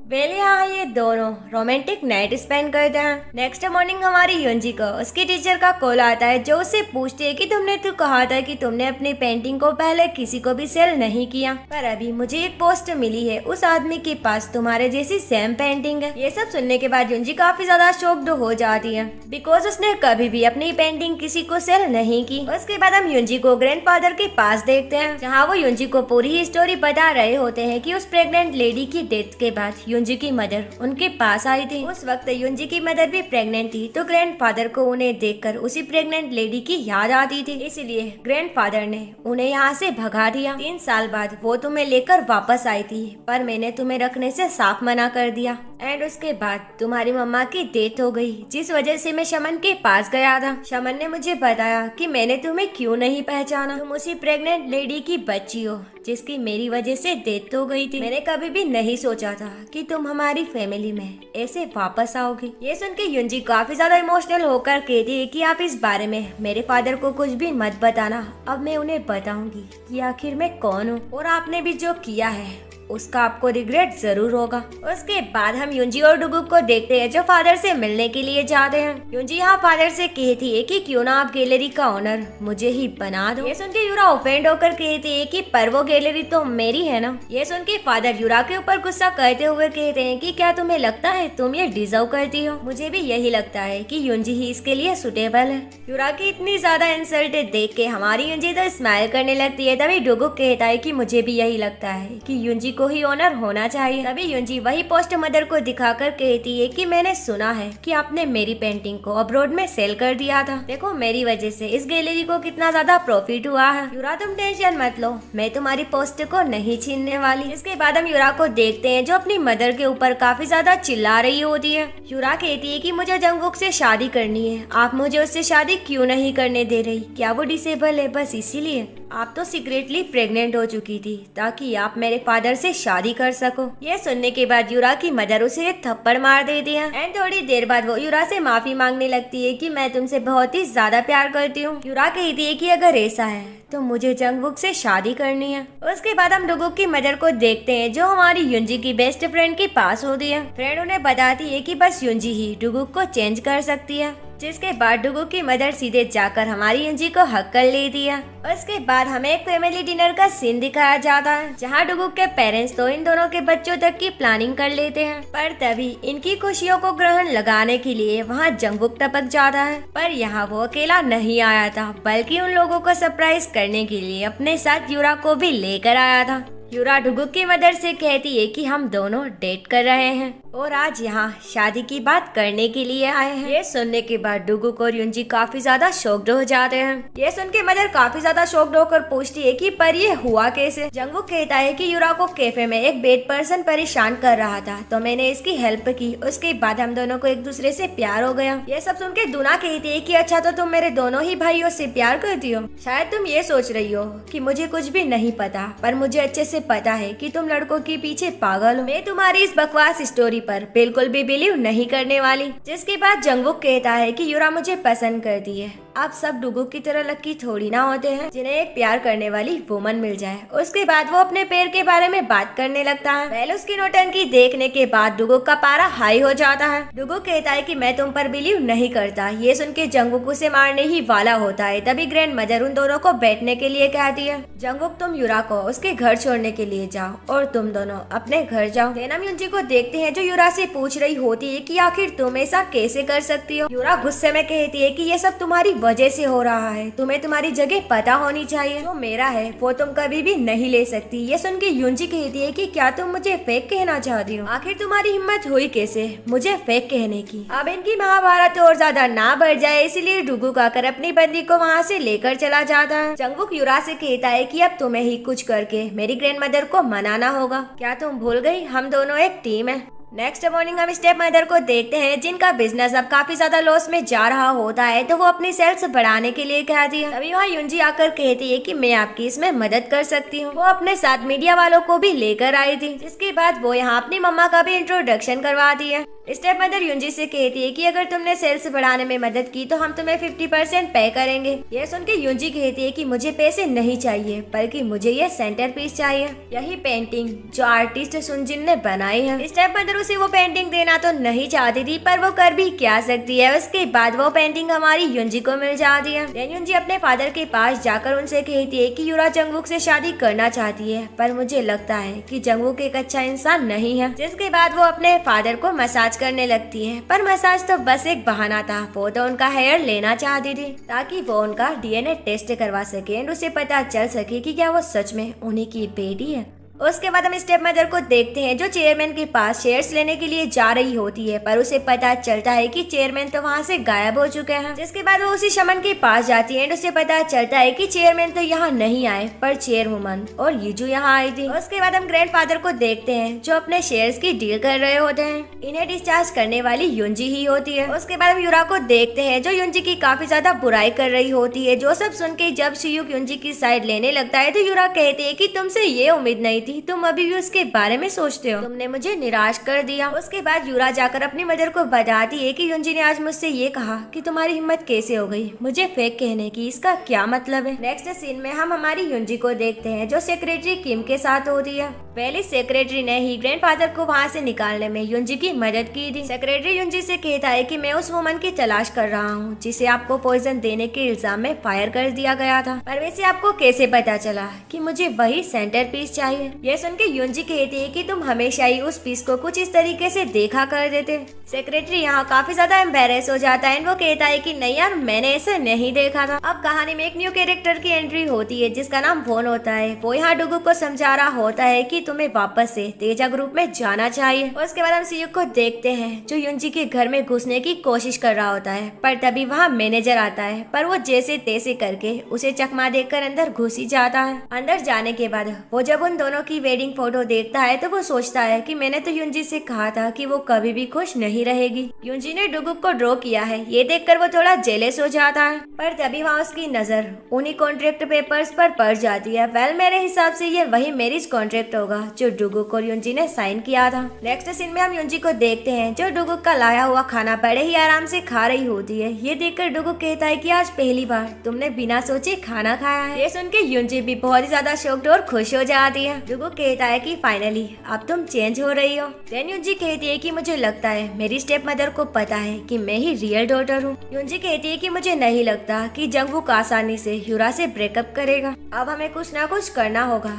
वेल यहाँ ये दोनों रोमांटिक नाइट स्पेंड करते हैं। नेक्स्ट मॉर्निंग हमारी युंजी को उसकी टीचर का कॉल आता है जो उससे पूछती है कि तुमने तो कहा था कि तुमने अपनी पेंटिंग को पहले किसी को भी सेल नहीं किया, पर अभी मुझे एक पोस्ट मिली है, उस आदमी के पास तुम्हारे जैसी सेम पेंटिंग है। ये सब सुनने के बाद युंजी काफी ज्यादा शॉक्ड हो जाती है बिकॉज उसने कभी भी अपनी पेंटिंग किसी को सेल नहीं की। उसके बाद हम युंजी को ग्रैंडफादर के पास देखते हैं जहाँ वो युंजी को पूरी ही स्टोरी बता रहे होते हैं कि उस प्रेग्नेंट लेडी की डेथ के बाद युंजी की मदर उनके पास आई थी। उस वक्त युंजी की मदर भी प्रेग्नेंट थी तो ग्रैंडफादर को उन्हें देखकर उसी प्रेग्नेंट लेडी की याद आती थी, इसलिए ग्रैंडफादर ने उन्हें यहाँ से भगा दिया। 3 साल बाद वो तुम्हें लेकर वापस आई थी पर मैंने तुम्हें रखने से साफ मना कर दिया। एंड उसके बाद तुम्हारी मम्मा की डेथ हो गई जिस वजह से मैं शमन के पास गया था। शमन ने मुझे बताया कि मैंने तुम्हें क्यों नहीं पहचाना, तुम उसी प्रेग्नेंट लेडी की बच्ची हो जिसकी मेरी वजह से डेथ हो गई थी। मैंने कभी भी नहीं सोचा था कि तुम हमारी फैमिली में ऐसे वापस आओगी। ये सुन के युंजी काफी ज्यादा इमोशनल होकर कहती है कि आप इस बारे में मेरे फादर को कुछ भी मत बताना, अब मैं उन्हें बताऊंगी कि आखिर मैं कौन हूँ और आपने भी जो किया है उसका आपको रिग्रेट जरूर होगा। उसके बाद हम युंजी और डुगुक को देखते हैं जो फादर से मिलने के लिए जाते हैं। युंजी यहाँ फादर से कहती है कि क्यों ना आप गैलरी का ओनर मुझे ही बना दो। ये सुन के यूरा ऑफेंड होकर कहती है कि पर वो गैलरी तो मेरी है ना। ये सुन के फादर यूरा के ऊपर गुस्सा करते हुए कहते हैं कि क्या तुम्हें लगता है तुम ये डिजर्व करती हो? मुझे भी यही लगता है कि युंजी ही इसके लिए सुटेबल है। यूरा की इतनी ज्यादा इंसल्ट देख के हमारी युंजी तो स्माइल करने लगती है। तभी डुगुक कहता है कि मुझे भी यही लगता है कि युंजी को ही ओनर होना चाहिए। तभी युंजी वही पोस्ट मदर को दिखाकर कहती है कि मैंने सुना है कि आपने मेरी पेंटिंग को अब्रॉड में सेल कर दिया था। देखो मेरी वजह से इस गैलरी को कितना ज्यादा प्रॉफिट हुआ है। यूरा तुम टेंशन मत लो, मैं तुम्हारी पोस्ट को नहीं छीनने वाली। इसके बाद हम यूरा को देखते हैं जो अपनी मदर के ऊपर काफी ज्यादा चिल्ला रही होती है। यूरा कहती है कि मुझे जंगकुक से शादी करनी है, आप मुझे उससे शादी क्यों नहीं करने दे रही? क्या वो डिसेबल है बस इसीलिए? आप तो सीक्रेटली प्रेग्नेंट हो चुकी थी ताकि आप मेरे फादर से शादी कर सको। ये सुनने के बाद यूरा की मदर उसे एक थप्पड़ मार देती है एंड थोड़ी देर बाद वो यूरा से माफी मांगने लगती है कि मैं तुमसे बहुत ही ज्यादा प्यार करती हूँ। यूरा कहती है कि अगर ऐसा है तो मुझे जंगकुक से शादी करनी है। उसके बाद हम डुगुक की मदर को देखते हैं जो हमारी युंजी की बेस्ट फ्रेंड के पास होती है। फ्रेंड उन्हें बताती है कि बस युंजी ही डुगुक को चेंज कर सकती है। जिसके बाद डुगुक की मदर सीधे जाकर हमारी युंजी को हक कर लेती है। उसके बाद हमें एक फैमिली डिनर का सीन दिखाया जाता है जहाँ डुगुक के पेरेंट्स तो इन दोनों के बच्चों तक की प्लानिंग कर लेते हैं। पर तभी इनकी खुशियों को ग्रहण लगाने के लिए वहाँ जंगकुक टपक जाता है। पर यहाँ वो अकेला नहीं आया था बल्कि उन लोगों को सरप्राइज करने के लिए अपने साथ यूरा को भी लेकर आया था। यूरा डुगुक की मदर से कहती है कि हम दोनों डेट कर रहे हैं और आज यहाँ शादी की बात करने के लिए आए हैं। ये सुनने के बाद डुगुक और युंजी काफी ज्यादा शॉक्ड हो जाते हैं। ये सुन के मदर काफी ज्यादा शॉक्ड होकर पूछती है कि पर ये हुआ कैसे? जंगकुक कहता है कि यूरा को कैफे में एक बेड पर्सन परेशान कर रहा था तो मैंने इसकी हेल्प की। उसके बाद हम दोनों को एक दूसरे से प्यार हो गया। ये सब सुन के दुना कहती है कि अच्छा तो तुम मेरे दोनों ही भाइयों से प्यार करती हो। शायद तुम ये सोच रही हो कि मुझे कुछ भी नहीं पता, पर मुझे अच्छे से पता है कि तुम लड़कों के पीछे पागल हो। मैं तुम्हारी इस बकवास स्टोरी पर बिल्कुल भी बिलीव नहीं करने वाली। जिसके बाद जंगकुक कहता है कि यूरा मुझे पसंद करती है। आप सब डुगुक की तरह लकी थोड़ी ना होते हैं जिन्हें एक प्यार करने वाली वुमन मिल जाए। उसके बाद वो अपने पैर के बारे में बात करने लगता है। पहले उसकी नौटंकी देखने के बाद डुगुक का पारा हाई हो जाता है। डुगुक कहता है कि मैं तुम पर बिलीव नहीं करता। ये सुन के जंगकुक उसे मारने ही वाला होता है। तभी ग्रैंड मदर उन दोनों को बैठने के लिए कहती है। जंगकुक तुम यूरा को उसके घर छोड़ने के लिए जाओ और तुम दोनों अपने घर जाओ। हम युंजी को देखते हैं जो यूरा से पूछ रही होती है कि आखिर तुम ऐसा कैसे कर सकती हो। यूरा गुस्से में कहती है कि ये सब तुम्हारी वजह से हो रहा है, तुम्हें तुम्हारी जगह पता होनी चाहिए। जो मेरा है वो तुम कभी भी नहीं ले सकती। ये सुन के युंजी कहती है कि क्या तुम मुझे फेक कहना चाहती हो? आखिर तुम्हारी हिम्मत हुई कैसे मुझे फेक कहने की? अब इनकी महाभारत और ज्यादा ना बढ़ जाए इसलिए डुगुक आकर अपनी बंदी को वहाँ से लेकर चला जाता है। जंगकुक यूरा से कहता है कि अब तुम्हें ही कुछ करके मेरी ग्रैंड मदर को मनाना होगा। क्या तुम भूल गई हम दोनों एक टीम है। नेक्स्ट मॉर्निंग हम स्टेप मदर को देखते हैं जिनका बिजनेस अब काफी ज्यादा लॉस में जा रहा होता है तो वो अपनी सेल्स बढ़ाने के लिए कहती है। तभी वहाँ युंजी आकर कहती है कि मैं आपकी इसमें मदद कर सकती हूँ। वो अपने साथ मीडिया वालों को भी लेकर आई थी। जिसके बाद वो यहाँ अपनी मम्मा का भी इंट्रोडक्शन करवाती है। स्टेप मदर युंजी से कहती है कि अगर तुमने सेल्स बढ़ाने में मदद की तो हम तुम्हें 50% पे करेंगे। यह सुन के युंजी कहती है कि मुझे पैसे नहीं चाहिए बल्कि मुझे ये सेंटर पीस चाहिए, यही पेंटिंग जो आर्टिस्ट सुनजिन ने बनाई है। स्टेप मदर उसे वो पेंटिंग देना तो नहीं चाहती थी पर वो कर भी क्या सकती है। उसके बाद वो पेंटिंग हमारी युंजी को मिल जाती है। युंजी अपने फादर के पास जाकर उनसे कहती है कि यूरा जंगकुक से शादी करना चाहती है पर मुझे लगता है कि जंगकुक एक अच्छा इंसान नहीं है। जिसके बाद वो अपने फादर को मसाज करने लगती है पर मसाज तो बस एक बहाना था। वो तो उनका हेयर लेना चाहती थी ताकि वो उनका डीएनए टेस्ट करवा सके और उसे पता चल सके कि क्या वो सच में उन्हीं की बेटी है। उसके बाद हम स्टेप मदर को देखते हैं जो चेयरमैन के पास शेयर्स लेने के लिए जा रही होती है पर उसे पता चलता है कि चेयरमैन तो वहाँ से गायब हो चुके हैं। जिसके बाद वो उसी शमन के पास जाती है और उसे पता चलता है कि चेयरमैन तो यहाँ नहीं आए पर चेयरवुमन और यीजू यहाँ आई थी। उसके बाद हम ग्रैंडफादर को देखते हैं जो अपने शेयर्स की डील कर रहे होते हैं। इन्हें डिस्चार्ज करने वाली युंजी ही होती है। उसके बाद हम यूरा को देखते हैं जो युंजी की काफी ज्यादा बुराई कर रही होती है। जो सब सुन के जब शियुक युंजी की साइड लेने लगता है तो यूरा कहती है कि तुमसे ये उम्मीद नहीं थी तुम अभी भी उसके बारे में सोचते हो। तुमने मुझे निराश कर दिया। उसके बाद यूरा जाकर अपनी मदर को बताती है कि युंजी ने आज मुझसे ये कहा कि तुम्हारी हिम्मत कैसे हो गई मुझे फेक कहने की, इसका क्या मतलब है। नेक्स्ट सीन में हम हमारी युंजी को देखते हैं जो सेक्रेटरी किम के साथ होती है। पहले सेक्रेटरी ने ही ग्रैंडफादर को वहाँ से निकालने में युंजी की मदद की थी। सेक्रेटरी युंजी से कहता है कि मैं उस वुमन की तलाश कर रहा हूँ जिसे आपको पॉइजन देने के इल्जाम में फायर कर दिया गया था। पर वैसे आपको कैसे पता चला कि मुझे वही सेंटर पीस चाहिए। यह सुन के युंजी कहती है कि तुम हमेशा ही उस पीस को कुछ इस तरीके से देखा कर देते। सेक्रेटरी यहाँ काफी ज्यादा एम्बेरेस हो जाता है। वो कहता है कि नहीं यार, मैंने ऐसा नहीं देखा था। अब कहानी में एक न्यू कैरेक्टर की एंट्री होती है जिसका नाम वोन होता है। वो यहाँ डुगु को समझा रहा होता है कि तुम्हें वापस से तेजा ग्रुप में जाना चाहिए। उसके बाद हम सीयू को देखते हैं जो युंजी के घर में घुसने की कोशिश कर रहा होता है, पर तभी वहाँ मैनेजर आता है। पर वो जैसे तैसे करके उसे चकमा देकर अंदर घुस ही जाता है। अंदर जाने के बाद वो जब उन दोनों की वेडिंग फोटो देखता है तो वो सोचता है कि मैंने तो युंजी से कहा था कि वो कभी भी खुश नहीं रहेगी। युंजी ने डुगु को ड्रॉ किया है, ये देखकर वो थोड़ा जेलस हो जाता है। पर तभी वहाँ उसकी नजर उन्हीं कॉन्ट्रैक्ट पेपर्स पर पड़ जाती है। वेल, मेरे हिसाब से ये वही मैरिज कॉन्ट्रैक्ट होगा जो डुगु और युंजी ने साइन किया था। नेक्स्ट सीन में हम युंजी को देखते हैं जो डुगु का लाया हुआ खाना बड़े ही आराम से खा रही होती है। ये देखकर डुगु कहता है कि आज पहली बार तुमने बिना सोचे खाना खाया है। ये सुन के युंजी भी बहुत ही ज्यादा शॉक्ड और खुश हो जाती है। डुगु कहता है कि फाइनली अब तुम चेंज हो रही हो। देन युंजी कहती है कि मुझे लगता है मेरी स्टेप मदर को पता है कि मैं ही रियल डॉटर हूँ। युंजी कहती है कि मुझे नहीं लगता कि जंगवूक आसानी से यूरा से ब्रेकअप करेगा। अब हमें कुछ ना कुछ करना होगा।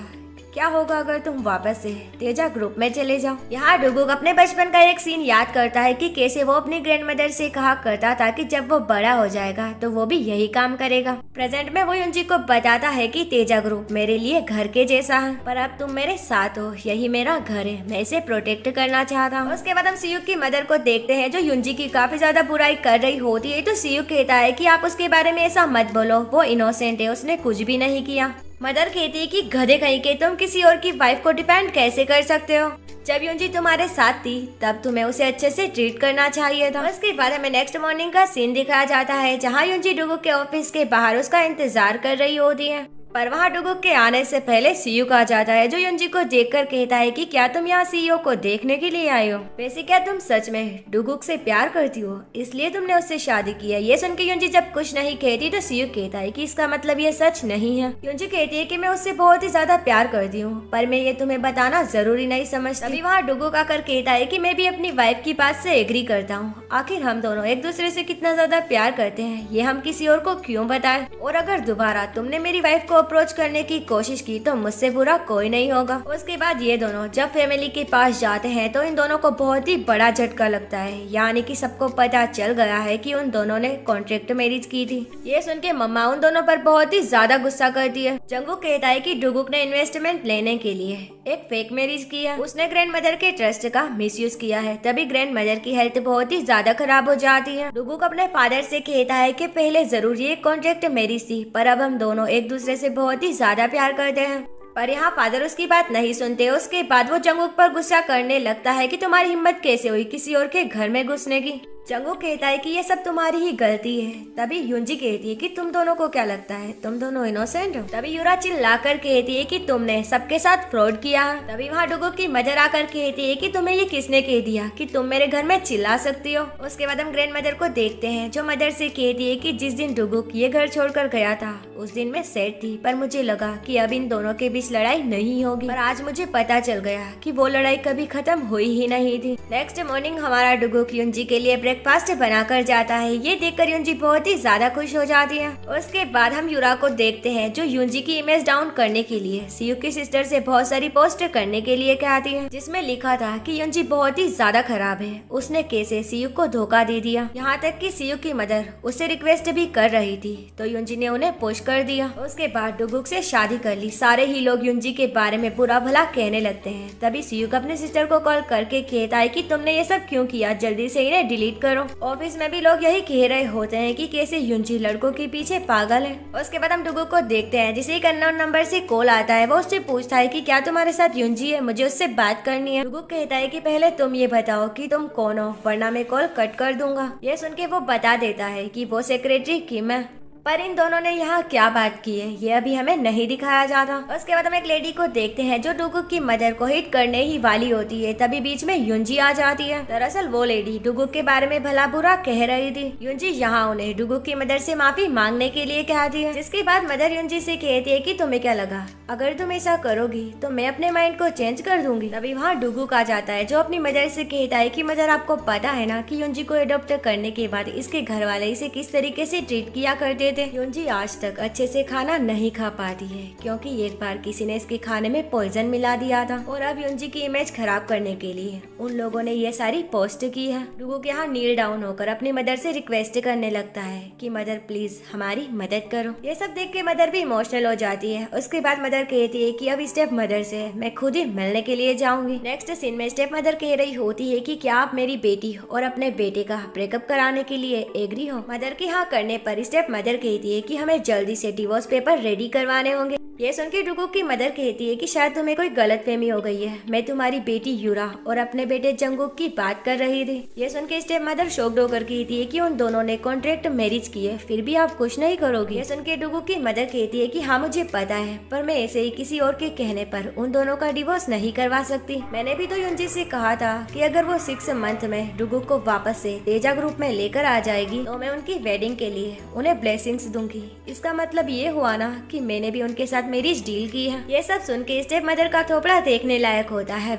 क्या होगा अगर तुम वापस से तेजा ग्रुप में चले जाओ। यहाँ डुगुक अपने बचपन का एक सीन याद करता है कि कैसे वो अपनी ग्रैंडमदर से कहा करता था कि जब वो बड़ा हो जाएगा तो वो भी यही काम करेगा। प्रेजेंट में वो युंजी को बताता है कि तेजा ग्रुप मेरे लिए घर के जैसा है, पर अब तुम मेरे साथ हो, यही मेरा घर है, मैं इसे प्रोटेक्ट करना चाहता हूँ। उसके बाद हम सीयू की मदर को देखते हैं जो युंजी की काफी ज्यादा बुराई कर रही होती है। तो सीयू कहता है कि आप उसके बारे में ऐसा मत बोलो, वो इनोसेंट है, उसने कुछ भी नहीं किया। मदर कहती है कि गधे कहीं के, तुम किसी और की वाइफ को डिपेंड कैसे कर सकते हो। जब युंजी तुम्हारे साथ थी तब तुम्हें उसे अच्छे से ट्रीट करना चाहिए था। उसके बाद हमें नेक्स्ट मॉर्निंग का सीन दिखाया जाता है जहाँ युंजी डुगुक के ऑफिस के बाहर उसका इंतजार कर रही होती है। पर वहाँ डुगुक के आने से पहले सीयू आ जाता है जो युंजी को देखकर कहता है कि क्या तुम यहाँ सीईओ को देखने के लिए आए हो। वैसे क्या तुम सच में डुगुक से प्यार करती हो, इसलिए तुमने उससे शादी की है। ये सुन के युंजी जब कुछ नहीं कहती तो सीयू कहता है कि इसका मतलब ये सच नहीं है। युंजी कहती है कि मैं उससे बहुत ही ज्यादा प्यार करती हूँ, पर मैं ये तुम्हें बताना जरूरी नहीं समझती। अभी वहाँ डुगुक आकर कहता है कि मैं भी अपनी वाइफ की बात से एग्री करता हूँ। आखिर हम दोनों एक दूसरे से कितना ज्यादा प्यार करते हैं ये हम किसी और को क्यों बताएं। और अगर दोबारा तुमने मेरी वाइफ को अप्रोच करने की कोशिश की तो मुझसे बुरा कोई नहीं होगा। उसके बाद ये दोनों जब फैमिली के पास जाते हैं तो इन दोनों को बहुत ही बड़ा झटका लगता है, यानी कि सबको पता चल गया है कि उन दोनों ने कॉन्ट्रैक्ट मैरिज की थी। ये सुन के मम्मा उन दोनों पर बहुत ही ज्यादा गुस्सा करती है। जंगवूक कहता है कि डुगुक ने इन्वेस्टमेंट लेने के लिए एक फेक मैरिज किया, उसने ग्रैंड मदर के ट्रस्ट का मिसयूज किया है, तभी ग्रैंड मदर की हेल्थ बहुत ही ज्यादा खराब हो जाती है। डुगुक अपने फादर से कहता है कि पहले जरूर ये कॉन्ट्रैक्ट मैरिज थी, पर अब हम दोनों एक दूसरे से बहुत ही ज्यादा प्यार करते हैं। पर यहाँ फादर उसकी बात नहीं सुनते। उसके बाद वो जंगवूक पर गुस्सा करने लगता है कि तुम्हारी हिम्मत कैसे हुई किसी और के घर में घुसने की। जंगवूक कहता है कि ये सब तुम्हारी ही गलती है। तभी युंजी कहती है कि तुम दोनों को क्या लगता है तुम दोनों इनोसेंट हो। तभी यूरा चिल्लाकर कहती है कि तुमने सबके साथ फ्रॉड किया है। तभी वहाँ डुगुक की मदर आकर कहती है कि तुम्हें ये किसने कह दिया कि तुम मेरे घर में चिल्ला सकती हो। उसके बाद हम ग्रैंड मदर को देखते हैं जो मदर से कहती है कि जिस दिन डुगुक ये घर छोड़कर गया था उस दिन मैं सैड थी, पर मुझे लगा कि अब इन दोनों के बीच लड़ाई नहीं होगी, पर आज मुझे पता चल गया कि वो लड़ाई कभी खत्म हुई ही नहीं थी। नेक्स्ट मॉर्निंग हमारा डुगुक युंजी के लिए ब्रेकफास्ट बनाकर जाता है। ये देखकर युंजी बहुत ही ज्यादा खुश हो जाती है। उसके बाद हम यूरा को देखते हैं जो युंजी की इमेज डाउन करने के लिए सीयू की सिस्टर से बहुत सारी पोस्ट करने के लिए कहती है, जिसमें लिखा था कि युंजी बहुत ही ज्यादा खराब है, उसने कैसे सीयू को धोखा दे दिया। यहाँ तक कि सीयू की मदर उससे रिक्वेस्ट भी कर रही थी तो युंजी ने उन्हें पुश कर दिया। उसके बाद डुगुक से शादी कर ली। सारे ही लोग युंजी के बारे में बुरा भला कहने लगते हैं। तभी सीयू अपने सिस्टर को कॉल करके कहता है कि तुमने ये सब क्यों किया, जल्दी से इन्हें डिलीट करो। ऑफिस में भी लोग यही कह रहे होते हैं कि कैसे युंजी लड़कों के पीछे पागल है। उसके बाद हम डुगुक को देखते हैं जिसे एक अननोन नंबर से कॉल आता है। वो उससे पूछता है कि क्या तुम्हारे साथ युंजी है, मुझे उससे बात करनी है। डुगुक कहता है कि पहले तुम ये बताओ कि तुम कौन हो, वरना मैं कॉल कट कर दूंगा। ये सुन के वो बता देता है कि वो सेक्रेटरी किम है। पर इन दोनों ने यहाँ क्या बात की है ये अभी हमें नहीं दिखाया जाता। उसके बाद हम एक लेडी को देखते हैं जो डुगुक की मदर को हिट करने ही वाली होती है, तभी बीच में युंजी आ जाती है। दरअसल वो लेडी डुगुक के बारे में भला बुरा कह रही थी। युंजी यहाँ उन्हें डुगुक की मदर से माफी मांगने के लिए कहती है, जिसके बाद मदर युंजी से कहती है कि तुम्हें क्या लगा, अगर तुम ऐसा करोगी तो मैं अपने माइंड को चेंज कर दूंगी। तभी वहाँ डुगुक आ जाता है जो अपनी मदर से कहता है कि मदर आपको पता है ना कि युंजी को एडॉप्ट करने के बाद इसके घर वाले इसे किस तरीके से ट्रीट किया करते थे। युंजी आज तक अच्छे से खाना नहीं खा पाती है क्योंकि एक बार किसी ने इसके खाने में पॉइजन मिला दिया था और अब युंजी की इमेज खराब करने के लिए उन लोगों ने ये सारी पोस्ट की है। डुगुक यहाँ नील डाउन होकर अपनी मदर से रिक्वेस्ट करने लगता है कि मदर प्लीज हमारी मदद करो। ये सब देख के मदर भी इमोशनल हो जाती है। उसके बाद मदर कहती है कि अब स्टेप मदर से मैं खुद ही मिलने के लिए जाऊंगी। नेक्स्ट सीन में स्टेप मदर कह रही होती है कि क्या आप मेरी बेटी और अपने बेटे का ब्रेकअप कराने के लिए एग्री हो। मदर के हाँ करने पर स्टेप मदर कहती है कि हमें जल्दी से डिवोर्स पेपर रेडी करवाने होंगे। ये सुन के डुगुक की मदर कहती है कि शायद तुम्हें कोई गलतफहमी हो गई है, मैं तुम्हारी बेटी यूरा और अपने बेटे जंगुक की बात कर रही थी। ये सुन के स्टेप मदर शॉक्ड होकर कहती है कि उन दोनों ने कॉन्ट्रैक्ट मैरिज की है, फिर भी आप कुछ नहीं करोगे। ये सुन के डुगुक की मदर कहती है कि हाँ मुझे पता है, पर मैं ऐसे ही किसी और के कहने पर उन दोनों का डिवोर्स नहीं करवा सकती। मैंने भी तो युंजी से कहा था कि अगर वो 6 मंथ में डुगुक को वापस से तेजा ग्रुप में लेकर आ जाएगी तो मैं उनकी वेडिंग के लिए उन्हें ब्लेसिंग्स दूंगी। इसका मतलब ये हुआ ना कि मैंने भी उनके साथ मैरिज डील की है। ये सब सुन के स्टेप मदर का थोपड़ा देखने लायक होता है।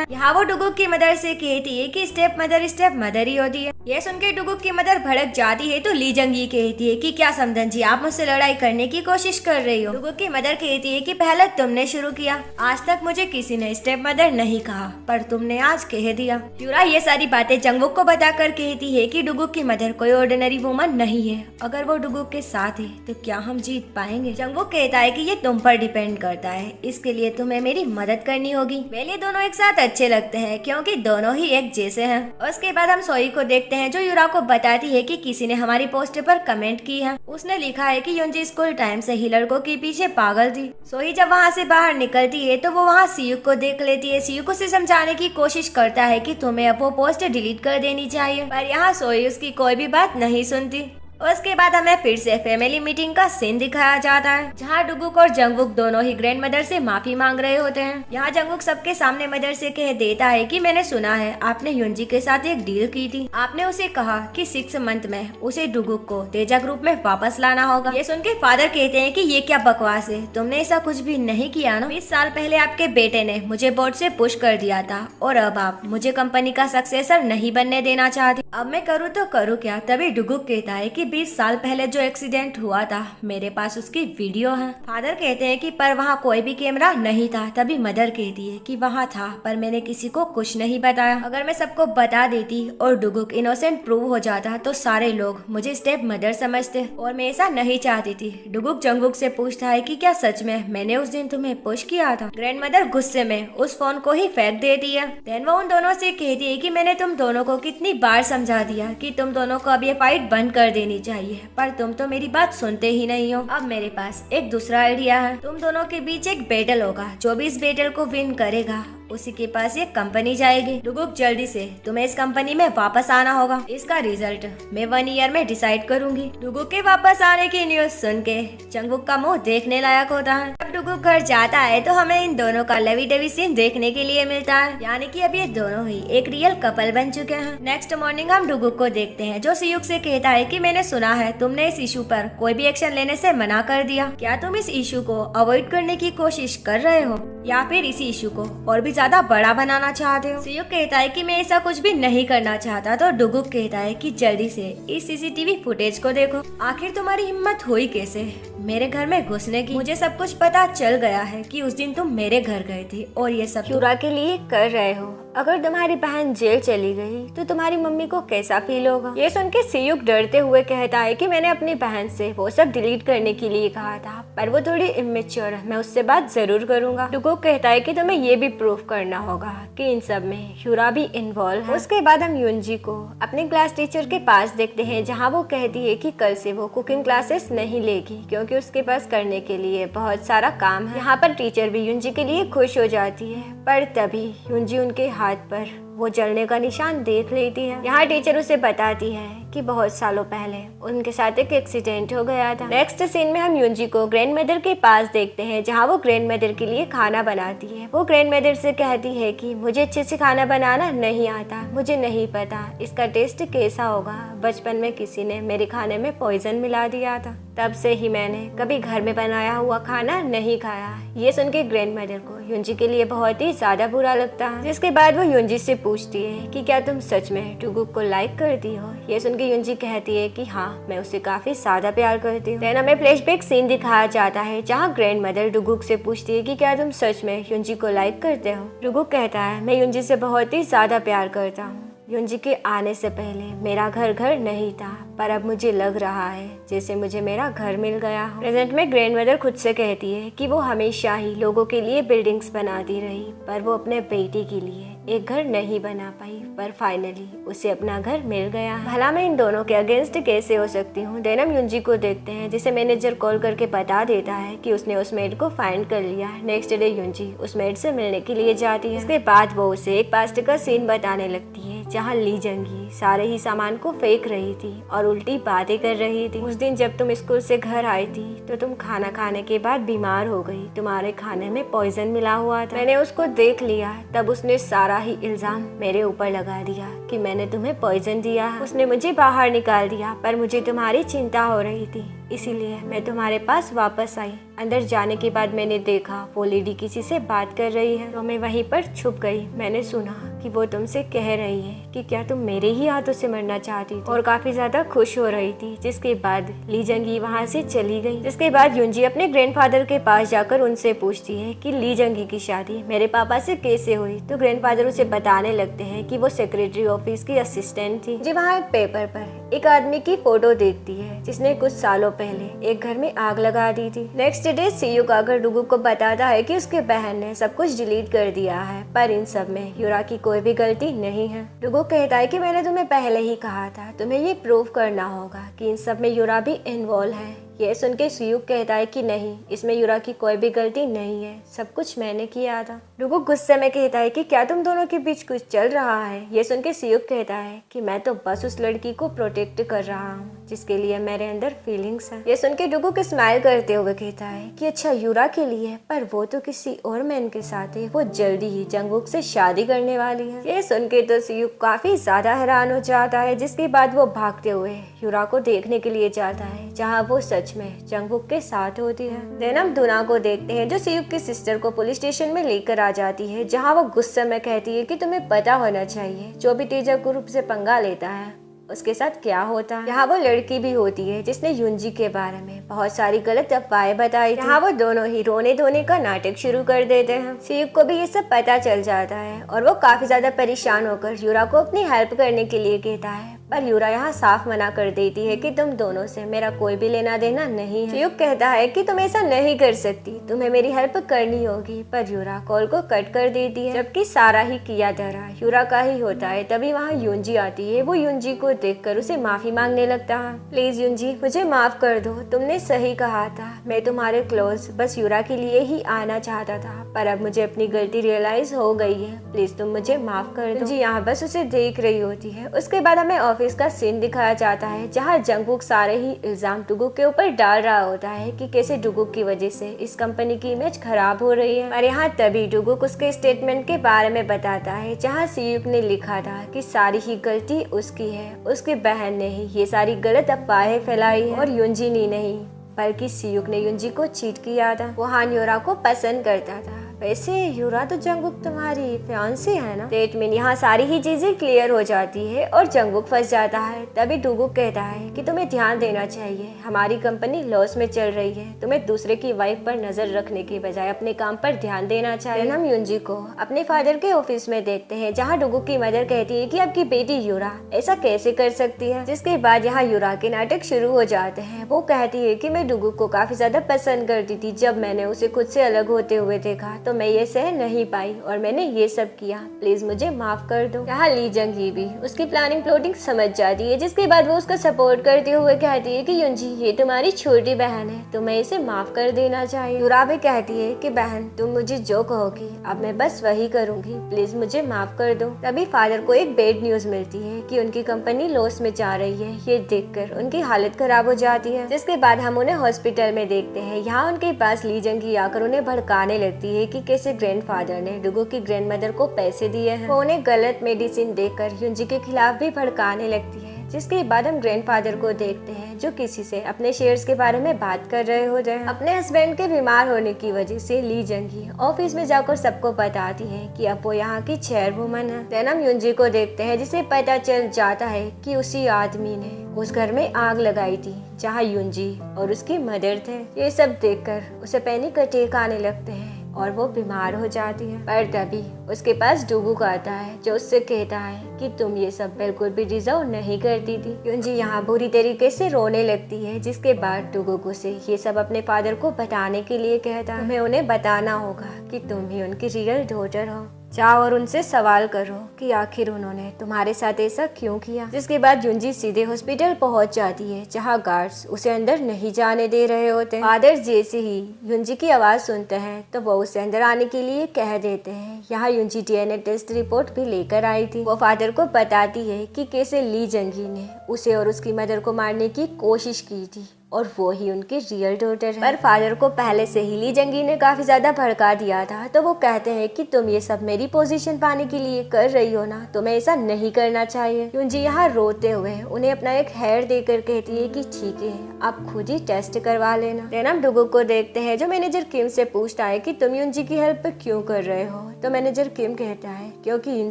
यहाँ वो डुगुक की मदर से कहती है कि स्टेप मदर ही होती है। ये सुन के डुगुक की मदर भड़क जाती है तो ली जंगी कहती है कि क्या समधन जी आप मुझसे लड़ाई करने की कोशिश कर रही हो। डुगुक की मदर कहती है कि पहले तुमने शुरू किया, आज तक मुझे किसी ने स्टेप मदर नहीं कहा पर तुमने आज कह दिया। यूरा ये सारी बातें जंगुक को बताकर कहती है कि डुगुक की मदर कोई ऑर्डिनरी वुमन नहीं है, अगर वो डुगुक के साथ है तो क्या हम जीत पाएंगे। जंगुक कहता है कि ये तुम पर डिपेंड करता है, इसके लिए तुम्हें मेरी मदद करनी होगी। वेले दोनों एक साथ अच्छे लगते हैं क्योंकि दोनों ही एक जैसे हैं। उसके बाद हम सोई को देखते हैं जो यूरा को बताती है कि किसी ने हमारी पोस्ट पर कमेंट की है। उसने लिखा है कि युंजी स्कूल टाइम से ही लड़कों के पीछे पागल थी। सोई जब वहाँ से बाहर निकलती है तो वो वहाँ सियुक को देख लेती है। सियुक उसे समझाने की कोशिश करता है कि तुम्हें अब वो पोस्ट डिलीट कर देनी चाहिए, पर यहाँ सोई उसकी कोई भी बात नहीं सुनती। उसके बाद हमें फिर से फैमिली मीटिंग का सीन दिखाया जाता है जहाँ डुगुक और जंगुक दोनों ही ग्रैंड मदर से माफी मांग रहे होते हैं। यहाँ जंगुक सबके सामने मदर से कह देता है कि मैंने सुना है आपने युंजी के साथ एक डील की थी, आपने उसे कहा कि 6 मंथ में उसे डुगुक को तेजा ग्रुप में वापस लाना होगा। ये सुन के फादर कहते हैं कि ये क्या बकवास है, तुमने ऐसा कुछ भी नहीं किया ना। 20 साल पहले आपके बेटे ने मुझे बोर्ड से पुश कर दिया था और अब आप मुझे कंपनी का सक्सेसर नहीं बनने देना चाहते, अब मैं करूँ तो करूँ क्या। तभी डुगुक कहता है कि 20 साल पहले जो एक्सीडेंट हुआ था मेरे पास उसकी वीडियो है। फादर कहते हैं कि पर वहाँ कोई भी कैमरा नहीं था। तभी मदर कहती है कि वहाँ था पर मैंने किसी को कुछ नहीं बताया, अगर मैं सबको बता देती और डुगुक इनोसेंट प्रूव हो जाता तो सारे लोग मुझे स्टेप मदर समझते और मैं ऐसा नहीं चाहती थी। डुगुक जंगुक से पूछता है कि क्या सच में मैंने उस दिन तुम्हें पुश किया था। ग्रैंड मदर गुस्से में उस फोन को ही फेंक देती है। देन वो उन दोनों से कहती है कि मैंने तुम दोनों को कितनी बार समझा दिया कि तुम दोनों को अब ये फाइट बंद कर देनी चाहिए, पर तुम तो मेरी बात सुनते ही नहीं हो। अब मेरे पास एक दूसरा आइडिया है, तुम दोनों के बीच एक बैटल होगा, जो भी इस बैटल को विन करेगा उसी के पास ये कंपनी जाएगी। डुगुक जल्दी से तुम्हें इस कंपनी में वापस आना होगा, इसका रिजल्ट मैं 1 ईयर में डिसाइड करूंगी। डुगुक के वापस आने की न्यूज सुन के जंगुक का मुंह देखने लायक होता है। जब डुगुक घर जाता है तो हमें इन दोनों का लवी डवी सीन देखने के लिए मिलता है, यानी कि अब ये दोनों ही एक रियल कपल बन चुके हैं। नेक्स्ट मॉर्निंग हम डुगुक को देखते हैं जो सियुक से कहता है कि मैंने सुना है तुमने इस इशू पर कोई भी एक्शन लेने से मना कर दिया, क्या तुम इस इशू को अवॉइड करने की कोशिश कर रहे हो या फिर इसी इशू को और भी ज्यादा बड़ा बनाना चाहते हो। सियुक कहता है कि मैं ऐसा कुछ भी नहीं करना चाहता, तो डुगुक कहता है कि जल्दी से इस सीसीटीवी फुटेज को देखो, आखिर तुम्हारी हिम्मत हुई कैसे मेरे घर में घुसने की। मुझे सब कुछ पता चल गया है कि उस दिन तुम मेरे घर गए थे और ये सब यूरा के लिए कर रहे हो। अगर तुम्हारी बहन जेल चली गई तो तुम्हारी मम्मी को कैसा फील होगा। ये सुन के सियुक डरते हुए कहता है कि मैंने अपनी बहन से वो सब डिलीट करने के लिए कहा था, पर वो थोड़ी इमेच्योर है, मैं उससे बात जरूर करूंगा। डुगुक कहता है कि तुम्हें ये भी प्रूफ करना होगा कि इन सब में यूरा भी इन्वॉल्व है। उसके बाद हम युंजी को अपने क्लास टीचर के पास देखते हैं जहाँ वो कहती है कि कल से वो कुकिंग क्लासेस नहीं लेगी क्योंकि उसके पास करने के लिए बहुत सारा काम है। यहाँ पर टीचर भी युंजी के लिए खुश हो जाती है, पर तभी युंजी उनके हाथ पर वो जलने का निशान देख लेती है। यहाँ टीचर उसे बताती है कि बहुत सालों पहले उनके साथ एक एक्सीडेंट हो गया था। नेक्स्ट सीन में हम युंजी को ग्रैंड मदर के पास देखते हैं, जहाँ वो ग्रैंड मदर के लिए खाना बनाती है। वो ग्रैंड मदर से कहती है कि मुझे अच्छे से खाना बनाना नहीं आता, मुझे नहीं पता इसका टेस्ट कैसा होगा। बचपन में किसी ने मेरे खाने में पॉइजन मिला दिया था, तब से ही मैंने कभी घर में बनाया हुआ खाना नहीं खाया। ये सुन के ग्रैंड मदर को युंजी के लिए बहुत ही ज्यादा बुरा लगता है, जिसके बाद वो युंजी से पूछती है कि क्या तुम सच में डुगुक को लाइक करती हो। ये सुन के युंजी कहती है कि हाँ, मैं उसे काफी ज्यादा प्यार करती हूँ। देन हमें फ्लैशबैक सीन दिखाया जाता है, जहाँ ग्रैंड मदर डुगुक से पूछती है कि क्या तुम सच में युंजी को लाइक करते हो। डुगुक कहता है, मैं युंजी से बहुत ही ज्यादा प्यार करता हूँ। युंजी के आने से पहले मेरा घर नहीं था, पर अब मुझे लग रहा है जैसे मुझे मेरा घर मिल गया हो। प्रेजेंट में ग्रैंड मदर खुद से कहती है कि वो हमेशा ही लोगों के लिए बिल्डिंग्स बनाती रही, पर वो अपने बेटी के लिए एक घर नहीं बना पाई, पर फाइनली उसे अपना घर मिल गया। भला मैं इन दोनों के अगेंस्ट कैसे हो सकती हूँ। देन हम युंजी को देखते हैं, जिसे मैनेजर कॉल करके बता देता है कि उसने उस मेड को फाइंड कर लिया। नेक्स्ट डे युंजी उस मेड से मिलने के लिए जाती है। इसके बाद वो उसे एक पास्ट का सीन बताने लगती है, जहाँ ली जंगी सारे ही सामान को फेंक रही थी और उल्टी बातें कर रही थी। उस दिन जब तुम स्कूल से घर आई थी तो तुम खाना खाने के बाद बीमार हो गई, तुम्हारे खाने में पॉइजन मिला हुआ था। मैंने उसको देख लिया, तब उसने सारा ही इल्जाम मेरे ऊपर लगा दिया कि मैंने तुम्हें पॉइजन दिया है। उसने मुझे बाहर निकाल दिया, पर मुझे तुम्हारी चिंता हो रही थी, इसीलिए मैं तुम्हारे पास वापस आई। अंदर जाने के बाद मैंने देखा वो लेडी किसी से बात कर रही है, तो मैं वहीं पर छुप गई। मैंने सुना कि वो तुमसे कह रही है कि क्या तुम मेरे ही हाथों से मरना चाहती थी, और काफी ज्यादा खुश हो रही थी। जिसके बाद ली जंगी वहाँ से चली गई। जिसके बाद युंजी अपने ग्रैंडफादर के पास जाकर उनसे पूछती है कि ली जंगी की शादी मेरे पापा से कैसे हुई। तो ग्रैंडफादर उसे बताने लगते हैं कि वो सेक्रेटरी ऑफिस की असिस्टेंट थी, जो वहाँ एक पेपर पर एक आदमी की फोटो देखती है जिसने कुछ सालों पहले एक घर में आग लगा दी थी। नेक्स्ट डे सीयूक आकर डुगुक को बताता है कि उसके बहन ने सब कुछ डिलीट कर दिया है, पर इन सब में यूरा की कोई भी गलती नहीं है। डुगुक कहता है कि मैंने तुम्हें पहले ही कहा था, तुम्हें ये प्रूव करना होगा कि इन सब में यूरा भी इन्वॉल्व है। ये सुन के सीयूक कहता है कि नहीं, इसमें यूरा की कोई भी गलती नहीं है, सब कुछ मैंने किया था। डुगुक गुस्से में कहता है कि क्या तुम दोनों के बीच कुछ चल रहा है। ये सुन के सीयूक कहता है कि मैं तो बस उस लड़की को प्रोटेक्ट कर रहा हूँ जिसके लिए मेरे अंदर फीलिंग्स है। ये सुन के डुगुक स्माइल करते हुए कहता है कि अच्छा यूरा के लिए, पर वो तो किसी और मैन के साथ है, वो जल्दी ही जंगबुक से शादी करने वाली है। ये सुन के तो सीयूक काफी ज्यादा हैरान हो जाता है। जिसके बाद वो भागते हुए यूरा को देखने के लिए जाता है, जहाँ वो सच में जंगबुक के साथ होती है। देन हम दुना को देखते हैं, जो सीयूक की सिस्टर को पुलिस स्टेशन में लेकर आ जाती है, जहाँ वो गुस्से में कहती है कि तुम्हें पता होना चाहिए जो भी तेजा ग्रुप से पंगा लेता है उसके साथ क्या होता है। यहाँ वो लड़की भी होती है जिसने युंजी के बारे में बहुत सारी गलत अफवाहें बताई। यहाँ वो दोनों ही रोने धोने का नाटक शुरू कर देते हैं। सीयूक को भी ये सब पता चल जाता है और वो काफी ज्यादा परेशान होकर यूरा को अपनी हेल्प करने के लिए कहता है, पर यूरा यहाँ साफ मना कर देती है कि तुम दोनों से मेरा कोई भी लेना देना नहीं है। सीयूक कहता है कि तुम ऐसा नहीं कर सकती, तुम्हें मेरी हेल्प करनी होगी, पर यूरा कॉल को कट कर देती है, जबकि सारा ही किया धरा यूरा का ही होता है। तभी वहाँ युंजी आती है। वो युंजी को देखकर उसे माफी मांगने लगता है। प्लीज युंजी, मुझे माफ कर दो, तुमने सही कहा था, मैं तुम्हारे क्लोज बस यूरा के लिए ही आना चाहता था, पर अब मुझे अपनी गलती रियलाइज हो गई है, प्लीज तुम मुझे माफ कर दो। जी यहाँ बस उसे देख रही होती है। उसके बाद हमें ऑफिस का सीन दिखाया जाता है, जहाँ जंगबुक सारे ही इल्जाम डुगुक के ऊपर डाल रहा होता है कि कैसे डुगुक की वजह से इस कंपनी की इमेज खराब हो रही है। और यहाँ तभी डुगुक उसके स्टेटमेंट के बारे में बताता है, जहाँ सीयूक ने लिखा था कि सारी ही गलती उसकी है, उसकी बहन ने ही ये सारी गलत अफवाहें फैलाई है और युंजी ने नहीं, बल्कि सीयूक ने युंजी को चीट किया था। वो हान यूरा को पसंद करता था। वैसे यूरा तो जंगबुक तुम्हारी फियांसी है ना। डेट में यहाँ सारी ही चीजें क्लियर हो जाती है और जंगबुक फंस जाता है। तभी डुगुक कहता है कि तुम्हें ध्यान देना चाहिए, हमारी कंपनी लॉस में चल रही है, तुम्हें दूसरे की वाइफ पर नजर रखने के बजाय अपने काम पर ध्यान देना चाहिए। हम युंजी को अपने फादर के ऑफिस में देखते हैं, जहाँ डुगुक की मदर कहती है कि आपकी बेटी यूरा ऐसा कैसे कर सकती है। जिसके बाद यहाँ यूरा के नाटक शुरू हो जाते हैं। वो कहती है कि मैं डुगुक को काफी ज्यादा पसंद करती थी, जब मैंने उसे खुद से अलग होते हुए देखा तो मैं ये सह नहीं पाई और मैंने ये सब किया, प्लीज मुझे माफ कर दो। यहाँ ली जंगी भी उसकी प्लानिंग प्लॉटिंग समझ जाती है, जिसके बाद वो उसका सपोर्ट करते हुए कहती है कि युंजी ये तुम्हारी छोटी बहन है, तुम्हें इसे माफ कर देना चाहिए। युरा भी कहती है कि बहन तुम मुझे जो कहोगी अब मैं बस वही करूंगी, प्लीज मुझे माफ कर दो। तभी फादर को एक बैड न्यूज मिलती है कि उनकी कंपनी लॉस में जा रही है। ये देखकर उनकी हालत खराब हो जाती है, जिसके बाद हम उन्हें हॉस्पिटल में देखते हैं। यहाँ उनके पास ली जंगी आकर उन्हें भड़काने लगती है कि कैसे ग्रैंडफादर ने डुगो की ग्रैंडमदर को पैसे दिए हैं। वो उन्हें गलत मेडिसिन देकर युंजी के खिलाफ भी भड़काने लगती है। जिसके बाद हम ग्रैंडफादर को देखते हैं जो किसी से अपने शेयर्स के बारे में बात कर रहे होते हैं। अपने हस्बैंड के बीमार होने की वजह से ली जंगी ऑफिस में जाकर सबको बताती है कि अब वो यहाँ की चेयरवुमन है। देन हम युंजी को देखते हैं जिसे पता चल जाता है कि उसी आदमी ने उस घर में आग लगाई थी जहाँ युंजी और उसकी मदर थे। ये सब देखकर उसे पैनिक अटैक आने लगते हैं और वो बीमार हो जाती है। पर तभी उसके पास डुगुक आता है जो उससे कहता है कि तुम ये सब बिल्कुल भी डिजर्व नहीं करती थी। युंजी यहाँ बुरी तरीके से रोने लगती है, जिसके बाद डुगुक उसे ये सब अपने फादर को बताने के लिए कहता है। तुम्हें उन्हें बताना होगा कि तुम ही उनकी रियल डॉटर हो। जाओ और उनसे सवाल करो कि आखिर उन्होंने तुम्हारे साथ ऐसा क्यों किया। जिसके बाद युंजी सीधे हॉस्पिटल पहुंच जाती है जहां गार्ड्स उसे अंदर नहीं जाने दे रहे होते। फादर जैसे ही युंजी की आवाज सुनते हैं तो वो उसे अंदर आने के लिए कह देते हैं। यहाँ युंजी डीएनए टेस्ट रिपोर्ट भी लेकर आई थी। वो फादर को बताती है कि कैसे ली जंगी ने उसे और उसकी मदर को मारने की कोशिश की थी और वो ही उनकी रियल डॉटर है। पर फादर को पहले से ही ली जंगी ने काफी ज्यादा भड़का दिया था, तो वो कहते हैं कि तुम ये सब मेरी पोजीशन पाने के लिए कर रही हो ना, तुम्हें ऐसा नहीं करना चाहिए। युंजी यहाँ रोते हुए उन्हें अपना एक हेयर देकर कहती है कि ठीक है आप खुद ही टेस्ट करवा लेना। देन हम डुगुक को देखते हैं जो मैनेजर किम से पूछता है कि तुम युंजी की हेल्प क्यों कर रहे हो। तो मैनेजर किम कहता है क्योंकि इन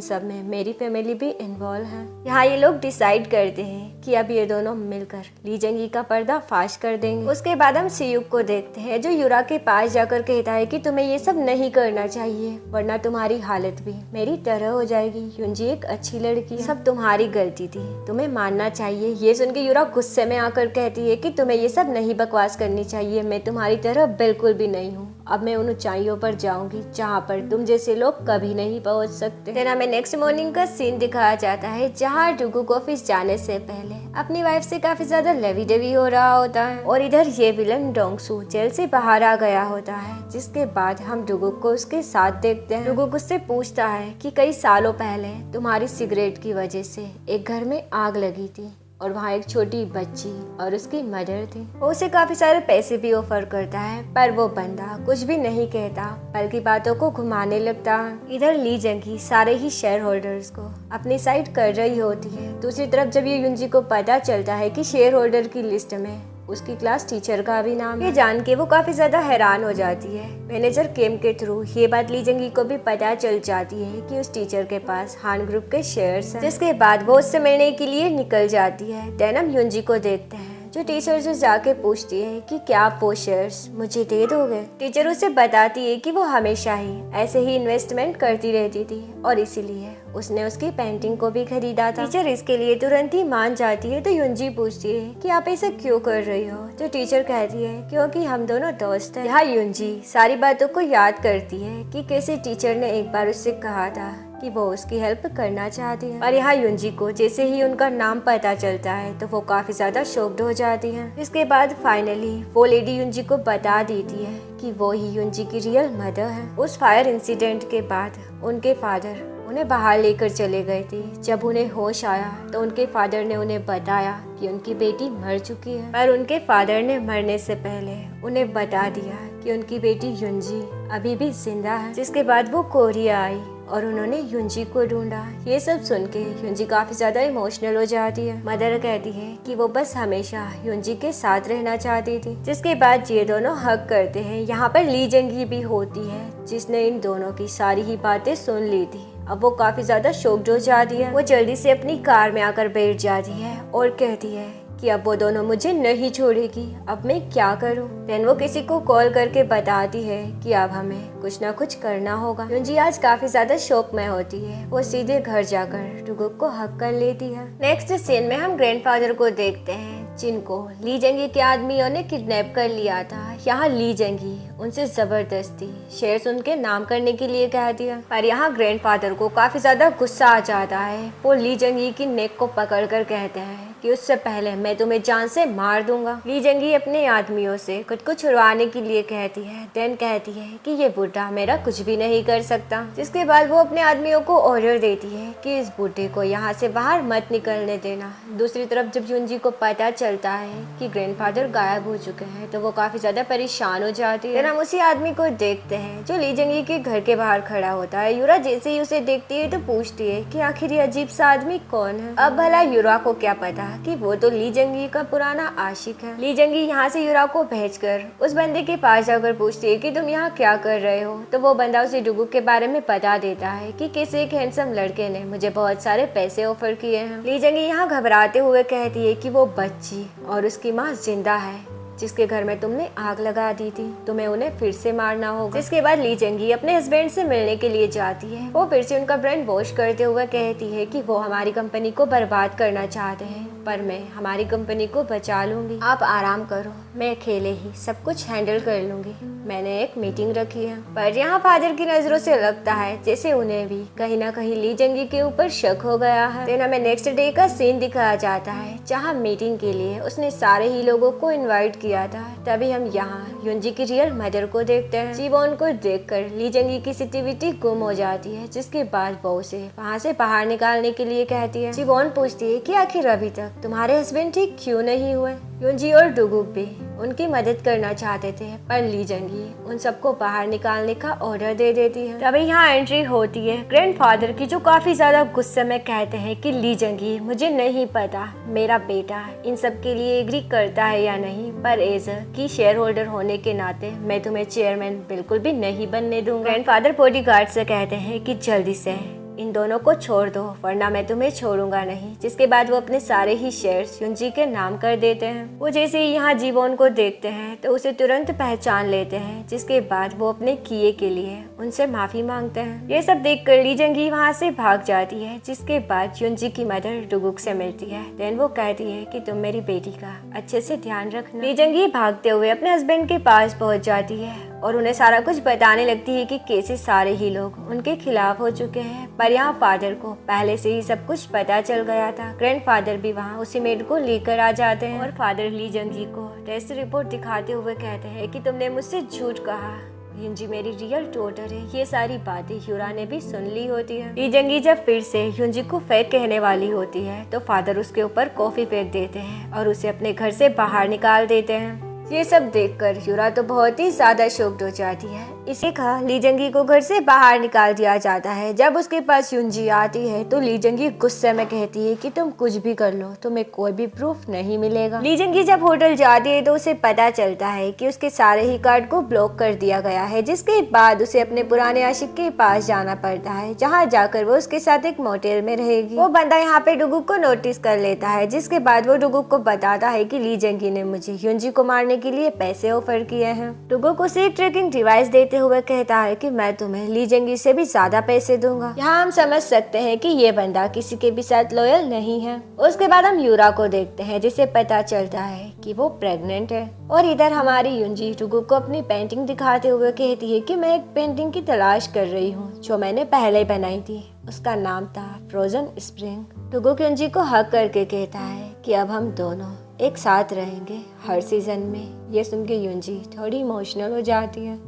सब में मेरी फैमिली भी इन्वॉल्व है। यहाँ ये लोग डिसाइड करते हैं कि अब ये दोनों मिलकर ली जंगी का पर्दा फाश कर देंगे। उसके बाद हम सियुक को देखते हैं जो युरा के पास जाकर कहता है कि तुम्हें ये सब नहीं करना चाहिए वरना तुम्हारी हालत भी मेरी तरह हो जाएगी। युंजी एक अच्छी लड़की है, सब तुम्हारी गलती थी, तुम्हें मानना चाहिए। ये सुन के युरा गुस्से में आकर कहती है कि तुम्हें ये सब नहीं बकवास करनी चाहिए, मैं तुम्हारी तरह बिल्कुल भी नहीं हूँ। अब मैं उन ऊंचाइयों पर जाऊंगी जहाँ पर तुम जैसे लोग कभी नहीं पहुँच सकते। फिर हमें नेक्स्ट मॉर्निंग का सीन दिखाया जाता है जहाँ डुगुक ऑफिस जाने से पहले अपनी वाइफ से काफी ज्यादा लवी डवी हो रहा होता है और इधर ये विलन डोंगसू जेल से बाहर आ गया होता है। जिसके बाद हम डुगुक को उसके साथ देखते हैं। डुगुक उससे पूछता है कि कई सालों पहले तुम्हारी सिगरेट की वजह से एक घर में आग लगी थी और वहाँ एक छोटी बच्ची और उसकी मदर थी। वो उसे काफी सारे पैसे भी ऑफर करता है पर वो बंदा कुछ भी नहीं कहता बल्कि बातों को घुमाने लगता है। इधर ली जंगी सारे ही शेयर होल्डर्स को अपनी साइड कर रही होती है। दूसरी तरफ जब ये युंजी को पता चलता है कि शेयर होल्डर की लिस्ट में उसकी क्लास टीचर का भी नाम है, ये जान के वो काफी ज्यादा हैरान हो जाती है। मैनेजर केम के थ्रू ये बात ली जंगी को भी पता चल जाती है कि उस टीचर के पास हान ग्रुप के शेयर्स हैं। जिसके बाद वो उससे मिलने के लिए निकल जाती है। देन हम युंजी को देखते हैं जो टीचर से जाके पूछती है कि क्या आप वो शेयर्स मुझे दे दोगे। टीचर उसे बताती है कि वो हमेशा ही ऐसे ही इन्वेस्टमेंट करती रहती थी और इसीलिए उसने उसकी पेंटिंग को भी खरीदा था। टीचर इसके लिए तुरंत ही मान जाती है। तो युंजी पूछती है कि आप ऐसा क्यों कर रही हो। तो टीचर कहती है क्योंकि हम दोनों दोस्त हैं। यहाँ युंजी सारी बातों को याद करती है कि कैसे टीचर ने एक बार उससे कहा था कि वो उसकी हेल्प करना चाहती है। और यहाँ युंजी को जैसे ही उनका नाम पता चलता है तो वो काफी ज्यादा शॉक्ड हो जाती है। इसके बाद फाइनली वो लेडी युंजी को बता देती है कि वो ही युंजी की रियल मदर है। उस फायर इंसिडेंट के बाद उनके फादर उन्हें बाहर लेकर चले गए थे। जब उन्हें होश आया तो उनके फादर ने उन्हें बताया कि उनकी बेटी मर चुकी है। पर उनके फादर ने मरने से पहले उन्हें बता दिया कि उनकी बेटी युंजी अभी भी जिंदा है। जिसके बाद वो कोरिया आई और उन्होंने युंजी को ढूंढा। ये सब सुन के युंजी काफी ज्यादा इमोशनल हो जाती है। मदर कहती है कि वो बस हमेशा युंजी के साथ रहना चाहती थी। जिसके बाद ये दोनों हग करते हैं। यहाँ पर ली जंगी भी होती है जिसने इन दोनों की सारी ही बातें सुन ली थी। अब वो काफी ज्यादा शॉक्ड हो जाती है। वो जल्दी से अपनी कार में आकर बैठ जाती है और कहती है कि अब वो दोनों मुझे नहीं छोड़ेगी, अब मैं क्या करूं। देन वो किसी को कॉल करके बताती है कि अब हमें कुछ ना कुछ करना होगा। युंजी आज काफी ज्यादा शौक में होती है। वो सीधे घर जाकर डुगुक को हक कर लेती है। नेक्स्ट सीन में हम ग्रैंडफादर को देखते हैं जिनको ली जंगी के आदमियों ने किडनैप कर लिया था। यहाँ ली जंगी उनसे जबरदस्ती शेयर्स उनके नाम करने के लिए कह दिया, पर यहाँ ग्रैंडफादर को काफी ज्यादा गुस्सा आ जाता है। वो ली जंगी की नेक को पकड़कर कहते हैं कि उससे पहले मैं तुम्हें जान से मार दूंगा। ली जंगी अपने आदमियों से खुद को छुड़वाने के लिए कहती है, देन कहती है कि ये बुढ़ा मेरा कुछ भी नहीं कर सकता। जिसके बाद वो अपने आदमियों को ऑर्डर देती है कि इस बुढ़े को यहाँ से बाहर मत निकलने देना। दूसरी तरफ जब युनजी को पता चलता है कि ग्रैंडफादर गायब हो चुके हैं तो वो काफी ज्यादा परेशान हो जाती है। हम उसी आदमी को देखते हैं जो ली जंगी के घर के बाहर खड़ा होता है। यूरा जैसे ही उसे देखती है तो पूछती है कि आखिर ये अजीब सा आदमी कौन है। अब भला यूरा को क्या पता कि वो तो ली जंगी का पुराना आशिक है। ली जंगी यहाँ से यूरा को भेजकर उस बंदे के पास जाकर पूछती है कि तुम यहाँ क्या कर रहे हो। तो वो बंदा उसे डुगुक के बारे में बता देता है कि किसी एक हैंडसम लड़के ने मुझे बहुत सारे पैसे ऑफर किए हैं। ली जंगी यहाँ घबराते हुए कहती है कि वो बच्ची और उसकी माँ जिंदा है जिसके घर में तुमने आग लगा दी थी, तुम्हें उन्हें फिर से मारना होगा। जिसके बाद ली जंगी अपने हस्बैंड से मिलने के लिए जाती है। वो फिर से उनका ब्रेन वॉश करते हुए कहती है कि वो हमारी कंपनी को बर्बाद करना चाहते हैं, पर मैं हमारी कंपनी को बचा लूंगी। आप आराम करो, मैं अकेले ही सब कुछ हैंडल कर लूंगी। मैंने एक मीटिंग रखी है। पर यहाँ फादर की नजरों से लगता है जैसे उन्हें भी कहीं ना कहीं ली जंगी के ऊपर शक हो गया है। देन हमें नेक्स्ट डे का सीन दिखाया जाता है जहाँ मीटिंग के लिए उसने सारे ही लोगों को इन्वाइट किया था। तभी हम यहाँ युनजी की रियल मदर को देखते हैं। जीवोन को देखकर ली जंगी की सेंसिटिविटी गुम हो जाती है, जिसके बाद वो उसे वहाँ से बाहर निकालने के लिए कहती है। जीवोन पूछती है कि आखिर अभी तक तुम्हारे हस्बैंड ठीक क्यों नहीं हुए। युनजी और डुगुक भी उनकी मदद करना चाहते थे, पर ली जंगी उन सबको बाहर निकालने का ऑर्डर दे देती है। तभी यहाँ एंट्री होती है ग्रैंडफादर की, जो काफी ज्यादा गुस्से में कहते हैं कि ली जंगी मुझे नहीं पता मेरा बेटा इन सब के लिए एग्री करता है या नहीं, पर एज की शेयर होल्डर होने के नाते मैं तुम्हें चेयरमैन बिल्कुल भी नहीं बनने दूंगा। ग्रैंडफादर बॉडीगार्ड से कहते हैं कि जल्दी से इन दोनों को छोड़ दो वरना मैं तुम्हें छोड़ूंगा नहीं। जिसके बाद वो अपने सारे ही शेयर्स युनजी के नाम कर देते हैं। वो जैसे ही यहाँ जीवोन को देखते हैं तो उसे तुरंत पहचान लेते हैं, जिसके बाद वो अपने किए के लिए उनसे माफी मांगते हैं। ये सब देखकर ली जंगी वहाँ से भाग जाती है। जिसके बाद युनजी की मदर डुगुक से मिलती है। देन वो कहती है कि तुम मेरी बेटी का अच्छे से ध्यान रखना। ली जंगी भागते हुए अपने हस्बैंड के पास पहुँच जाती है और उन्हें सारा कुछ बताने लगती है कि कैसे सारे ही लोग उनके खिलाफ हो चुके हैं। पर यहाँ फादर को पहले से ही सब कुछ पता चल गया था। ग्रैंडफादर भी वहाँ उसी मेड को लेकर आ जाते हैं और फादर ली जंगी को टेस्ट रिपोर्ट दिखाते हुए कहते हैं कि तुमने मुझसे झूठ कहा, युनजी मेरी रियल डॉटर है। ये सारी बातें यूरा ने भी सुन ली होती है। ली जंगी जब फिर से युनजी को फेक कहने वाली होती है तो फादर उसके ऊपर कॉफी फेंक देते हैं और उसे अपने घर से बाहर निकाल देते हैं। ये सब देखकर यूरा तो बहुत ही ज्यादा शॉक्ड हो जाती है। इसी कहा ली जंगी को घर से बाहर निकाल दिया जाता है। जब उसके पास युनजी आती है तो ली जंगी गुस्से में कहती है कि तुम कुछ भी कर लो, तुम्हें कोई भी प्रूफ नहीं मिलेगा। ली जंगी जब होटल जाती है तो उसे पता चलता है कि उसके सारे ही कार्ड को ब्लॉक कर दिया गया है। जिसके बाद उसे अपने पुराने आशिक के पास जाना पड़ता है, जहाँ जाकर वो उसके साथ एक मोटेल में रहेगी। वो बंदा यहाँ पे डुगुक को नोटिस कर लेता है, जिसके बाद वो डुगुक को बताता है कि ली जंगी ने मुझे युनजी को मारने के लिए पैसे ऑफर किए हैं। डुगुक उसे एक ट्रैकिंग डिवाइस देते हुए कहता है कि मैं तुम्हें ली जंगी से भी ज्यादा पैसे दूंगा। यहाँ हम समझ सकते हैं कि ये बंदा किसी के भी साथ लॉयल नहीं है। उसके बाद हम यूरा को देखते हैं, जिसे पता चलता है कि वो प्रेग्नेंट है। और इधर हमारी युनजी डुगुक को अपनी पेंटिंग दिखाते हुए कहती है कि मैं एक पेंटिंग की तलाश कर रही हूँ जो मैंने पहले बनाई थी। उसका नाम था फ्रोजन स्प्रिंग। डुगुक युनजी को हक करके कहता है कि अब हम दोनों एक साथ रहेंगे हर सीजन में। ये सुन के युनजी थोड़ी इमोशनल हो जाती है।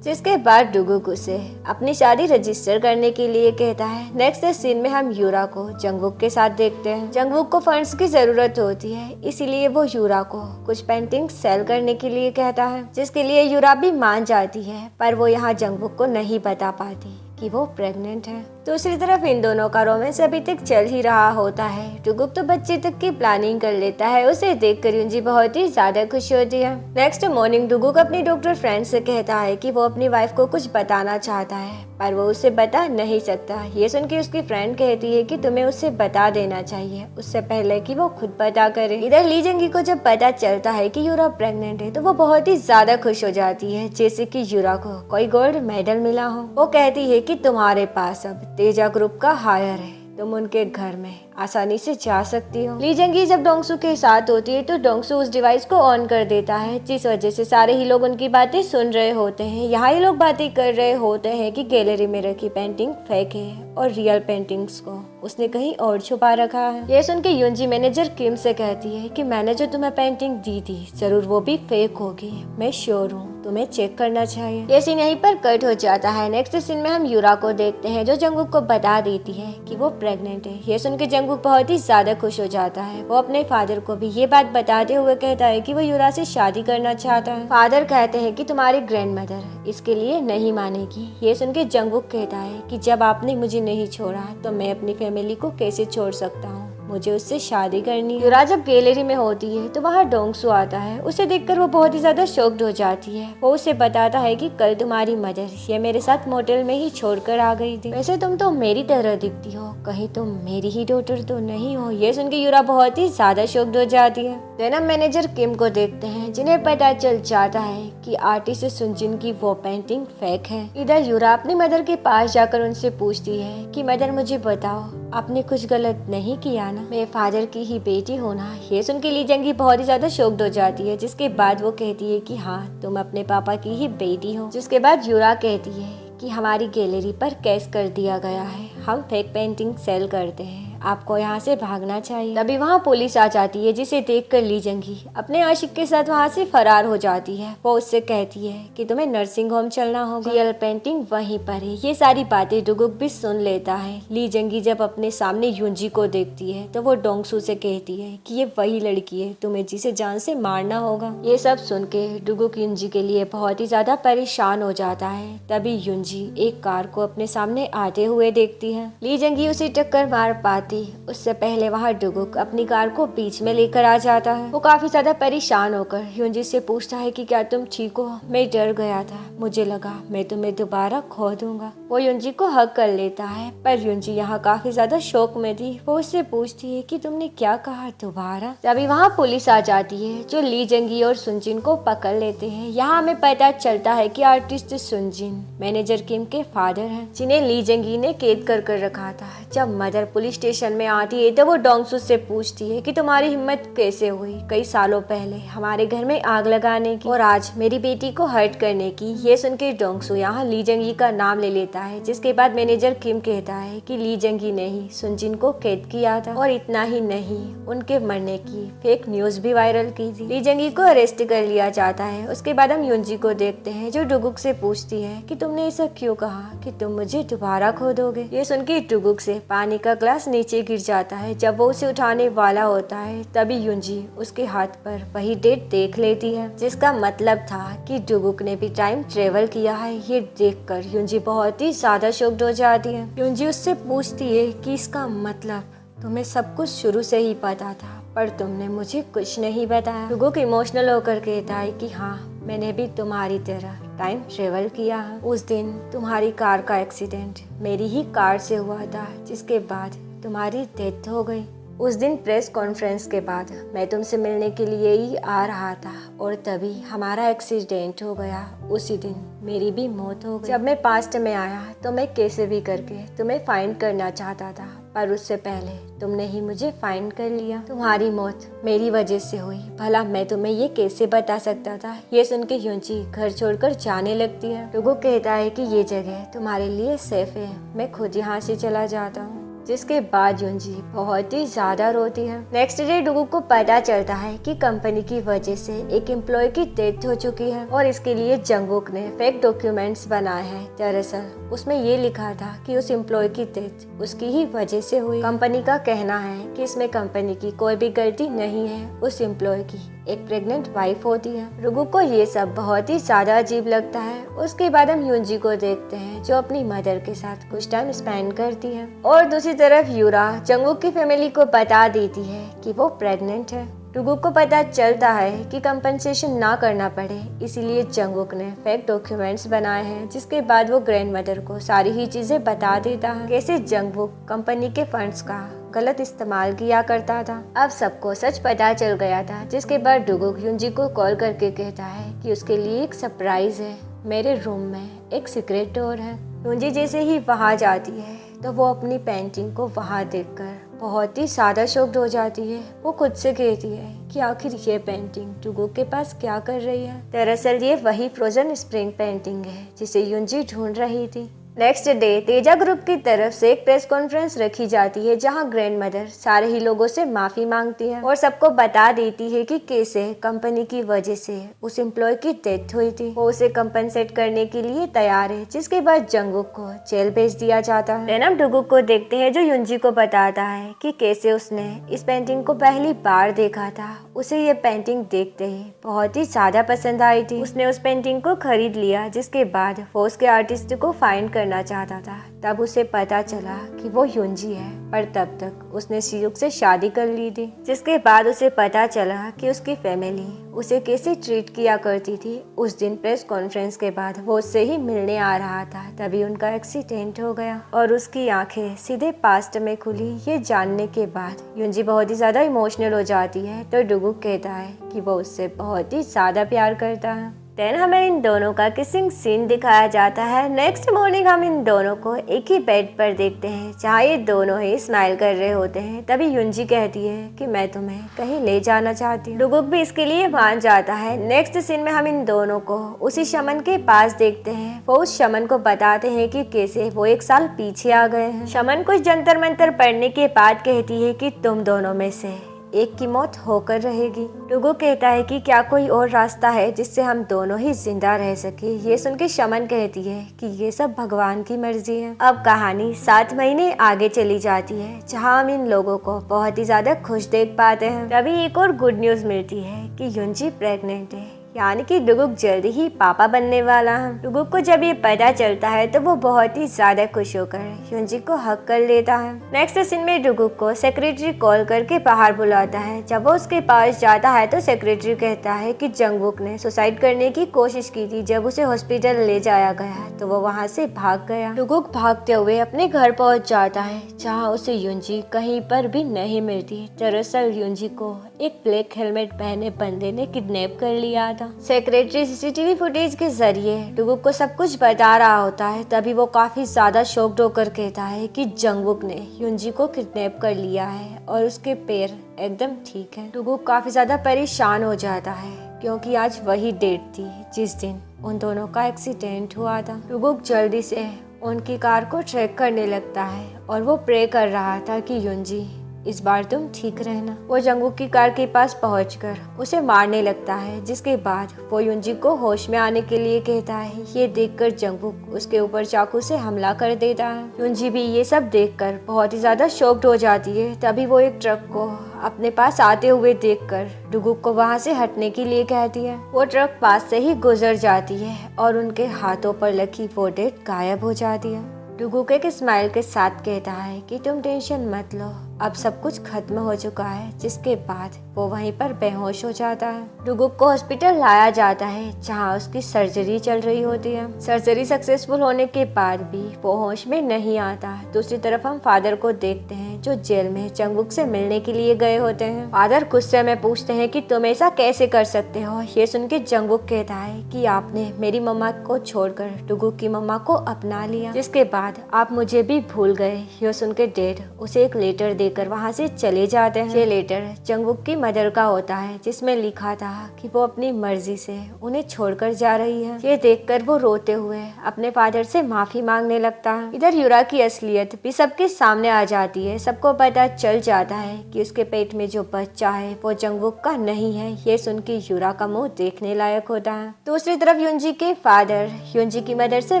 जिसके बाद डुगुक उसे अपनी शादी रजिस्टर करने के लिए कहता है। नेक्स्ट सीन में हम यूरा को जंगवुक के साथ देखते हैं। जंगवुक को फंड्स की जरूरत होती है, इसीलिए वो यूरा को कुछ पेंटिंग सेल करने के लिए कहता है, जिसके लिए यूरा भी मान जाती है। पर वो यहाँ जंगवुक को नहीं बता पाती कि वो प्रेग्नेंट है। दूसरी तरफ इन दोनों का रोमांस अभी तक चल ही रहा होता है। डुगुक तो बच्चे तक की प्लानिंग कर लेता है। उसे देखकर युनजी बहुत ही ज्यादा खुश होती है। नेक्स्ट मॉर्निंग डुगुक अपनी डॉक्टर फ्रेंड से कहता है कि वो अपनी वाइफ को कुछ बताना चाहता है, पर वो उसे बता नहीं सकता। ये सुन के उसकी फ्रेंड कहती है कि तुम्हें उसे बता देना चाहिए उससे पहले कि वो खुद पता करे। इधर ली जंगी को जब पता चलता है कि यूरा प्रेग्नेंट है तो वो बहुत ही ज्यादा खुश हो जाती है, जैसे कि यूरा को कोई गोल्ड मेडल मिला हो। वो कहती है कि तुम्हारे पास अब तेजा ग्रुप का हायर है, तुम उनके घर में आसानी से जा सकती हो। ली जंगी जब डोंगसू के साथ होती है तो डोंगसू उस डिवाइस को ऑन कर देता है, जिस वजह से सारे ही लोग उनकी बातें सुन रहे होते हैं। यहाँ ही लोग बातें कर रहे होते हैं कि गैलरी में रखी पेंटिंग फेक है और रियल पेंटिंग्स को उसने कहीं और छुपा रखा है। ये सुन के युनजी मैनेजर किम से कहती है कि मैंने जो तुम्हें पेंटिंग दी थी जरूर वो भी फेक होगी, मैं श्योर हूँ, तुम्हें चेक करना चाहिए। ये सीन यहीं पर कट हो जाता है। नेक्स्ट सीन में हम यूरा को देखते हैं जो जंगकुक को बता देती है कि वो प्रेग्नेंट है। ये सुन के जंगकुक बहुत ही ज्यादा खुश हो जाता है। वो अपने फादर को भी ये बात बताते हुए कहता है कि वो यूरा से शादी करना चाहता है। फादर कहते हैं कि तुम्हारी ग्रैंडमदर इसके लिए नहीं मानेगी। ये सुन के जंगकुक कहता है कि जब आपने मुझे नहीं छोड़ा तो मैं अपनी फैमिली को कैसे छोड़ सकता हूँ, मुझे उससे शादी करनी है। यूरा जब गैलरी में होती है तो वहाँ डोंगसू आता है। उसे देखकर वो बहुत ही ज्यादा शॉक्ड हो जाती है। वो उसे बताता है कि कल तुम्हारी मदर ये मेरे साथ मोटेल में ही छोड़कर आ गई थी। वैसे तुम तो मेरी तरह दिखती हो, कहीं तुम मेरी ही डॉटर तो नहीं हो। ये सुन के यूरा बहुत ही ज्यादा शॉक्ड हो जाती है। देन हम मैनेजर किम को देखते हैं जिन्हें पता चल जाता है कि आर्टिस्ट सुनजिन की वो पेंटिंग फेक है। इधर यूरा अपनी मदर के पास जाकर उनसे पूछती है कि मदर मुझे बताओ, आपने कुछ गलत नहीं किया ना, मैं फादर की ही बेटी हूँ ना। ये सुन के ली जंगी बहुत ही ज्यादा शॉक्ड हो जाती है, जिसके बाद वो कहती है कि हाँ तुम अपने पापा की ही बेटी हो। जिसके बाद यूरा कहती है कि हमारी गैलरी पर केस कर दिया गया है, हम फेक पेंटिंग सेल करते हैं, आपको यहाँ से भागना चाहिए। तभी वहाँ पुलिस आ जाती है, जिसे देखकर ली जंगी अपने आशिक के साथ वहाँ से फरार हो जाती है। वो उससे कहती है कि तुम्हें नर्सिंग होम चलना होगा, रियल पेंटिंग वहीं पर है। ये सारी बातें डुगुक भी सुन लेता है। ली जंगी जब अपने सामने युनजी को देखती है तो वो डोंगसू से कहती है कि ये वही लड़की है तुम्हें जिसे जान से मारना होगा। ये सब सुन के डुगुक युनजी के लिए बहुत ही ज्यादा परेशान हो जाता है। तभी युनजी एक कार को अपने सामने आते हुए देखती है। ली जंगी उसे टक्कर मार पाती उससे पहले वहाँ डुगुक अपनी कार को बीच में लेकर आ जाता है। वो काफी ज्यादा परेशान होकर युनजी से पूछता है कि क्या तुम ठीक हो, मैं डर गया था, मुझे लगा मैं तुम्हें दोबारा खो दूंगा। वो युनजी को हक कर लेता है, पर युनजी यहाँ काफी ज्यादा शौक में थी। वो उससे पूछती है कि तुमने क्या कहा दोबारा। तभी वहाँ पुलिस आ जाती है जो ली जंगी और सुनजिन को पकड़ लेते हैं। यहाँ हमें पता चलता है कि आर्टिस्ट सुनजिन मैनेजर किम के फादर हैं, जिन्हें ली जंगी ने कैद कर रखा था। जब मदर पुलिस स्टेशन में आती है तो वो डोंगसू से पूछती है कि तुम्हारी हिम्मत कैसे हुई कई सालों पहले हमारे घर में आग लगाने की और आज मेरी बेटी को हर्ट करने की। ये सुन के डोंगसू यहाँ ली जंगी का नाम ले लेता है, जिसके बाद मैनेजर किम कहता है कि ली जंगी ने ही सुनजिन को कैद किया था और इतना ही नहीं, उनके मरने की फेक न्यूज भी वायरल की थी। ली जंगी को अरेस्ट कर लिया जाता है। उसके बाद हम युनजी को देखते हैं जो डुगुक से पूछती है कि तुमने ऐसा क्यों कहा कि तुम मुझे दोबारा खो दोगे। ये सुन के डुगुक से पानी का ग्लास नीचे गिर जाता है। जब वो उसे उठाने वाला होता है तभी युनजी उसके हाथ पर वही डेट देख लेती है, जिसका मतलब था कि डुगुक ने भी टाइम ट्रेवल किया है। ये देखकर युनजी बहुत ही ज्यादा शॉक्ड हो जाती है। युनजी उससे पूछती है कि इसका मतलब तुम्हें सब कुछ शुरू से ही पता था पर तुमने मुझे कुछ नहीं बताया। डुगुक इमोशनल होकर कहता है कि हाँ मैंने भी तुम्हारी तरह टाइम ट्रेवल किया है। उस दिन तुम्हारी कार का एक्सीडेंट मेरी ही कार से हुआ था, जिसके बाद तुम्हारी डेथ हो गई। उस दिन प्रेस कॉन्फ्रेंस के बाद मैं तुमसे मिलने के लिए ही आ रहा था और तभी हमारा एक्सीडेंट हो गया। उसी दिन मेरी भी मौत हो गई। जब मैं पास्ट में आया तो मैं कैसे भी करके तुम्हें फाइंड करना चाहता था, पर उससे पहले तुमने ही मुझे फाइंड कर लिया। तुम्हारी मौत मेरी वजह से हुई, भला मैं तुम्हें ये कैसे बता सकता था। ये सुन के युनजी घर छोड़कर जाने लगती है। डुगुक कहता है कि ये जगह तुम्हारे लिए सेफ है, मैं खुद यहाँ से चला जाता हूँ। जिसके बाद युनजी बहुत ही ज्यादा रोती है। नेक्स्ट डे डुगुक को पता चलता है कि कंपनी की वजह से एक एम्प्लॉय की डेथ हो चुकी है और इसके लिए जंगकुक ने फेक डॉक्यूमेंट्स बनाए हैं। दरअसल उसमें ये लिखा था कि उस एम्प्लॉय की डेथ उसकी ही वजह से हुई। कंपनी का कहना है कि इसमें कंपनी की कोई भी गलती नहीं है, उस एम्प्लॉय की एक प्रेग्नेंट वाइफ होती है। डुगुक को ये सब बहुत ही ज्यादा अजीब लगता है। उसके बाद हम युनजी को देखते हैं जो अपनी मदर के साथ कुछ टाइम स्पेंड करती है और दूसरी तरफ यूरा जंगकुक की फैमिली को बता देती है कि वो प्रेग्नेंट है। डुगुक को पता चलता है कि कंपनसेशन ना करना पड़े, इसीलिए जंगकुक ने फेक डॉक्यूमेंट्स बनाए हैं। जिसके बाद वो ग्रैंडमदर को सारी ही चीजें बता देता है, कैसे जंगकुक कंपनी के फंड्स का गलत इस्तेमाल किया करता था। अब सबको सच पता चल गया था। जिसके बाद डुगुक युनजी को कॉल करके कहता है कि उसके लिए एक सरप्राइज है, मेरे रूम में एक सीक्रेट डोर है। यूंजी जैसे ही वहाँ जाती है तो वो अपनी पेंटिंग को वहाँ देखकर बहुत ही ज़्यादा शॉक्ड हो जाती है। वो खुद से कहती है कि आखिर ये पेंटिंग डुगुक के पास क्या कर रही है। दरअसल ये वही फ्रोजन स्प्रिंग पेंटिंग है जिसे यूंजी ढूंढ रही थी। नेक्स्ट डे तेजा ग्रुप की तरफ से एक प्रेस कॉन्फ्रेंस रखी जाती है जहां ग्रैंड मदर सारे ही लोगों से माफी मांगती है और सबको बता देती है कि कैसे कंपनी की वजह से उस एम्प्लॉय की डेथ हुई थी। वो उसे कंपनसेट करने के लिए तैयार है, जिसके बाद जंगकुक को जेल भेज दिया जाता है। हम डुगुक को देखते हैं जो यूंजी को बताता है कि कैसे उसने इस पेंटिंग को पहली बार देखा था। उसे ये पेंटिंग देखते ही बहुत ही ज्यादा पसंद आई थी। उसने उस पेंटिंग को खरीद लिया, जिसके बाद वो उसके आर्टिस्ट को फाइंड करना चाहता था। तब उसे पता चला कि वो यूंजी है, पर तब तक उसने शियुक से शादी कर ली थी। जिसके बाद उसे पता चला कि उसकी फैमिली उसे कैसे ट्रीट किया करती थी। उस दिन प्रेस कॉन्फ्रेंस के बाद वो उससे ही मिलने आ रहा था, तभी उनका एक्सीडेंट हो गया और उसकी आंखें सीधे पास्ट में खुली। ये जानने के बाद यूंजी बहुत ही ज्यादा इमोशनल हो जाती है, तो डुगुक कहता है कि वो उससे बहुत ही ज्यादा प्यार करता है। देन हमें इन दोनों का किसिंग सीन दिखाया जाता है। नेक्स्ट मॉर्निंग हम इन दोनों को एक ही बेड पर देखते हैं जहाँ ये दोनों ही स्माइल कर रहे होते हैं। तभी यूंजी कहती है कि मैं तुम्हें कहीं ले जाना चाहती हूँ। डुगुक भी इसके लिए मान जाता है। नेक्स्ट सीन में हम इन दोनों को उसी शमन के पास देखते हैं। वो उस शमन को बताते हैं कि कैसे वो 1 साल पीछे आ गए हैं। शमन कुछ जंतर मंतर पढ़ने के बाद कहती है कि तुम दोनों में से एक की मौत होकर रहेगी। डुगुक कहता है कि क्या कोई और रास्ता है जिससे हम दोनों ही जिंदा रह सके। ये सुन के शमन कहती है कि ये सब भगवान की मर्जी है। अब कहानी 7 महीने आगे चली जाती है जहाँ हम इन लोगों को बहुत ही ज्यादा खुश देख पाते हैं। तभी एक और गुड न्यूज मिलती है कि यूंजी प्रेग्नेंट है, यानी कि डुगुक जल्दी ही पापा बनने वाला है। डुगुक को जब ये पता चलता है तो वो बहुत ही ज्यादा खुश होकर यूंजी को हक कर लेता है। नेक्स्ट सीन में डुगुक को सेक्रेटरी कॉल करके बाहर बुलाता है। जब वो उसके पास जाता है तो सेक्रेटरी कहता है कि जंगकुक ने सुसाइड करने की कोशिश की थी। जब उसे हॉस्पिटल ले जाया गया तो वो वहाँ से भाग गया। डुगुक भागते हुए अपने घर पहुँच जाता है जहाँ उसे यूंजी कहीं पर भी नहीं मिलती। दरअसल यूंजी को एक ब्लैक हेलमेट पहने बंदे ने किडनैप कर लिया था। सेक्रेटरी सीसीटीवी फुटेज के जरिए डुगुक को सब कुछ बता रहा होता है। तभी वो काफी ज्यादा शॉक्ड होकर कहता है कि जंगकुक ने यूंजी को किडनैप कर लिया है और उसके पैर एकदम ठीक है। डुगुक काफी ज्यादा परेशान हो जाता है क्योंकि आज वही डेट थी जिस दिन उन दोनों का एक्सीडेंट हुआ था। डुगुक जल्दी से उनकी कार को ट्रैक करने लगता है और वो प्रे कर रहा था कि यूंजी इस बार तुम ठीक रहना। वो जंगकुक की कार के पास पहुंचकर उसे मारने लगता है, जिसके बाद वो यूंजी को होश में आने के लिए कहता है। ये देखकर जंगकुक उसके ऊपर चाकू से हमला कर देता है। यूंजी भी ये सब देखकर बहुत ही ज्यादा शॉक्ड हो जाती है। तभी वो एक ट्रक को अपने पास आते हुए देखकर डुगुक को वहाँ से हटने के लिए कहती है। वो ट्रक पास से ही गुजर जाती है और उनके हाथों पर लगी वो डेट गायब हो जाती है। डुगुक एक स्माइल के साथ कहता है कि तुम टेंशन मत लो, अब सब कुछ खत्म हो चुका है। जिसके बाद वो वहीं पर बेहोश हो जाता है। डुगुक को हॉस्पिटल लाया जाता है जहां उसकी सर्जरी चल रही होती है। सर्जरी सक्सेसफुल होने के बाद भी वो होश में नहीं आता। दूसरी तरफ हम फादर को देखते हैं जो जेल में जंगकुक से मिलने के लिए गए होते हैं। फादर गुस्से में पूछते हैं कि तुम ऐसा कैसे कर सकते हो। ये सुन के जंगकुक कहता है कि आपने मेरी मम्मा को छोड़कर डुगुक की मम्मा को अपना लिया, जिसके बाद आप मुझे भी भूल गए। ये सुन के डैड उसे एक लेटर देकर वहाँ से चले जाते हैं। ये लेटर जंगकुक की मदर का होता है जिसमें लिखा था कि वो अपनी मर्जी से उन्हें छोड़कर जा रही है। ये देखकर वो रोते हुए अपने फादर से माफी मांगने लगता है। इधर यूरा की असलियत भी सबके सामने आ जाती है। सबको पता चल जाता है कि उसके पेट में जो बच्चा है वो जंगकुक का नहीं है। ये सुन के यूरा का मुंह देखने लायक होता है। दूसरी तरफ यूंजी के फादर यूंजी की मदर से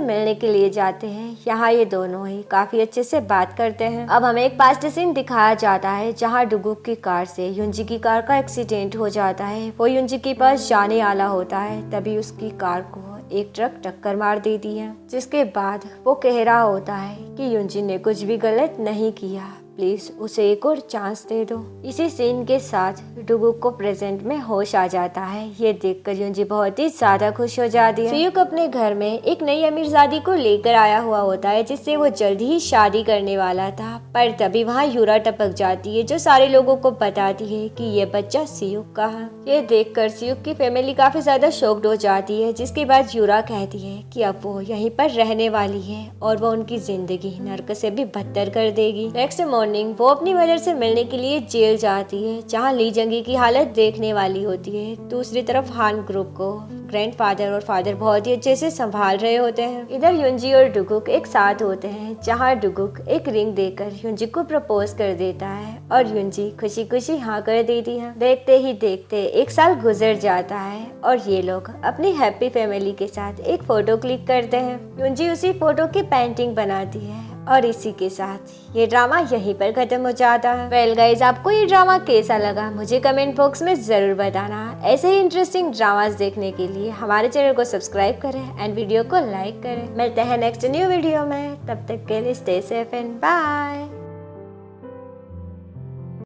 मिलने के लिए जाते हैं। यहाँ ये दोनों ही काफी अच्छे से बात करते हैं। अब हमें एक पास्ट सीन दिखाया जाता है जहाँ डुगुक की कार से यूंजी की कार का एक्सीडेंट हो जाता है। वो यूंजी के पास जाने वाला होता है, तभी उसकी कार को एक ट्रक टक्कर मार देती है। जिसके बाद वो कह रहा होता है कि यूंजी ने कुछ भी गलत नहीं किया, प्लीज उसे एक और चांस दे दो। इसी सीन के साथ डुगुक को प्रेजेंट में होश आ जाता है। ये देखकर युंजी बहुत ही ज्यादा खुश हो जाती है। सियुक अपने घर में एक नई अमीरजादी को लेकर आया हुआ होता है जिससे वो जल्दी ही शादी करने वाला था, पर तभी वहाँ यूरा टपक जाती है जो सारे लोगों को बताती है कि ये बच्चा सियुक का है। ये देखकर सियुक की फैमिली काफी ज्यादा शॉक्ड हो जाती है, जिसके बाद यूरा कहती है कि अब वो यहीं पर रहने वाली है और वो उनकी जिंदगी नर्क से भी बदतर कर देगी। नेक्स्ट मॉर्निंग वो अपनी मदर से मिलने के लिए जेल जाती है जहाँ ली जंगी की हालत देखने वाली होती है। दूसरी तरफ हान ग्रुप को ग्रैंडफादर और फादर बहुत ही अच्छे से संभाल रहे होते हैं। इधर युंजी और डुगुक एक साथ होते हैं जहाँ डुगुक एक रिंग देकर युंजी को प्रपोज कर देता है और युंजी खुशी खुशी हाँ कर देती है। देखते ही देखते 1 साल गुजर जाता है और ये लोग अपनी हैप्पी फैमिली के साथ एक फोटो क्लिक करते हैं। युंजी उसी फोटो की पेंटिंग बनाती है और इसी के साथ ये ड्रामा यहीं पर खत्म हो जाता है। वेल गाइज, आपको ये ड्रामा कैसा लगा मुझे कमेंट बॉक्स में जरूर बताना। ऐसे ही इंटरेस्टिंग ड्रामास देखने के लिए हमारे चैनल को सब्सक्राइब करें एंड वीडियो को लाइक करें। मिलते हैं नेक्स्ट न्यू वीडियो में, तब तक के लिए स्टे सेफ एंड बाय।